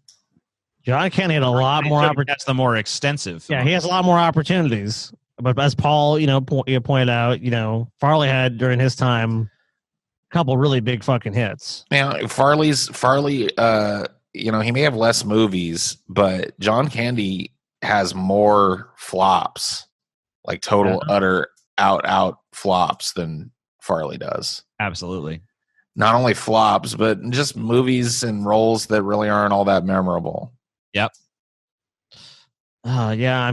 Candy had a lot more opportunities. That's the more extensive. Yeah, he has a lot more opportunities. But as Paul, pointed out, Farley had during his time a couple really big fucking hits. Yeah, Farley, he may have less movies, but John Candy has more flops, like total, utter, out flops than Farley does. Absolutely. Not only flops, but just movies and roles that really aren't all that memorable. Yep. Yeah,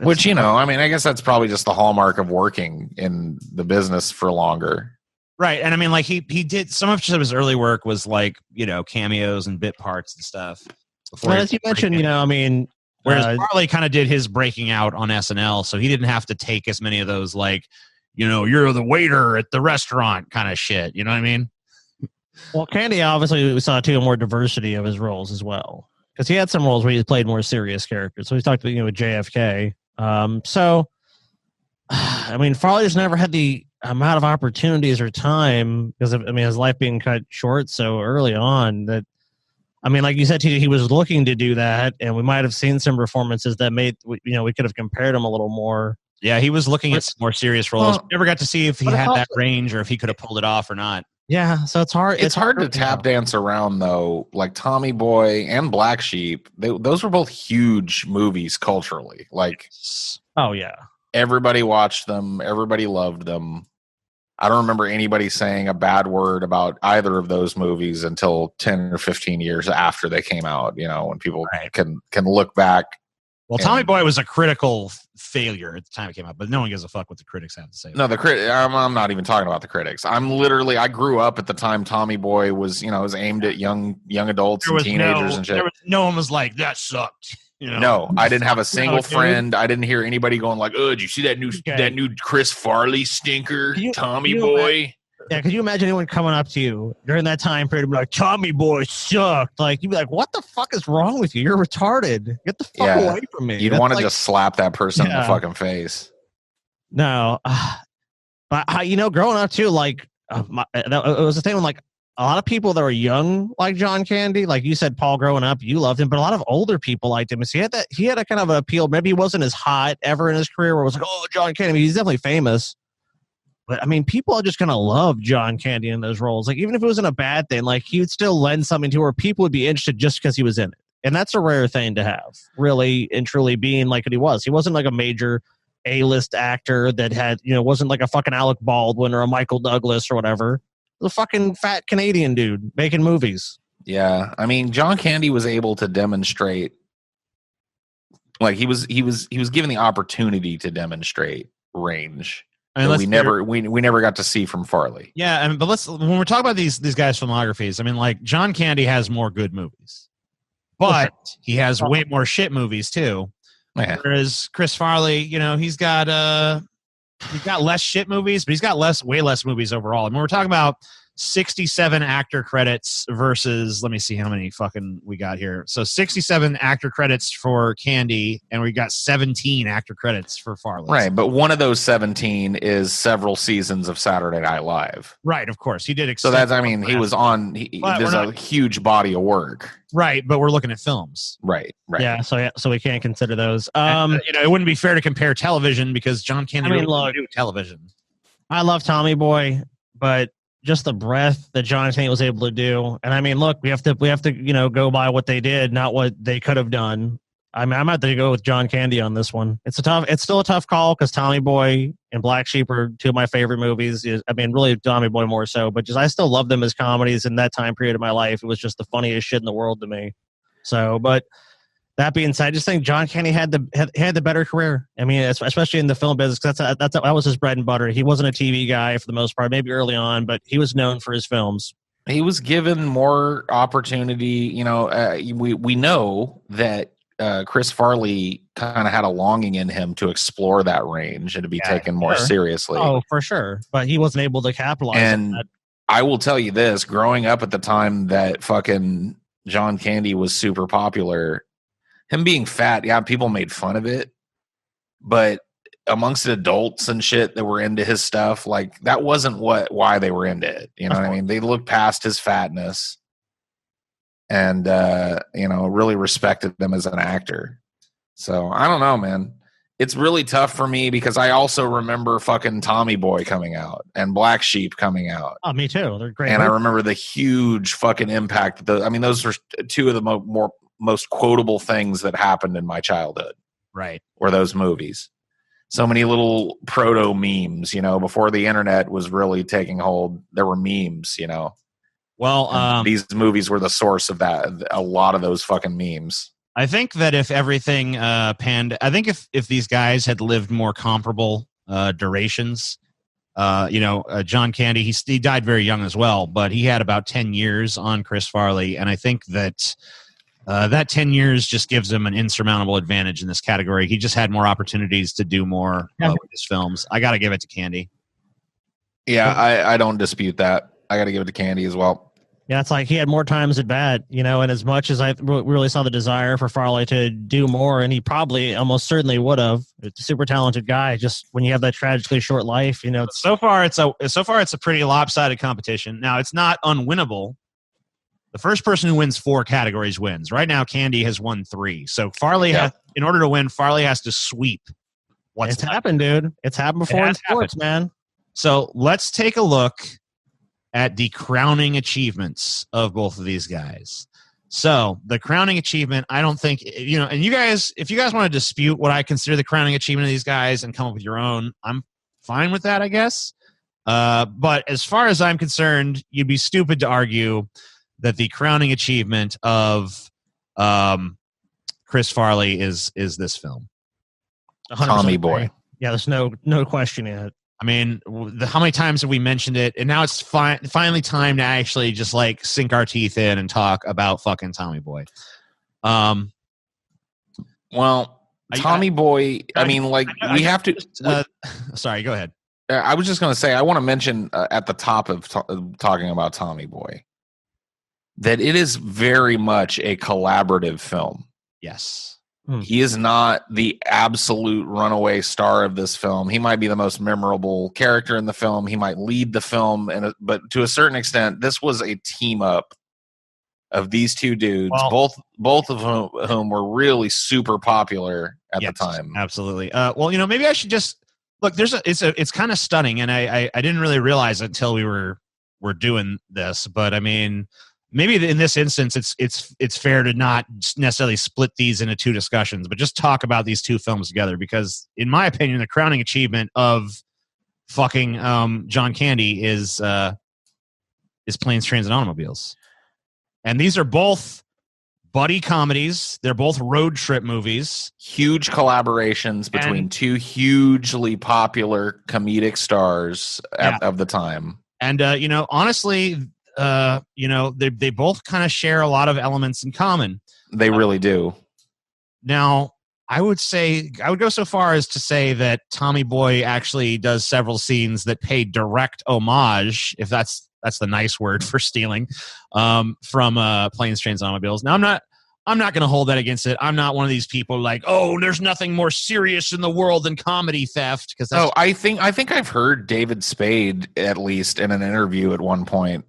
which, I guess that's probably just the hallmark of working in the business for longer. Right. And he did some of his early work was like, cameos and bit parts and stuff. Well, as you mentioned, Whereas Farley kind of did his breaking out on SNL, so he didn't have to take as many of those, like, you're the waiter at the restaurant kind of shit. You know what I mean? Well, Candy, obviously, we saw too more diversity of his roles as well, because he had some roles where he played more serious characters. So we talked about, with JFK. I mean, Farley just never had the amount of opportunities or time because of, his life being cut short so early on that, like you said, TJ, he was looking to do that, and we might have seen some performances that made, we could have compared him a little more. Yeah, he was looking at some more serious roles. We never got to see if he had that range or if he could have pulled it off or not. Yeah, so it's hard. It's hard to tap dance around, though. Like Tommy Boy and Black Sheep, those were both huge movies culturally. Like, oh yeah, everybody watched them. Everybody loved them. I don't remember anybody saying a bad word about either of those movies until 10 or 15 years after they came out, when people can look back. Well, Tommy Boy was a critical failure at the time it came out, but no one gives a fuck what the critics have to say. No, I'm not even talking about the critics. I grew up at the time Tommy Boy was, was aimed at young adults and teenagers and shit. No one was like, that sucked. No, I didn't have a single friend. I didn't hear anybody going like, "Oh, did you see that new Chris Farley stinker, Tommy Boy?" Yeah, could you imagine anyone coming up to you during that time period and be like, "Tommy Boy sucked"? Like, you'd be like, "What the fuck is wrong with you? You're retarded. Get the fuck away from me." You'd want to just slap that person in the fucking face. No, but growing up too, like, it was the thing when, like, a lot of people that were young, like John Candy, like you said, Paul, growing up, you loved him, but a lot of older people liked him. So he had a kind of an appeal. Maybe he wasn't as hot ever in his career where it was like, oh, John Candy. He's definitely famous. But, people are just going to love John Candy in those roles. Like, even if it wasn't a bad thing, like, he would still lend something to where people would be interested just because he was in it. And that's a rare thing to have, really and truly being like what he was. He wasn't like a major A-list actor that had, wasn't like a fucking Alec Baldwin or a Michael Douglas or whatever. The fucking fat Canadian dude making movies. Yeah, John Candy was able to demonstrate, like he was given the opportunity to demonstrate range. We never got to see from Farley. Yeah, but when we're talking about these guys' filmographies, like John Candy has more good movies, but he has way more shit movies too. Yeah. Whereas Chris Farley, he's got less shit movies, but he's got way less movies overall. We're talking about 67 actor credits versus, let me see how many fucking we got here. So 67 actor credits for Candy, and we got 17 actor credits for Farley. Right, but one of those 17 is several seasons of Saturday Night Live. Right, of course. He did. So that's, he was on, there's a huge body of work. Right, but we're looking at films. Right. Yeah, so we can't consider those. It wouldn't be fair to compare television because John Candy really do television. I love Tommy Boy, but just the breadth that John Candy was able to do. And look, we have to, go by what they did, not what they could have done. I'm out to go with John Candy on this one. It's still a tough call because Tommy Boy and Black Sheep are two of my favorite movies. Really Tommy Boy more so, but I still love them as comedies in that time period of my life. It was just the funniest shit in the world to me. So, but that being said, I just think John Candy had the better career. Especially in the film business, because that was his bread and butter. He wasn't a TV guy for the most part, maybe early on, but he was known for his films. He was given more opportunity. We know that Chris Farley kind of had a longing in him to explore that range and to be taken more seriously. Oh, for sure. But he wasn't able to capitalize on that. I will tell you this, growing up at the time that fucking John Candy was super popular, him being fat, yeah, people made fun of it, but amongst adults and shit that were into his stuff, like that wasn't why they were into it. You know what I mean? They looked past his fatness and really respected him as an actor. So I don't know, man. It's really tough for me because I also remember fucking Tommy Boy coming out and Black Sheep coming out. Oh, me too. They're great. And I remember the huge fucking impact. Those were two of the most quotable things that happened in my childhood. Right. Were those movies. So many little proto memes, before the internet was really taking hold, there were memes, Well, these movies were the source of that. A lot of those fucking memes. I think that if everything panned, I think if these guys had lived more comparable durations, John Candy, he died very young as well, but he had about 10 years on Chris Farley. And I think that that 10 years just gives him an insurmountable advantage in this category. He just had more opportunities to do more with his films. I got to give it to Candy. Yeah, I don't dispute that. I got to give it to Candy as well. Yeah, it's like he had more times at bat, and as much as I really saw the desire for Farley to do more, and he probably almost certainly would have. It's a super talented guy. Just when you have that tragically short life, So far, it's a pretty lopsided competition. Now, it's not unwinnable. The first person who wins 4 categories wins. Right now, Candy has won 3. So Farley in order to win, Farley has to sweep. It's happened, dude. It's happened before in sports, man. So let's take a look at the crowning achievements of both of these guys. So the crowning achievement, I don't think, and you guys, if you guys want to dispute what I consider the crowning achievement of these guys and come up with your own, I'm fine with that, I guess. But as far as I'm concerned, you'd be stupid to argue that the crowning achievement of Chris Farley is this film. Tommy Boy. Yeah, there's no question in it. I mean, how many times have we mentioned it? And now it's finally time to actually just like sink our teeth in and talk about fucking Tommy Boy. Well, Tommy Boy, we have to. Sorry, go ahead. I was just going to say, I want to mention at the top of talking about Tommy Boy that it is very much a collaborative film. Yes. He is not the absolute runaway star of this film. He might be the most memorable character in the film. He might lead the film, but to a certain extent, this was a team up of these two dudes, both of whom were really super popular at the time. Absolutely. Maybe I should just look. It's kind of stunning, and I didn't really realize it until we were doing this, but I mean. Maybe in this instance, it's fair to not necessarily split these into 2 discussions, but just talk about these 2 films together. Because, in my opinion, the crowning achievement of fucking John Candy is Planes, Trains, and Automobiles, and these are both buddy comedies. They're both road trip movies. Huge collaborations between 2 hugely popular comedic stars of the time. And honestly. They both kind of share a lot of elements in common. They really do. Now, I would go so far as to say that Tommy Boy actually does several scenes that pay direct homage, if that's the nice word for stealing, from Planes, Trains, and Automobiles. Now, I'm not going to hold that against it. I'm not one of these people like, oh, there's nothing more serious in the world than comedy theft. I think I've heard David Spade, at least in an interview at one point,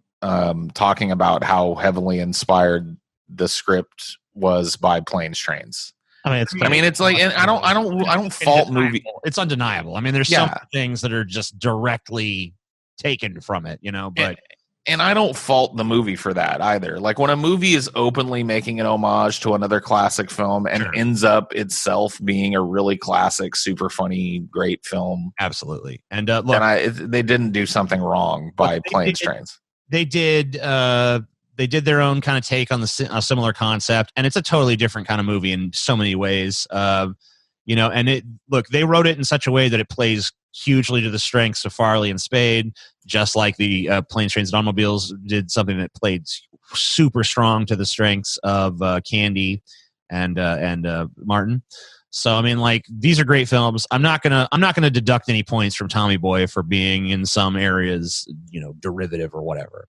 talking about how heavily inspired the script was by Planes, Trains. It's like, and I don't fault movie. It's undeniable. I mean, there's some things that are just directly taken from it, but. And I don't fault the movie for that either. Like when a movie is openly making an homage to another classic film and ends up itself being a really classic, super funny, great film. Absolutely. And they didn't do something wrong by Planes, Trains. They did their own kind of take on a similar concept, and it's a totally different kind of movie in so many ways. And they wrote it in such a way that it plays hugely to the strengths of Farley and Spade, just like the Planes, Trains, and Automobiles did something that played super strong to the strengths of Candy and Martin. So I mean, like, these are great films. I'm not gonna deduct any points from Tommy Boy for being in some areas, derivative or whatever.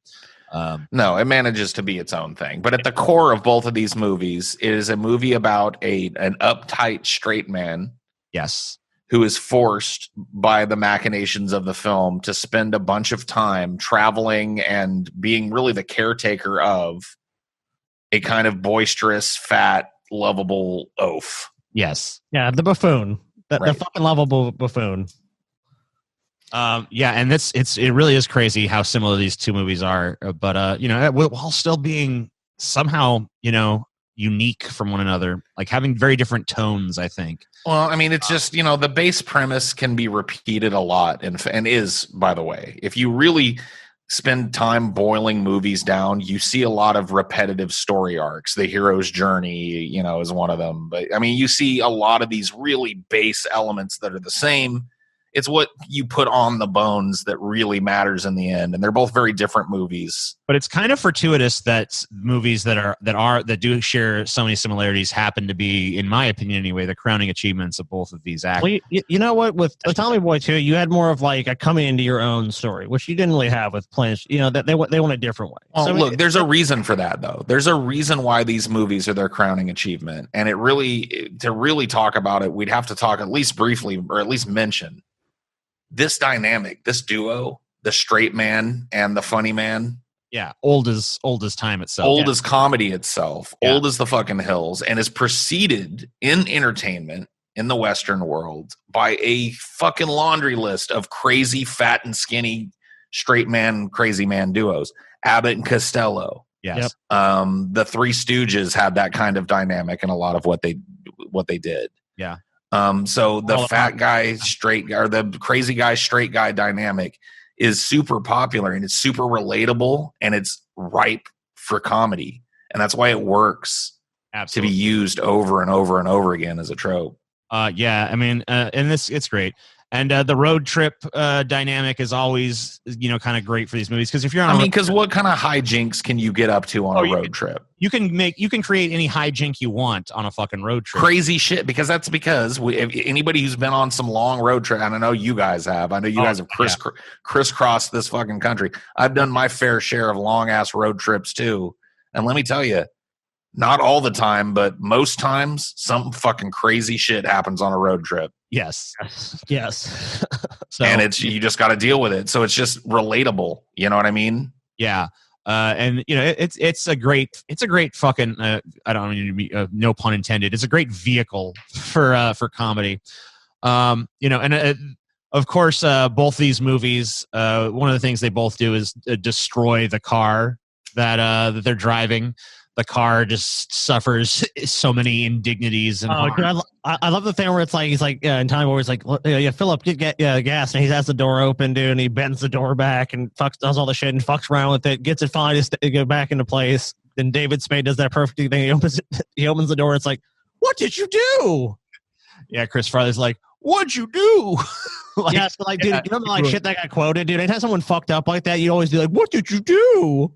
No, it manages to be its own thing. But at the core of both of these movies, it is a movie about an uptight straight man. Yes. Who is forced by the machinations of the film to spend a bunch of time traveling and being really the caretaker of a kind of boisterous, fat, lovable oaf. Yes. Yeah, the buffoon. The fucking lovable buffoon. And it really is crazy how similar these 2 movies are. But while still being somehow, unique from one another, like having very different tones, I think. Well, I mean, it's just, the base premise can be repeated a lot and is, by the way, if you really spend time boiling movies down, you see a lot of repetitive story arcs. The hero's journey, is one of them. But I mean, you see a lot of these really base elements that are the same it's what you put on the bones that really matters in the end. And they're both very different movies. But it's kind of fortuitous that movies that do share so many similarities happen to be, in my opinion anyway, the crowning achievements of both of these actors. Well, you know what? With Tommy Boy 2, you had more of like a coming into your own story, which you didn't really have with Plans. You know, that they went a different way. Well, So, look, there's a reason for that, though. There's a reason why these movies are their crowning achievement. And to really talk about it, we'd have to talk at least briefly, or at least mention this dynamic, this duo, the straight man and the funny man. Yeah, old as time itself. Old as comedy itself. Yeah. Old as the fucking hills. And is preceded in entertainment in the Western world by a fucking laundry list of crazy, fat and skinny straight man, crazy man duos. Abbott and Costello. Yes. The Three Stooges had that kind of dynamic in a lot of what they did. Yeah. So the fat guy, straight guy, or the crazy guy, straight guy dynamic is super popular and it's super relatable and it's ripe for comedy. And that's why it works Absolutely. to be used over and over and over again as a trope. Yeah, I mean, and it's great. And the road trip dynamic is always, kind of great for these movies. Because if you're on because what kind of hijinks can you get up to on a road trip? You can create any hijink you want on a fucking road trip. Crazy shit, because if anybody who's been on some long road trip, and I know you guys have. I know you guys have crisscrossed this fucking country. I've done my fair share of long-ass road trips, too. And let me tell you, not all the time, but most times, some fucking crazy shit happens on a road trip. Yes. So, and you just got to deal with it. So it's just relatable. You know what I mean? Yeah. And it's a great fucking I don't mean to be no pun intended. It's a great vehicle for comedy. And of course, both these movies, one of the things they both do is destroy the car that they're driving. The car just suffers so many indignities. And I love the thing where it's like he's like in time where he's like, Philip, get gas, and he has the door open, dude, and he bends the door back and does all the shit and fucks around with it, gets it fine to go back into place. Then David Spade does that perfect thing. He opens the door. It's like, what did you do? Yeah, Chris Farley's like, what'd you do? Dude, you remember shit that got quoted, dude? Anytime someone fucked up like that, you always be like, what did you do?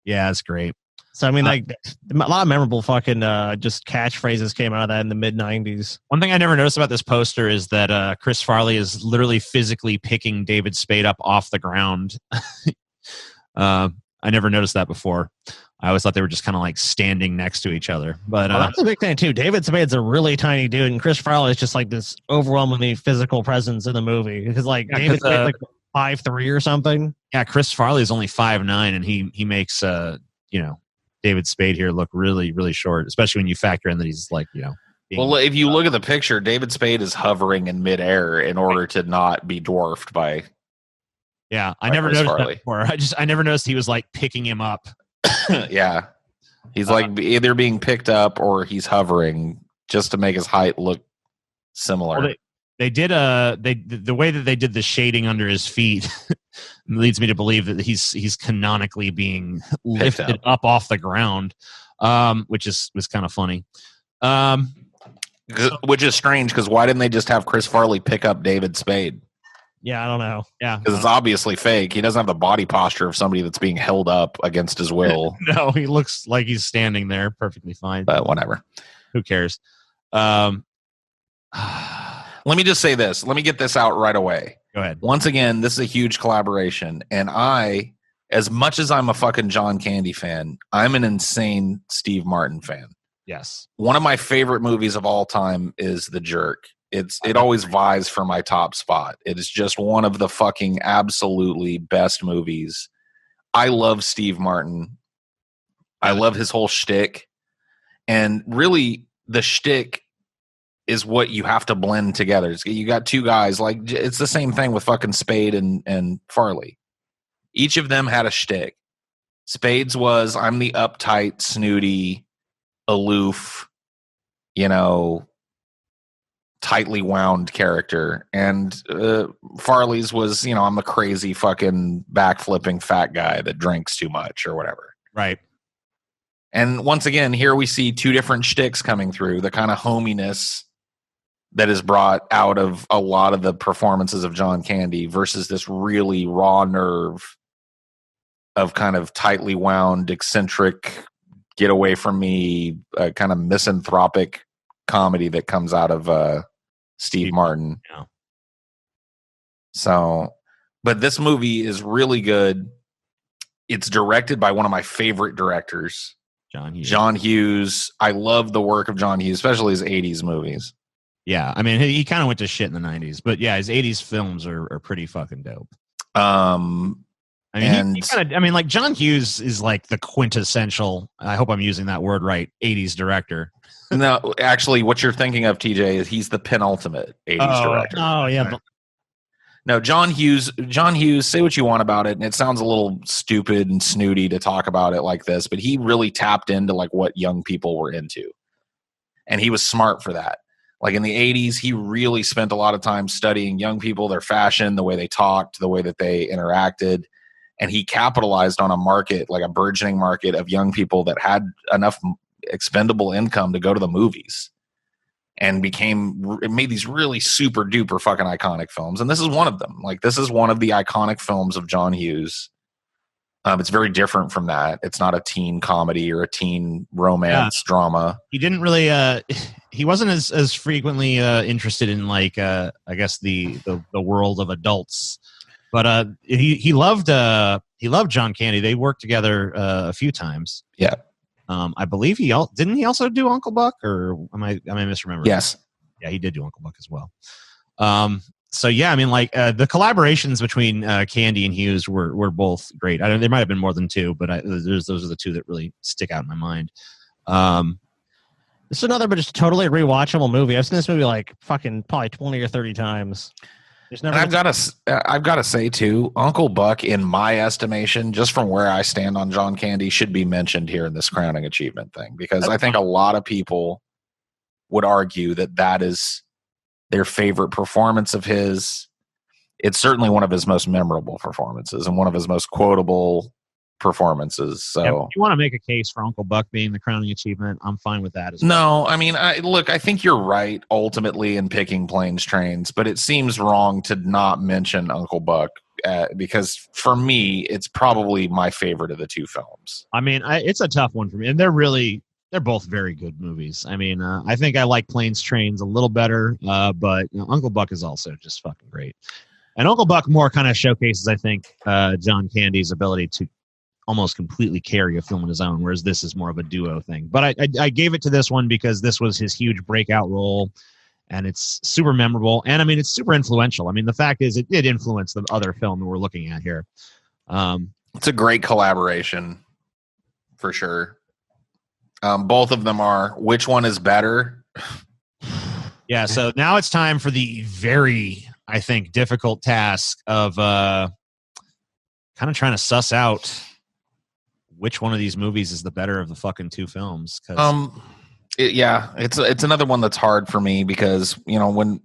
Yeah, it's great. So, I mean, a lot of memorable fucking just catchphrases came out of that in the mid-90s. One thing I never noticed about this poster is that Chris Farley is literally physically picking David Spade up off the ground. I never noticed that before. I always thought they were just kind of like standing next to each other. But that's a big thing, too. David Spade's a really tiny dude, and Chris Farley is just like this overwhelmingly physical presence in the movie. Because, David Spade's like 5'3" or something. Yeah, Chris Farley is only 5'9", and he makes, David Spade here look really, really short, especially when you factor in that he's like, well, if you look at the picture, David Spade is hovering in midair in order to not be dwarfed by. Yeah, I never noticed that before. I never noticed he was like picking him up. Yeah, he's like either being picked up or he's hovering just to make his height look similar. Well, they did the way that they did the shading under his feet leads me to believe that he's canonically being lifted up off the ground, which was kind of funny. Which is strange, because why didn't they just have Chris Farley pick up David Spade? Yeah, I don't know. Yeah, because it's obviously fake. He doesn't have the body posture of somebody that's being held up against his will. No, he looks like he's standing there perfectly fine. But whatever. Who cares? Let me just say this. Let me get this out right away. Go ahead. Once again, this is a huge collaboration. And I, as much as I'm a fucking John Candy fan, I'm an insane Steve Martin fan. Yes. One of my favorite movies of all time is The Jerk. It always vies for my top spot. It is just one of the fucking absolutely best movies. I love Steve Martin. I love his whole shtick. And really, the shtick is what you have to blend together. You got two guys, like, it's the same thing with fucking Spade and Farley. Each of them had a shtick. Spade's was, I'm the uptight, snooty, aloof, tightly wound character. And Farley's was, I'm the crazy fucking backflipping fat guy that drinks too much or whatever. Right. And once again, here we see two different shticks coming through, the kind of hominess that is brought out of a lot of the performances of John Candy versus this really raw nerve of kind of tightly wound, eccentric, get away from me, kind of misanthropic comedy that comes out of Steve Martin. Yeah. So, but this movie is really good. It's directed by one of my favorite directors, John Hughes. I love the work of John Hughes, especially his 80s movies. Yeah, I mean, he kind of went to shit in the 90s, but yeah, his 80s films are pretty fucking dope. I mean, he kind of, I mean, like John Hughes is like the quintessential, I hope I'm using that word right, 80s director. No, actually, what you're thinking of, TJ, is he's the penultimate 80s director. Oh, yeah. No, John Hughes, say what you want about it, and it sounds a little stupid and snooty to talk about it like this, but he really tapped into like what young people were into. And he was smart for that. Like in the 80s, he really spent a lot of time studying young people, their fashion, the way they talked, the way that they interacted. And he capitalized on a market, like a burgeoning market of young people that had enough expendable income to go to the movies, and made these really super duper fucking iconic films. And this is one of them. Like, this is one of the iconic films of John Hughes. It's very different from that. It's not a teen comedy or a teen romance drama. He didn't really, he wasn't as frequently interested in like, I guess the world of adults, but he loved John Candy. They worked together a few times. Yeah. I believe didn't he also do Uncle Buck, or am I misremembering? Yes. Yeah, he did do Uncle Buck as well. So yeah, I mean, like the collaborations between Candy and Hughes were both great. There might have been more than two, but those are the two that really stick out in my mind. This is another, but just totally rewatchable movie. I've seen this movie like fucking probably 20 or 30 times. I've got to say too, Uncle Buck, in my estimation, just from where I stand on John Candy, should be mentioned here in this crowning achievement thing, because I think a lot of people would argue that is their favorite performance of his. It's certainly one of his most memorable performances and one of his most quotable performances. So if you want to make a case for Uncle Buck being the crowning achievement, I'm fine with that as well. No, I mean, I think you're right ultimately in picking Planes, Trains, but it seems wrong to not mention Uncle Buck because for me, it's probably my favorite of the two films. I mean, it's a tough one for me, and they're both very good movies. I mean, I think I like Planes, Trains a little better, but Uncle Buck is also just fucking great. And Uncle Buck more kind of showcases, I think, John Candy's ability to almost completely carry a film on his own, whereas this is more of a duo thing. But I gave it to this one because this was his huge breakout role, and it's super memorable. And, I mean, it's super influential. I mean, the fact is it did influence the other film that we're looking at here. It's a great collaboration, for sure. Both of them are. Which one is better? Yeah, so now it's time for the very, I think, difficult task of kind of trying to suss out which one of these movies is the better of the fucking two films. It's another one that's hard for me because, when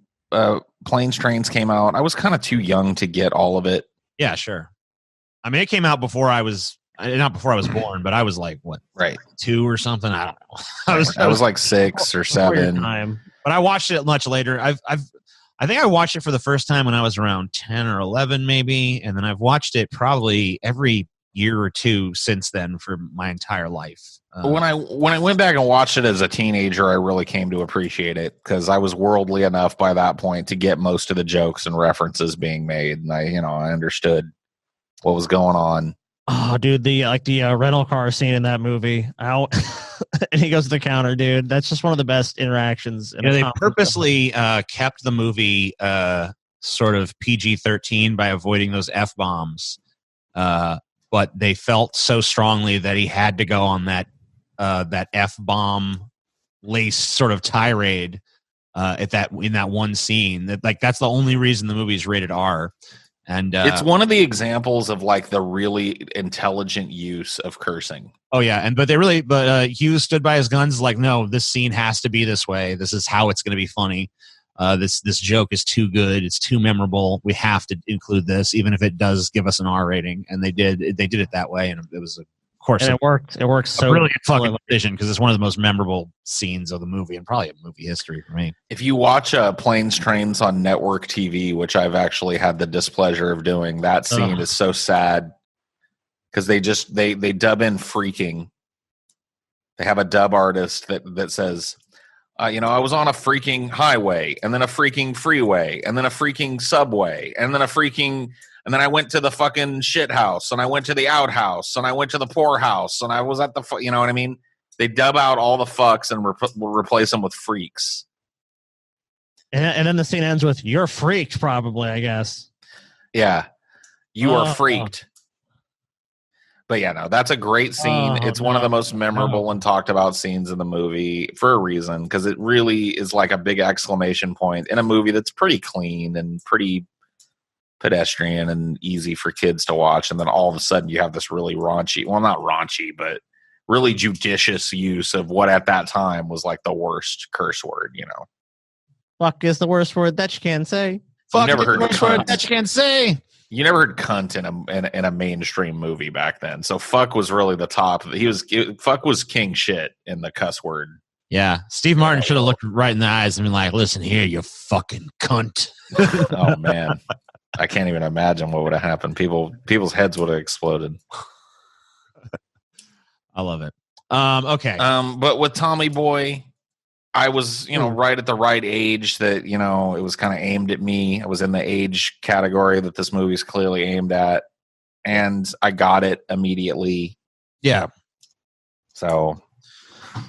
Planes, Trains came out, I was kind of too young to get all of it. Yeah, sure. I mean, it came out before I was, not before I was born, but I was like, what? Right. 2 or something? I don't know. I was like 6 or 7. But I watched it much later. I think I watched it for the first time when I was around 10 or 11 maybe, and then I've watched it probably every year or two since then for my entire life. When I went back and watched it as a teenager, I really came to appreciate it because I was worldly enough by that point to get most of the jokes and references being made, and I understood what was going on. Oh, dude, the rental car scene in that movie, out, and he goes to the counter, dude. That's just one of the best interactions. They purposely kept the movie sort of PG-13 by avoiding those F-bombs. But they felt so strongly that he had to go on that F-bomb laced sort of tirade in that one scene. That's the only reason the movie is rated R. And it's one of the examples of like the really intelligent use of cursing. Oh yeah, but Hughes stood by his guns. Like, no, this scene has to be this way. This is how it's going to be funny. This joke is too good. It's too memorable. We have to include this, even if it does give us an R rating. And they did it that way, and it was a course, and it worked. It works so brilliant fucking brilliantly. decision because it's one of the most memorable scenes of the movie and probably a movie history for me. If you watch Planes, Trains on network TV, which I've actually had the displeasure of doing, that scene is so sad because they dub in freaking. They have a dub artist that says, I was on a freaking highway, and then a freaking freeway, and then a freaking subway, and then and then I went to the fucking shit house, and I went to the outhouse, and I went to the poorhouse, and I was at the, you know what I mean? They dub out all the fucks and replace them with freaks. And then the scene ends with, "You're freaked," probably, I guess. Yeah. You are freaked. But yeah, no, that's a great scene. It's one of the most memorable and talked about scenes in the movie for a reason, because it really is like a big exclamation point in a movie that's pretty clean and pretty pedestrian and easy for kids to watch. And then all of a sudden you have this really raunchy, well, not raunchy, but really judicious use of what at that time was like the worst curse word, Fuck is the worst word that you can say. Fuck never is the heard worst cunt. word that you can say. You never heard cunt in a mainstream movie back then. So fuck was really the top. Fuck was king shit in the cuss word. Yeah. Steve Martin should have looked right in the eyes and been like, listen here, you fucking cunt. Oh man. I can't even imagine what would have happened. People's heads would have exploded. I love it. Okay. But with Tommy Boy, I was, right at the right age that, it was kind of aimed at me. I was in the age category that this movie's clearly aimed at, and I got it immediately. Yeah. So,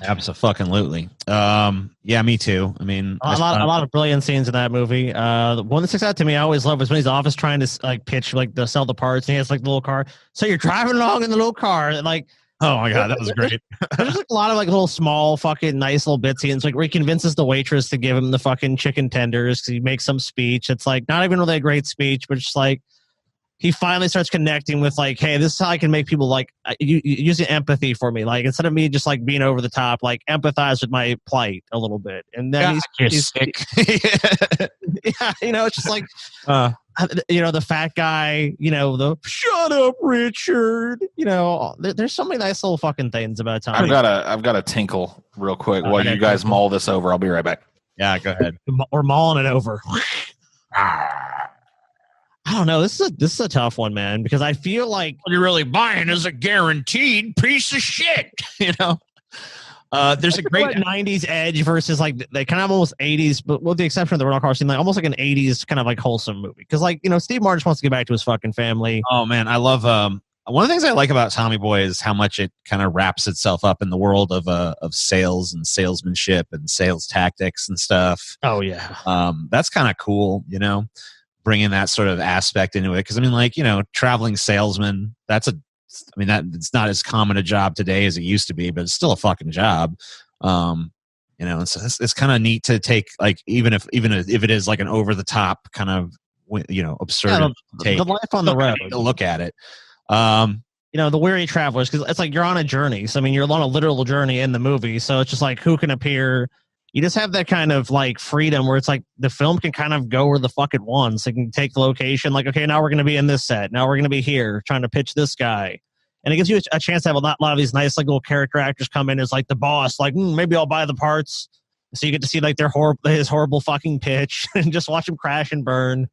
absolutely. Yeah, me too. I mean, a lot of brilliant scenes in that movie. The one that sticks out to me, I always love, was when he's office trying to pitch to sell the parts, and he has the little car. So you're driving along in the little car, and oh my god, that was great. There's a lot of little small fucking nice little bits scenes, where he convinces the waitress to give him the fucking chicken tenders because he makes some speech. It's not even really a great speech, but just he finally starts connecting with hey, this is how I can make people using empathy for me. Instead of me just being over the top, empathize with my plight a little bit. And then he's sick. Yeah, it's just the fat guy, the shut up, Richard. There's so many nice little fucking things about Tommy. I've got to tinkle real quick while you guys mull this over. I'll be right back. Yeah, go ahead. We're mauling it over. I don't know. This is a tough one, man, because I feel like what you're really buying is a guaranteed piece of shit. There's a great 90s edge versus they kind of almost 80s, but with the exception of the rental car scene, almost like an 80s kind of wholesome movie. Because Steve Martin just wants to get back to his fucking family. Oh man, I love one of the things I like about Tommy Boy is how much it kind of wraps itself up in the world of sales and salesmanship and sales tactics and stuff. Oh yeah, that's kind of cool, bringing that sort of aspect into it. Because traveling salesman, it's not as common a job today as it used to be, but it's still a fucking job. And so it's kind of neat to take even if it is an over the top kind of absurd take the life on the road to look at it. The weary travelers, because it's you're on a journey. So you're on a literal journey in the movie. So it's just who can appear. You just have that kind of freedom where it's the film can kind of go where the fuck it wants. It can take the location, okay, now we're going to be in this set. Now we're going to be here trying to pitch this guy. And it gives you a chance to have a lot of these nice little character actors come in as the boss, maybe I'll buy the parts. So you get to see his horrible fucking pitch and just watch him crash and burn.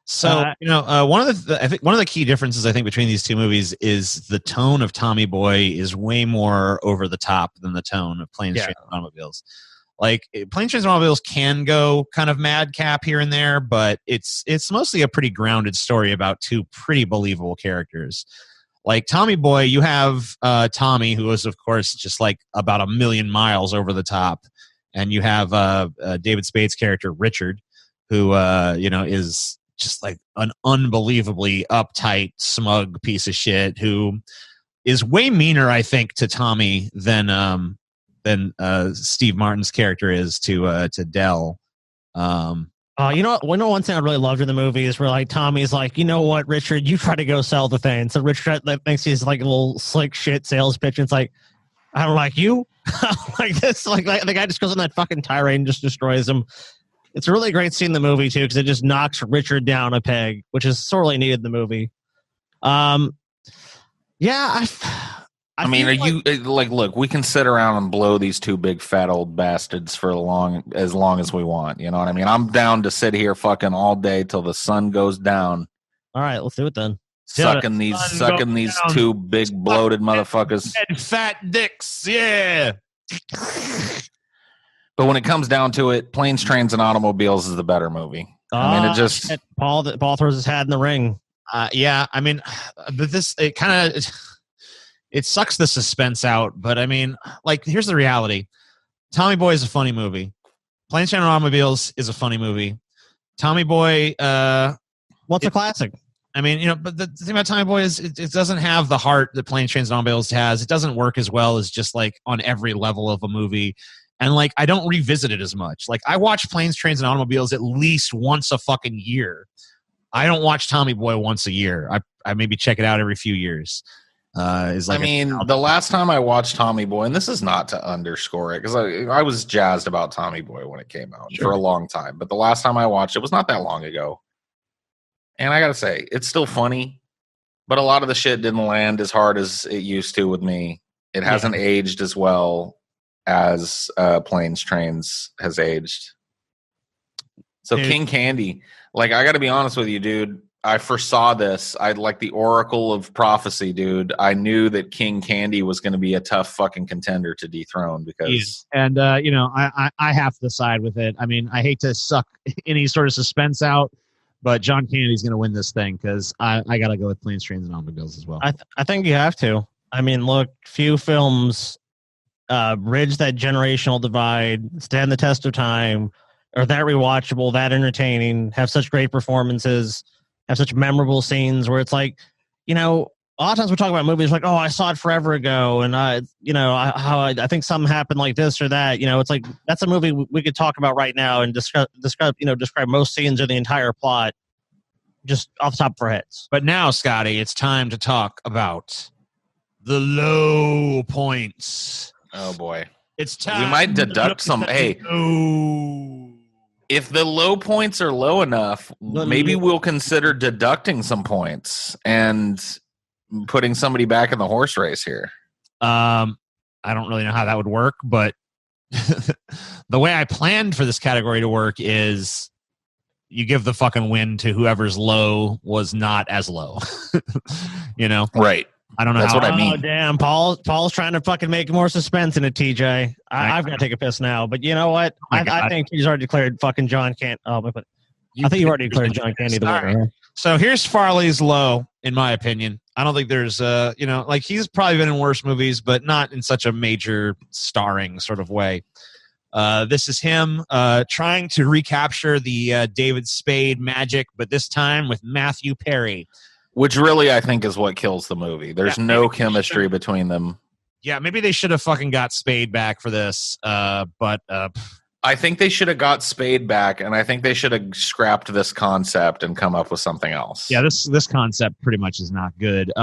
So, one of the key differences I think between these two movies is the tone of Tommy Boy is way more over the top than the tone of Planes, Trains, and Automobiles. Planes, Trains, and Automobiles can go kind of madcap here and there, but it's mostly a pretty grounded story about two pretty believable characters. Tommy Boy, you have Tommy, who is, of course, just about a million miles over the top. And you have David Spade's character, Richard, who, is just an unbelievably uptight, smug piece of shit who is way meaner, I think, to Tommy than Steve Martin's character is to Dell. One thing I really loved in the movie is where Tommy's you know what, Richard, you try to go sell the thing. So Richard thinks he's a little slick shit sales pitch. And it's I don't like you. This. The guy just goes on that fucking tirade and just destroys him. It's a really great scene in the movie too, because it just knocks Richard down a peg, which is sorely needed in the movie. I I mean, are you like? Look, we can sit around and blow these two big fat old bastards for as long as we want. You know what I mean? I'm down to sit here fucking all day till the sun goes down. All right, let's do it then. Sucking these two big bloated motherfuckers. Fat dicks, yeah. But when it comes down to it, Planes, Trains, and Automobiles is the better movie. I mean, it just shit. Paul throws his hat in the ring. Yeah, I mean, but it kind of it sucks the suspense out. But I mean, like, here's the reality: Tommy Boy is a funny movie. Planes, Trains, and Automobiles is a funny movie. Tommy Boy, what's a classic? I mean, you know, but the thing about Tommy Boy is it doesn't have the heart that Planes, Trains, and Automobiles has. It doesn't work as well as just like on every level of a movie. And like, I don't revisit it as much. Like, I watch Planes, Trains, and Automobiles at least once a fucking year. I don't watch Tommy Boy once a year. I maybe check it out every few years. The last time I watched Tommy Boy, and this is not to underscore it, because I was jazzed about Tommy Boy when it came out for a long time. But the last time I watched it was not that long ago. And I got to say, it's still funny, but a lot of the shit didn't land as hard as it used to with me. It hasn't aged as well as Planes, Trains has aged. So dude. King Candy, like, I got to be honest with you, dude. I foresaw this. I like the Oracle of Prophecy, dude. I knew that King Candy was going to be a tough fucking contender to dethrone because. And you know, I have to side with it. I mean, I hate to suck any sort of suspense out, but John Candy's going to win this thing because I got to go with Planes, Trains, and Automobiles as well. I think you have to. I mean, look, few films bridge that generational divide, stand the test of time, are that rewatchable, that entertaining, have such great performances, have such memorable scenes where it's like, you know, a lot of times we talk about movies like, oh, I saw it forever ago, and I think something happened like this or that. You know, it's like that's a movie we could talk about right now and describe most scenes or the entire plot just off the top of our heads. But now, Scotty, it's time to talk about the low points. Oh boy, it's time. We might deduct some. Hey, if the low points are low enough, maybe we'll consider deducting some points and putting somebody back in the horse race here. I don't really know how that would work, but the way I planned for this category to work is you give the fucking win to whoever's low was not as low. You know? Right. I don't know. That's what I mean. Oh, damn. Paul's trying to fucking make more suspense in it, TJ. I've got to take a piss now. But you know what? I think he's already declared fucking John Candy. I think you already declared John Candy the winner. Right. So here's Farley's low, in my opinion. I don't think there's, like, he's probably been in worse movies, but not in such a major starring sort of way. This is him trying to recapture the David Spade magic, but this time with Matthew Perry. Which really, I think, is what kills the movie. There's no chemistry between them. Yeah, maybe they should have fucking got Spade back for this. But I think they should have got Spade back, and I think they should have scrapped this concept and come up with something else. Yeah, this concept pretty much is not good.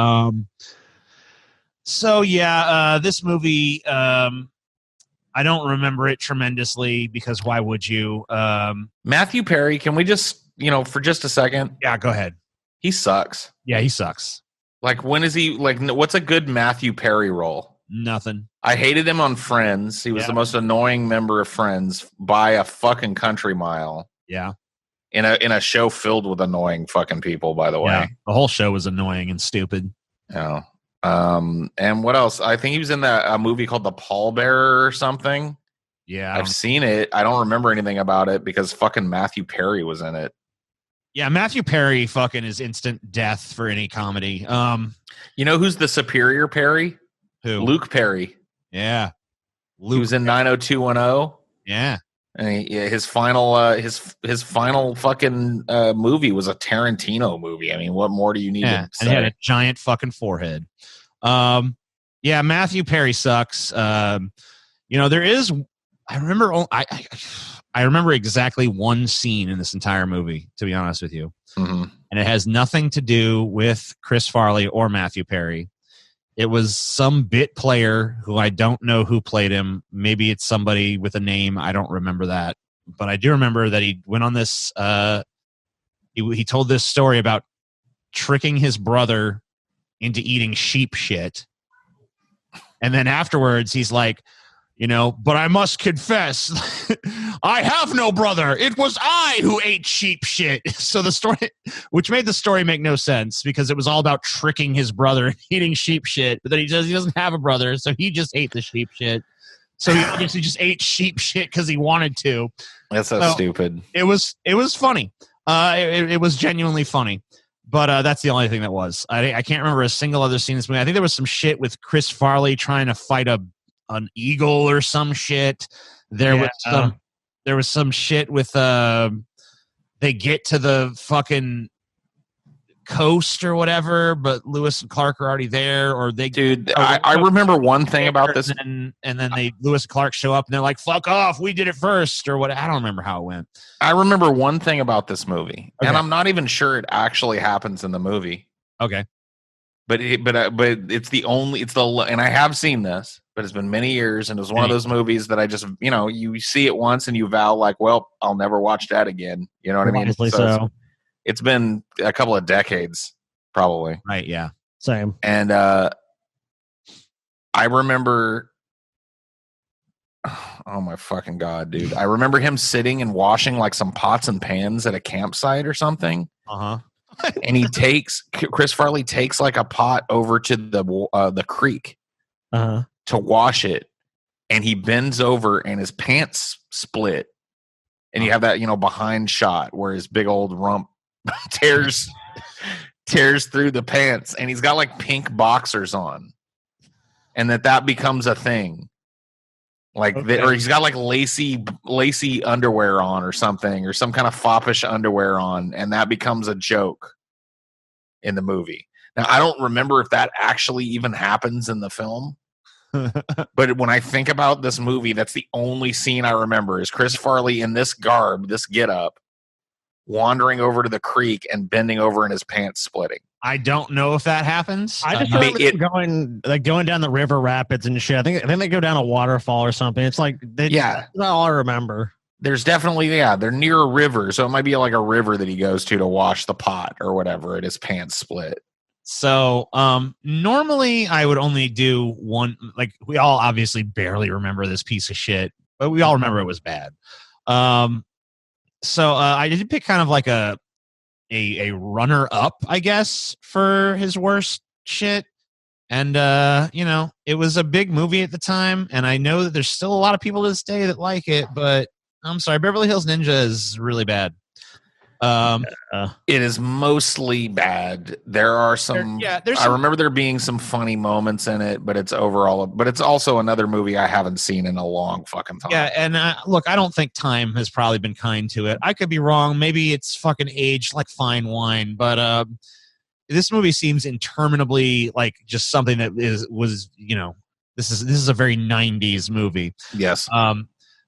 This movie, I don't remember it tremendously because why would you? Matthew Perry, can we just, for just a second? Yeah, go ahead. He sucks. Yeah, he sucks. Like, when is he, like, what's a good Matthew Perry role? Nothing. I hated him on Friends. He was the most annoying member of Friends by a fucking country mile. Yeah. In a show filled with annoying fucking people, by the way. Yeah, the whole show was annoying and stupid. Yeah. And what else? I think he was in a movie called The Pallbearer or something. Yeah. I've seen it. I don't remember anything about it because fucking Matthew Perry was in it. Yeah, Matthew Perry fucking is instant death for any comedy. You know who's the superior Perry? Who? Luke Perry. Yeah. He was in 90210. Yeah. And his final fucking movie was a Tarantino movie. I mean, what more do you need to say? And he had a giant fucking forehead. Yeah, Matthew Perry sucks. There is. I remember exactly one scene in this entire movie, to be honest with you. Mm-hmm. And it has nothing to do with Chris Farley or Matthew Perry. It was some bit player who I don't know who played him. Maybe it's somebody with a name. I don't remember that. But I do remember that he went on this... he told this story about tricking his brother into eating sheep shit. And then afterwards, he's like, but I must confess, I have no brother. It was I who ate sheep shit. So the story, which made the story make no sense because it was all about tricking his brother and eating sheep shit. But then he doesn't have a brother, so he just ate the sheep shit. So he obviously just ate sheep shit because he wanted to. That's so stupid. It was funny. It was genuinely funny. But that's the only thing that was. I can't remember a single other scene in this movie. I think there was some shit with Chris Farley trying to fight an eagle or some shit. There was some shit with they get to the fucking coast or whatever, but Lewis and Clark are already there, or they I remember one thing about this, and then Lewis and Clark show up and they're like, fuck off, we did it first, or what. I don't remember how it went. I remember one thing about this movie, and I'm not even sure it actually happens in the movie. Okay. But it's and I have seen this, but it's been many years, and it was one of those movies that I just, you see it once and you vow like, well, I'll never watch that again. You know what I mean? So. It's been a couple of decades, probably. Right, yeah. Same. And I remember, oh my fucking God, dude. I remember him sitting and washing like some pots and pans at a campsite or something. Uh-huh. And Chris Farley takes like a pot over to the creek to wash it. And he bends over and his pants split. And you have that, behind shot where his big old rump tears through the pants, and he's got like pink boxers on, and that becomes a thing. Or he's got like lacy underwear on or something, or some kind of foppish underwear on, and that becomes a joke in the movie. Now, I don't remember if that actually even happens in the film. But when I think about this movie, that's the only scene I remember is Chris Farley in this garb, this getup, wandering over to the creek and bending over and his pants splitting. I don't know if that happens. I just remember going down the river rapids and shit. I think they go down a waterfall or something. It's like that's all I remember. There's definitely they're near a river, so it might be like a river that he goes to wash the pot or whatever, and his pants split. So normally I would only do one. Like, we all obviously barely remember this piece of shit, but we all remember it was bad. So I did pick kind of like a runner up, I guess, for his worst shit. And it was a big movie at the time, and I know that there's still a lot of people to this day that like it, but I'm sorry, Beverly Hills Ninja is really bad. It is mostly bad. There are some. I remember there being some funny moments in it, but it's also another movie I haven't seen in a long fucking time. Yeah, and look, I don't think time has probably been kind to it. I could be wrong. Maybe it's fucking aged like fine wine, but this movie seems interminably like just something that was this is a very 90s movie. Yes.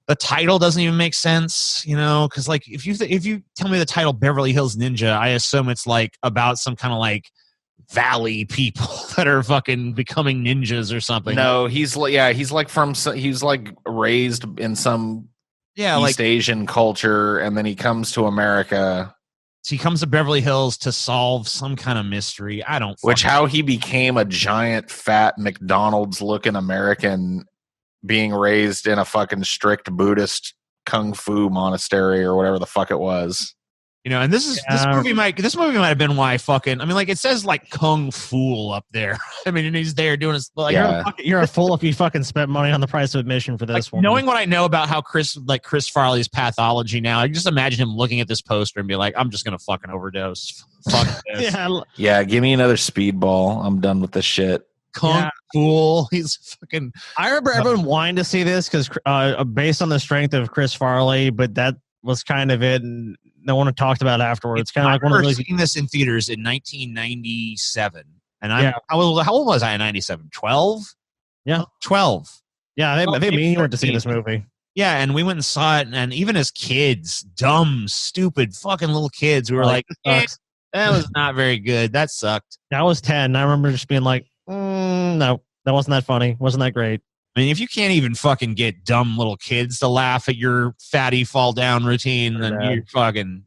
The title doesn't even make sense, because like if you tell me the title Beverly Hills Ninja, I assume it's like about some kind of like valley people that are fucking becoming ninjas or something. No, he's like raised in some East Asian culture, and then he comes to America. He comes to Beverly Hills to solve some kind of mystery. How he became a giant fat McDonald's looking American, being raised in a fucking strict Buddhist kung fu monastery or whatever the fuck it was. And this movie might have been why it says like kung fu up there. I mean, and he's there doing his you're a fool if you fucking spent money on the price of admission for this one. Knowing what I know about how Chris Farley's pathology now, I can just imagine him looking at this poster and be like, I'm just gonna fucking overdose. Fuck this. Yeah, give me another speedball. I'm done with this shit. Kung fool. He's fucking. I remember everyone wanting to see this because based on the strength of Chris Farley, but that was kind of it, and no one had talked about it afterwards. It's kind of like one of those. Seen this in theaters in 1997, and how old was I in 97? 12. Yeah, 12. Yeah, they mean you went to see this movie. Yeah, and we went and saw it, and even as kids, dumb, stupid, fucking little kids, we were like, that was not very good. That sucked. I was 10. I remember just being like, no, that wasn't that funny. Wasn't that great? I mean, if you can't even fucking get dumb little kids to laugh at your fatty fall down routine, then you're fucking,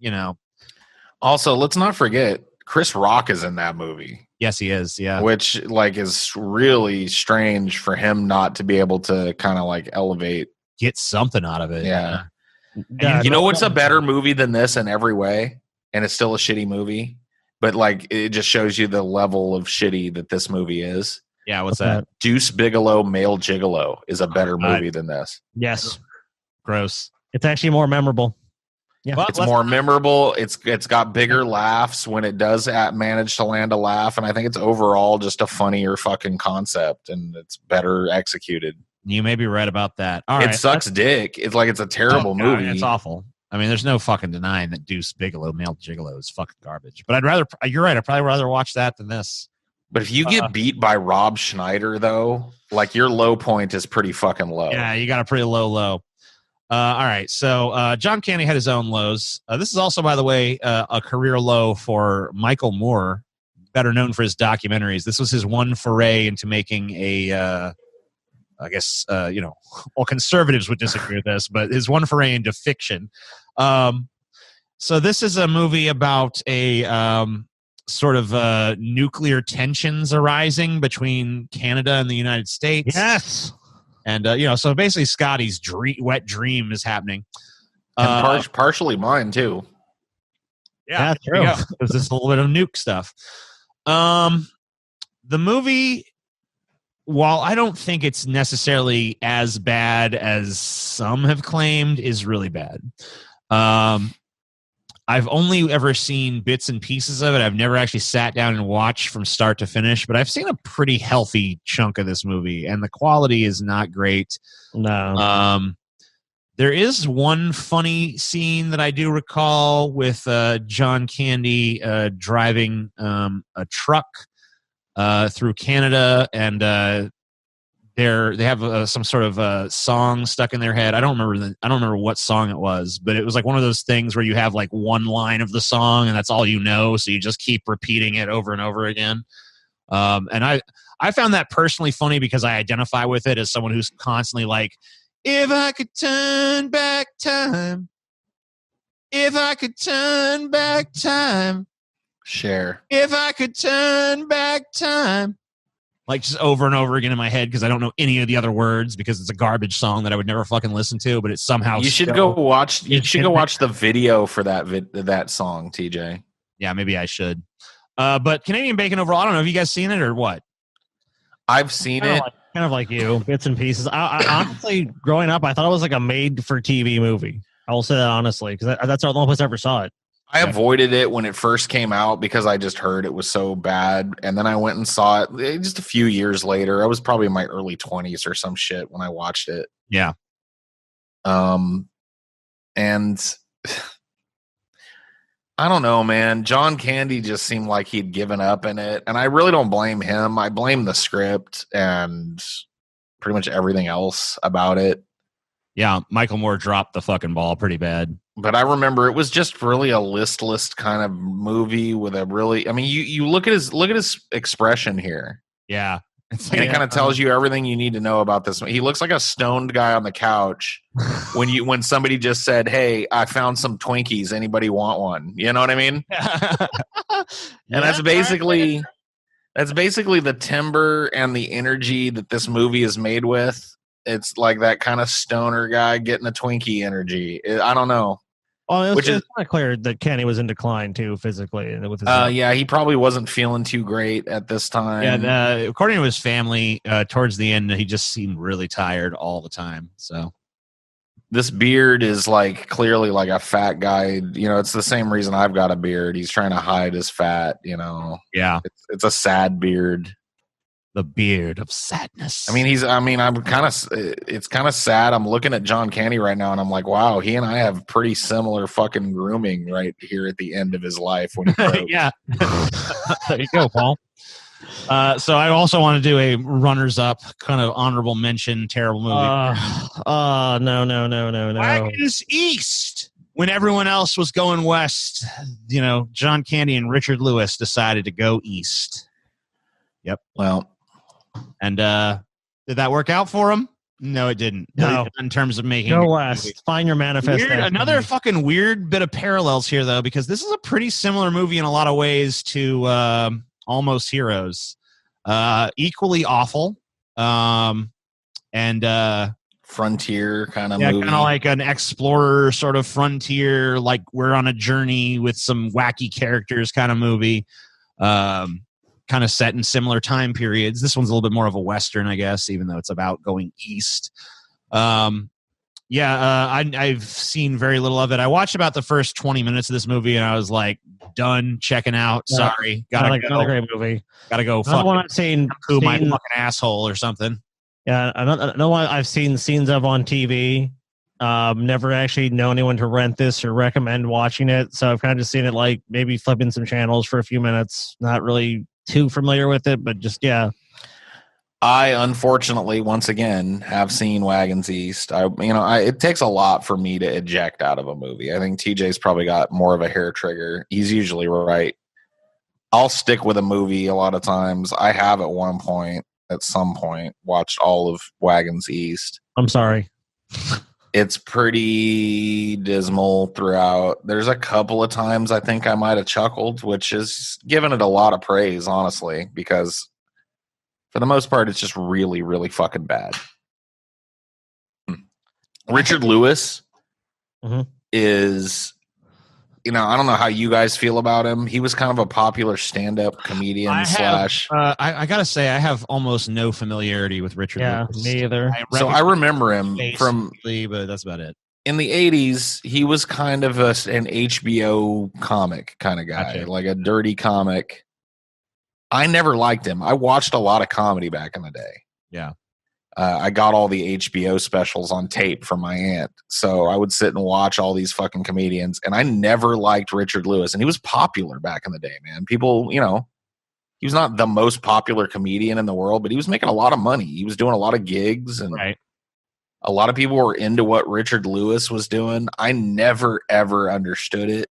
Also, let's not forget, Chris Rock is in that movie. Yes, he is. Yeah. Which like is really strange for him not to be able to kind of like elevate. Get something out of it. Yeah. God, You know what's a better movie than this in every way? And it's still a shitty movie, but like it just shows you the level of shitty that this movie is. Yeah, what's that? Deuce Bigelow, Male Gigolo is a better movie than this. Yes. Gross. It's actually more memorable. Yeah, it's more memorable. It's got bigger laughs when it does manage to land a laugh, and I think it's overall just a funnier fucking concept, and it's better executed. You may be right about that. All right, it sucks dick. It's like it's a terrible movie. It's awful. I mean, there's no fucking denying that Deuce Bigelow, Male Gigolo, is fucking garbage. But you're right. I'd probably rather watch that than this. But if you get beat by Rob Schneider, though, like your low point is pretty fucking low. Yeah, you got a pretty low. All right, so John Candy had his own lows. This is also, by the way, a career low for Michael Moore, better known for his documentaries. This was his one foray into making a, I guess, well, conservatives would disagree with this, but his one foray into fiction. So this is a movie about a sort of nuclear tensions arising between Canada and the United States. Yes. And, so basically Scotty's wet dream is happening. And partially mine, too. Yeah, true. There's this little bit of nuke stuff. The movie, while I don't think it's necessarily as bad as some have claimed, is really bad. I've only ever seen bits and pieces of it. I've never actually sat down and watched from start to finish, but I've seen a pretty healthy chunk of this movie, and the quality is not great. No. There is one funny scene that I do recall with John Candy driving a truck through Canada, and they have some sort of song stuck in their head. I don't remember what song it was, but it was like one of those things where you have like one line of the song and that's all you know, so you just keep repeating it over and over again. And I found that personally funny because I identify with it as someone who's constantly like, if I could turn back time, if I could turn back time, Share. if I could turn back time. Like just over and over again in my head because I don't know any of the other words because it's a garbage song that I would never fucking listen to, but it's somehow you should go watch the video for that song, TJ. Yeah, maybe I should. But Canadian Bacon overall, I don't know. Have you guys seen it or what? I've seen it. Kind of like you, bits and pieces. I honestly, growing up, I thought it was like a made-for-TV movie. I will say that honestly because that's the only place I ever saw it. I avoided it when it first came out because I just heard it was so bad. And then I went and saw it just a few years later. I was probably in my early 20s or some shit when I watched it. Yeah. And I don't know, man. John Candy just seemed like he'd given up in it. And I really don't blame him. I blame the script and pretty much everything else about it. Yeah, Michael Moore dropped the fucking ball pretty bad. But I remember it was just really a listless kind of movie with a really, I mean, you look at his expression here. Yeah. And it kind of tells you everything you need to know about this. He looks like a stoned guy on the couch when somebody just said, "Hey, I found some Twinkies. Anybody want one?" You know what I mean? And that's basically the timbre and the energy that this movie is made with. It's like that kind of stoner guy getting a Twinkie energy. I don't know. Well, it's kind of clear that Kenny was in decline too physically. With his yeah, he probably wasn't feeling too great at this time. Yeah, and, according to his family, towards the end, he just seemed really tired all the time. So this beard is like clearly like a fat guy. You know, it's the same reason I've got a beard. He's trying to hide his fat. You know, yeah, it's a sad beard. The beard of sadness. It's kind of sad. I'm looking at John Candy right now and I'm like, wow, he and I have pretty similar fucking grooming right here at the end of his life when he croaks. Yeah. There you go, Paul. So I also want to do a runners up kind of honorable mention terrible movie. No. Wagons East. When everyone else was going west, John Candy and Richard Lewis decided to go east. Yep. Well, and did that work out for him? No, it didn't. No. In terms of making Go a west. movie. Find your manifest. Another fucking weird bit of parallels here, though, because this is a pretty similar movie in a lot of ways to Almost Heroes. Equally awful. And frontier kind of yeah, movie. kind of like an explorer sort of frontier, like we're on a journey with some wacky characters kind of movie. Kind of set in similar time periods. This one's a little bit more of a Western, I guess, even though it's about going east. I've seen very little of it. I watched about the first 20 minutes of this movie, and I was like, done, checking out. Sorry. Gotta go. Another great movie. Gotta go Another one I've seen my fucking asshole or something. Yeah, another one I've seen scenes of on TV. Never actually know anyone to rent this or recommend watching it, so I've kind of just seen it like maybe flipping some channels for a few minutes. Not really too familiar with it, but just I unfortunately once again have seen Wagons East. It takes a lot for me to eject out of a movie. I think TJ's probably got more of a hair trigger. He's usually right. I'll stick with a movie a lot of times. I have at some point watched all of Wagons East. I'm sorry. It's pretty dismal throughout. There's a couple of times I think I might have chuckled, which is giving it a lot of praise, honestly, because for the most part, it's just really, really fucking bad. Richard Lewis is, I don't know how you guys feel about him. He was kind of a popular stand-up comedian I gotta say, I have almost no familiarity with Richard Lewis. Me either. I remember him but that's about it. In the 80s, he was kind of an HBO comic kind of guy, Gotcha. like a dirty comic. I never liked him. I watched a lot of comedy back in the day. Yeah. I got all the HBO specials on tape from my aunt. So I would sit and watch all these fucking comedians. And I never liked Richard Lewis. And he was popular back in the day, man. People, he was not the most popular comedian in the world, but he was making a lot of money. He was doing a lot of gigs. And a lot of people were into what Richard Lewis was doing. I never, ever understood it.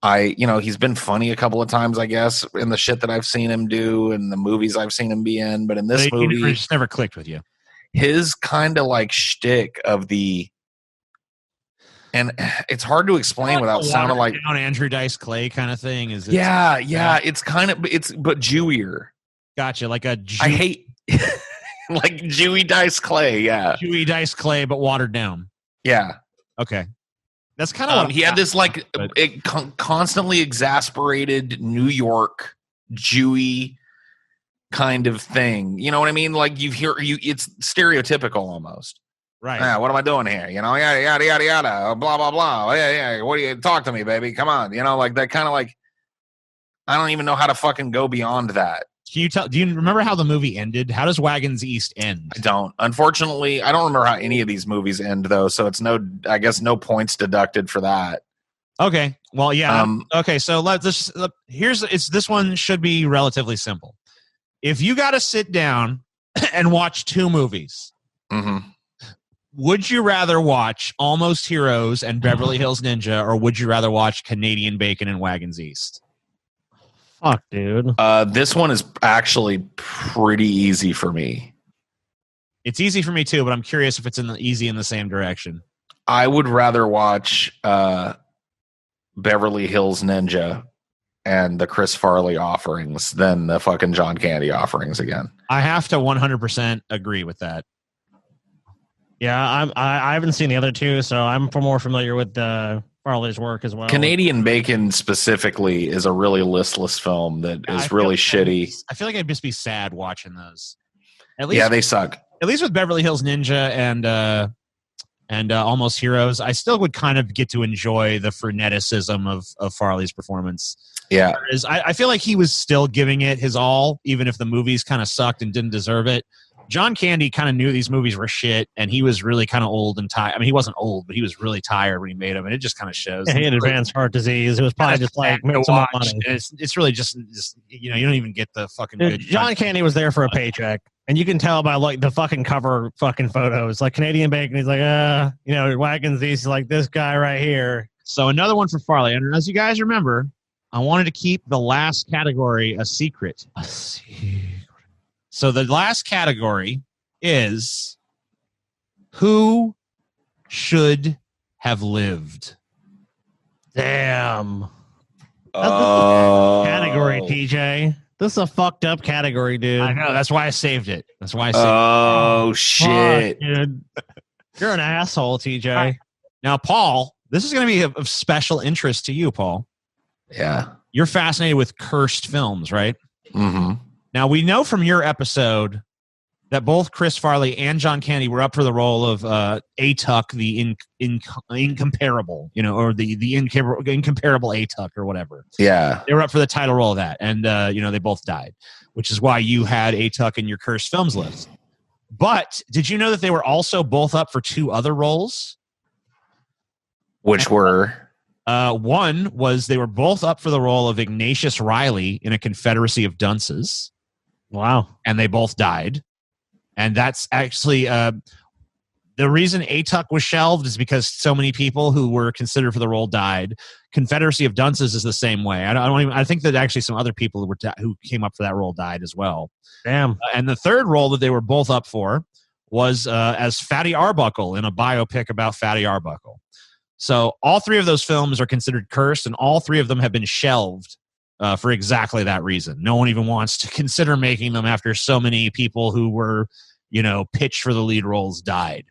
He's been funny a couple of times, I guess, in the shit that I've seen him do and the movies I've seen him be in. But in this movie, it just never clicked with you. His kind of like shtick of and it's hard to explain without sounding like on Andrew Dice Clay kind of thing. Is it? Yeah. It's kind of but Jewier. Gotcha. Like I hate like Jewy Dice Clay. Yeah, Jewy Dice Clay, but watered down. Yeah. Okay. That's kind of what he had this constantly exasperated New York Jewy kind of thing. You know what I mean? Like it's stereotypical almost. Right. What am I doing here? Yada, yada, yada, yada, blah, blah, blah. Yeah. What do you talk to me, baby? Come on. Like that kind of like, I don't even know how to fucking go beyond that. Do you remember how the movie ended? How does Wagons East end? I don't. Unfortunately, I don't remember how any of these movies end, though. So it's no points deducted for that. Okay. Well, yeah. Okay. So this one should be relatively simple. If you got to sit down and watch two movies, would you rather watch Almost Heroes and Beverly Hills Ninja, or would you rather watch Canadian Bacon and Wagons East? Fuck, dude. This one is actually pretty easy for me. It's easy for me too, but I'm curious if it's easy in the same direction. I would rather watch Beverly Hills Ninja and the Chris Farley offerings than the fucking John Candy offerings again. I have to 100% agree with that. Yeah, I haven't seen the other two, so I'm more familiar with Farley's work as well. Canadian Bacon specifically is a really listless film that is really shitty. I feel like I'd just be sad watching those. They suck. At least with Beverly Hills Ninja and Almost Heroes, I still would kind of get to enjoy the freneticism of Farley's performance. Yeah. Whereas I feel like he was still giving it his all, even if the movies kind of sucked and didn't deserve it. John Candy kind of knew these movies were shit, and he was really kind of old and tired. I mean, he wasn't old, but he was really tired when he made them, and it just kind of shows. Yeah, he had advanced heart disease. It was probably just like make some more money. It's really just you don't even get the fucking good. John Candy was there for a paycheck, and you can tell by like the fucking cover fucking photos. Like Canadian Bacon, he's like, Wagons East, like this guy right here. So another one for Farley, and as you guys remember, I wanted to keep the last category a secret. So the last category is who should have lived? Damn. Oh, Category, TJ. This is a fucked up category, dude. I know. That's why I saved it. Oh, shit. Fuck, dude. You're an asshole, TJ. Right. Now, Paul, this is going to be of special interest to you, Paul. Yeah. You're fascinated with cursed films, right? Mm-hmm. Now, we know from your episode that both Chris Farley and John Candy were up for the role of Atuck, the incomparable, or the incomparable Atuck or whatever. Yeah. They were up for the title role of that. And, they both died, which is why you had Atuck in your cursed films list. But did you know that they were also both up for 2 other roles? Which were? One was they were both up for the role of Ignatius Riley in A Confederacy of Dunces. Wow. And they both died. And that's actually the reason Atuck was shelved is because so many people who were considered for the role died. Confederacy of Dunces is the same way. I think that actually some other people who came up for that role died as well. Damn. And the third role that they were both up for was as Fatty Arbuckle in a biopic about Fatty Arbuckle. So all 3 of those films are considered cursed, and all 3 of them have been shelved for exactly that reason. No one even wants to consider making them after so many people who were, pitched for the lead roles died.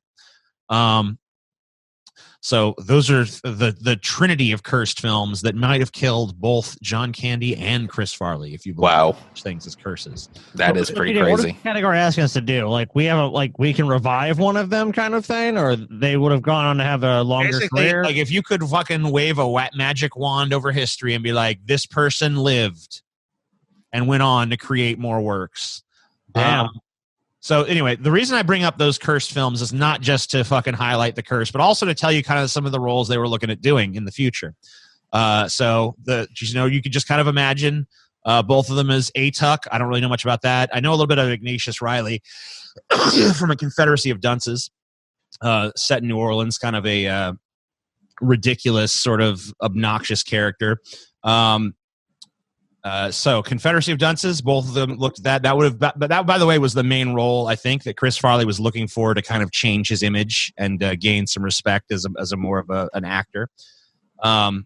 So those are the trinity of cursed films that might have killed both John Candy and Chris Farley, if you believe such things as curses. That is pretty What crazy. is the category asking us to do? Like, we can revive one of them kind of thing, or they would have gone on to have a longer Basically, career? like if you could fucking wave a magic wand over history and be like, this person lived and went on to create more works. Damn. So anyway, the reason I bring up those cursed films is not just to fucking highlight the curse, but also to tell you kind of some of the roles they were looking at doing in the future. You could just kind of imagine both of them as Atuck. I don't really know much about that. I know a little bit of Ignatius Riley from A Confederacy of Dunces, set in New Orleans, kind of a ridiculous, sort of obnoxious character. So Confederacy of Dunces, both of them looked at that. But that, by the way, was the main role I think that Chris Farley was looking for to kind of change his image and gain some respect as a more of an actor. And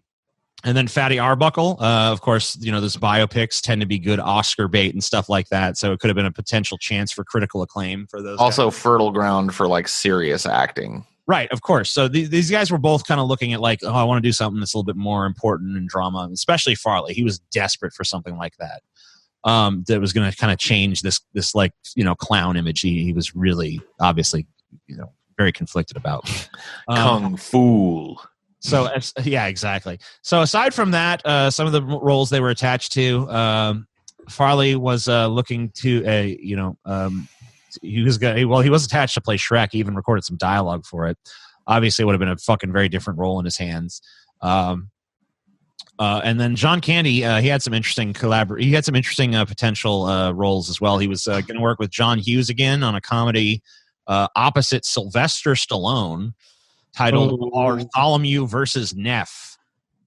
then Fatty Arbuckle, of course, those biopics tend to be good Oscar bait and stuff like that. So it could have been a potential chance for critical acclaim for those. Also guys. fertile ground for like serious acting. Right, of course. So these guys were both kind of looking at like, oh, I want to do something that's a little bit more important in drama, especially Farley. He was desperate for something like that. That was going to kind of change this like, clown image he was really obviously, very conflicted about. Kung Fu. So yeah, exactly. So aside from that, some of the roles they were attached to, Farley was looking to he was attached to play Shrek. He even recorded some dialogue for it. Obviously, it would have been a fucking very different role in his hands. And then John Candy, he had some interesting potential roles as well. He was going to work with John Hughes again on a comedy opposite Sylvester Stallone, titled Bartholomew versus Neff.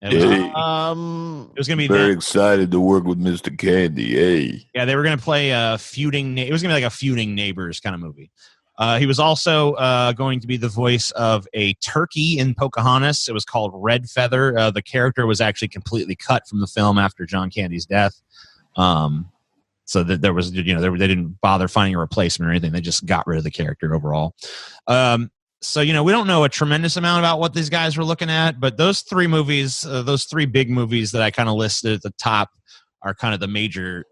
It was going to be very excited to work with Mr. Candy. Hey, yeah, they were going to play feuding. It was going to be like a feuding neighbors kind of movie. He was also going to be the voice of a turkey in Pocahontas. It was called Red Feather. The character was actually completely cut from the film after John Candy's death. So that there was, they didn't bother finding a replacement or anything. They just got rid of the character overall. So, we don't know a tremendous amount about what these guys were looking at, but those 3 movies, those 3 big movies that I kind of listed at the top are kind of the major,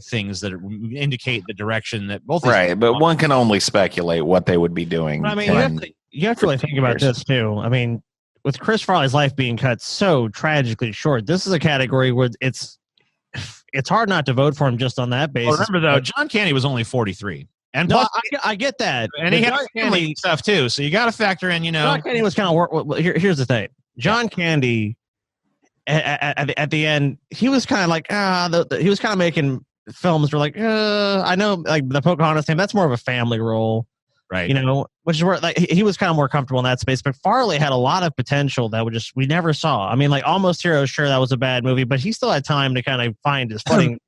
things that indicate the direction that both. Right, but one can only speculate what they would be doing. I mean, you have to really think about this too. I mean, with Chris Farley's life being cut so tragically short, this is a category where it's hard not to vote for him just on that basis. Well, remember though, John Candy was only 43. And no, plus, I get that, and he had family stuff too. So you got to factor in, John Candy was kind of here's the thing. John Candy, at the end, he was kind of like he was kind of making films were like I know like the Pocahontas thing. That's more of a family role, right? Which is where like he was kind of more comfortable in that space. But Farley had a lot of potential that we never saw. I mean, like Almost Heroes, sure that was a bad movie, but he still had time to kind of find his footing.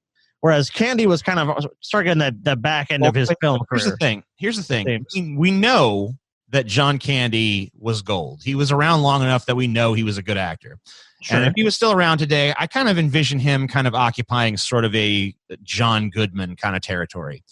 Whereas Candy was kind of starting the back end of his film career. Here's the thing. We know that John Candy was gold. He was around long enough that we know he was a good actor. Sure. And if he was still around today, I kind of envision him kind of occupying sort of a John Goodman kind of territory.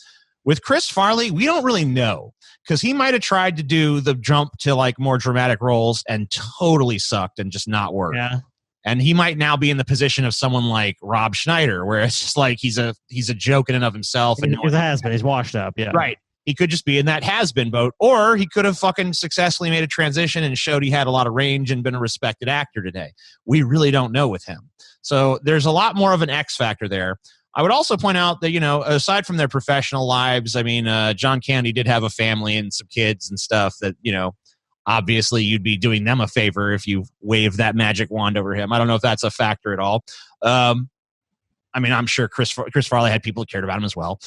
With Chris Farley, we don't really know, because he might have tried to do the jump to like more dramatic roles and totally sucked and just not worked. Yeah. And he might now be in the position of someone like Rob Schneider, where it's just like he's a joke in and of himself. And he's a has-been. He's washed up. Yeah. Right. He could just be in that has-been boat, or he could have fucking successfully made a transition and showed he had a lot of range and been a respected actor today. We really don't know with him. So there's a lot more of an X factor there. I would also point out that, aside from their professional lives, I mean, John Candy did have a family and some kids and stuff that, obviously you'd be doing them a favor if you wave that magic wand over him. I don't know if that's a factor at all. I mean, I'm sure Chris Farley had people who cared about him as well.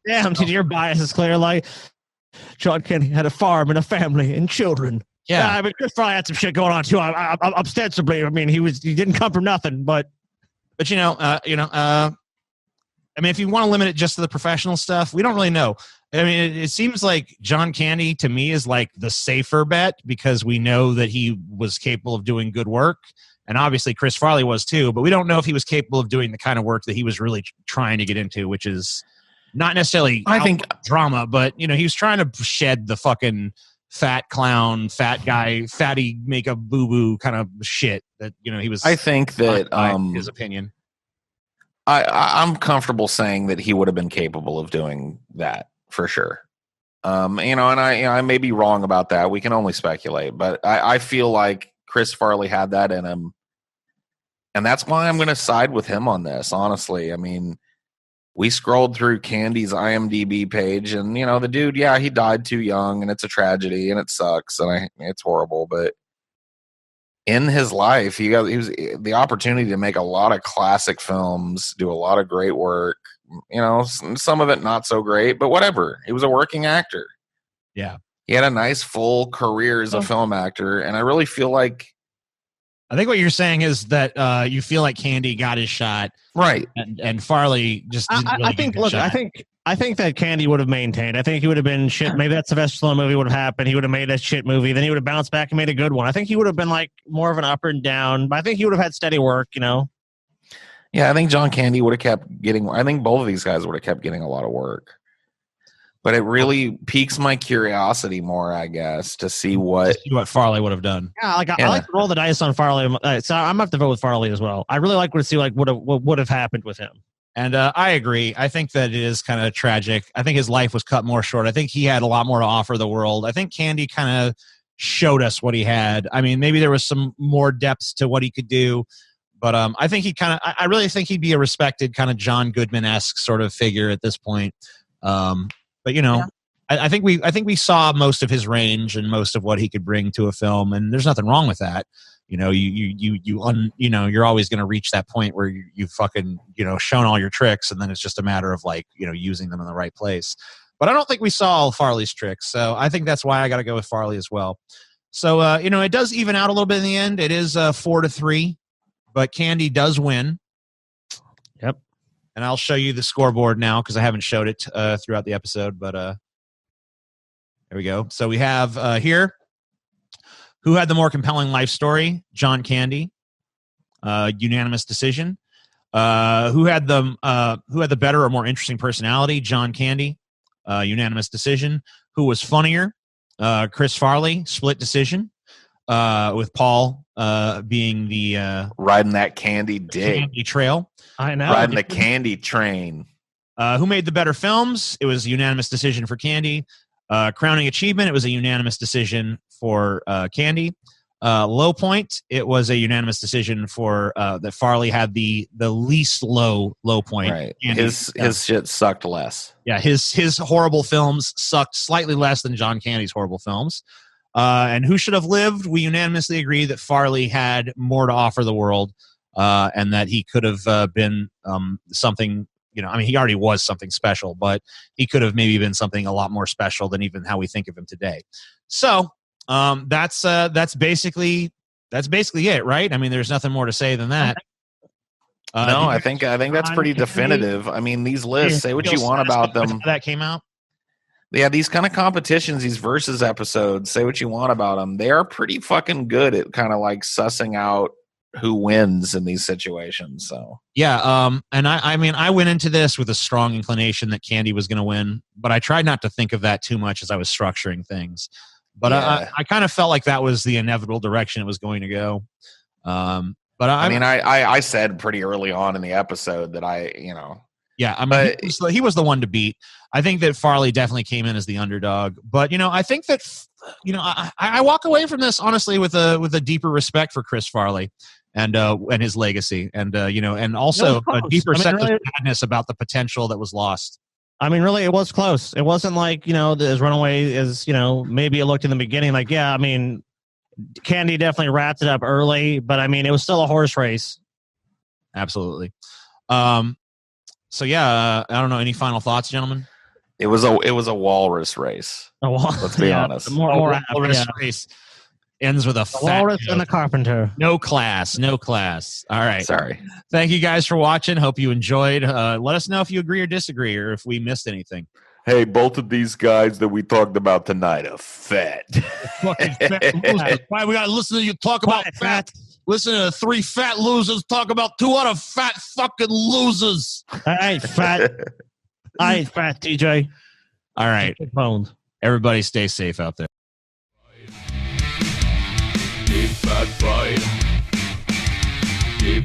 Damn, dude, your bias is clear. Like, John Candy had a farm and a family and children. Yeah, I mean, Chris Farley had some shit going on too. Ostensibly, I mean, he didn't come from nothing, but I mean, if you want to limit it just to the professional stuff, we don't really know. I mean, it seems like John Candy to me is like the safer bet, because we know that he was capable of doing good work. And obviously Chris Farley was too, but we don't know if he was capable of doing the kind of work that he was really trying to get into, which is not necessarily drama, but he was trying to shed the fucking fat clown, fat guy, fatty makeup boo-boo kind of shit that, he was. I think that his opinion. I'm comfortable saying that he would have been capable of doing that for sure. And I may be wrong about that. We can only speculate, but I feel like Chris Farley had that in him. And that's why I'm going to side with him on this, honestly. I mean, we scrolled through Candy's IMDb page, and, the dude, yeah, he died too young, and it's a tragedy, and it sucks, and it's horrible. But in his life, he was the opportunity to make a lot of classic films, do a lot of great work. Some of it not so great, but whatever. He was a working actor. Yeah. He had a nice full career as a film actor, and I really feel like... I think what you're saying is that you feel like Candy got his shot. Right. And Farley just didn't really get his shot. I think that Candy would have maintained. I think he would have been shit. Maybe that Sylvester Stallone movie would have happened. He would have made a shit movie. Then he would have bounced back and made a good one. I think he would have been like more of an up and down. But I think he would have had steady work, Yeah, I think John Candy would have kept getting... I think both of these guys would have kept getting a lot of work. But it really piques my curiosity more, I guess, to see what Farley would have done. Yeah, I like to roll the dice on Farley. So I'm going to have to vote with Farley as well. I really like to see what would have happened with him. And I agree. I think that it is kind of tragic. I think his life was cut more short. I think he had a lot more to offer the world. I think Candy kind of showed us what he had. I mean, maybe there was some more depth to what he could do. But I think I really think he'd be a respected kind of John Goodman-esque sort of figure at this point. But I think we saw most of his range and most of what he could bring to a film, and there's nothing wrong with that. You're always going to reach that point where you fucking shown all your tricks, and then it's just a matter of like using them in the right place. But I don't think we saw all Farley's tricks, so I think that's why I got to go with Farley as well. So it does even out a little bit in the end. It is 4-3, but Candy does win. Yep. And I'll show you the scoreboard now because I haven't showed it throughout the episode. But there we go. So we have here, who had the more compelling life story? John Candy, unanimous decision. Who had the better or more interesting personality? John Candy, unanimous decision. Who was funnier? Chris Farley, split decision. With Paul being the riding that candy dick. Candy trail. I know. Riding the candy train. Who made the better films? It was a unanimous decision for Candy. Crowning achievement, it was a unanimous decision for Candy. Low point, it was a unanimous decision for that Farley had the least low point. Right. Candy, his shit sucked less. Yeah, his horrible films sucked slightly less than John Candy's horrible films. And who should have lived? We unanimously agree that Farley had more to offer the world, and that he could have been something. I mean, he already was something special, but he could have maybe been something a lot more special than even how we think of him today. So that's basically it, right? I mean, there's nothing more to say than that. No, I think that's pretty definitive. I mean, these lists, say what you want about them. That came out. Yeah, these kind of competitions, these versus episodes, say what you want about them. They are pretty fucking good at kind of like sussing out who wins in these situations. So yeah, and I mean, I went into this with a strong inclination that Candy was going to win, but I tried not to think of that too much as I was structuring things. But yeah. I kind of felt like that was the inevitable direction it was going to go. But I said pretty early on in the episode that yeah, I mean, he was the one to beat. I think that Farley definitely came in as the underdog, but I think that I walk away from this honestly with a deeper respect for Chris Farley and his legacy, and and also a deeper sense of sadness about the potential that was lost. I mean, really, it was close. It wasn't like as runaway as maybe it looked in the beginning. Like, yeah, I mean, Candy definitely wrapped it up early, but I mean, it was still a horse race. Absolutely. So yeah, I don't know. Any final thoughts, gentlemen? It was a walrus race. Let's be honest. Walrus race ends with a walrus and a carpenter. No class. All right. Sorry. Thank you guys for watching. Hope you enjoyed. Let us know if you agree or disagree, or if we missed anything. Hey, both of these guys that we talked about tonight are fat. Fucking fat. Why we gotta listen to you talk about fat? Listen to 3 fat losers talk about 2 other fat fucking losers. I ain't fat. I ain't fat, TJ. All right. Everybody stay safe out there. Deep fat pride. Deep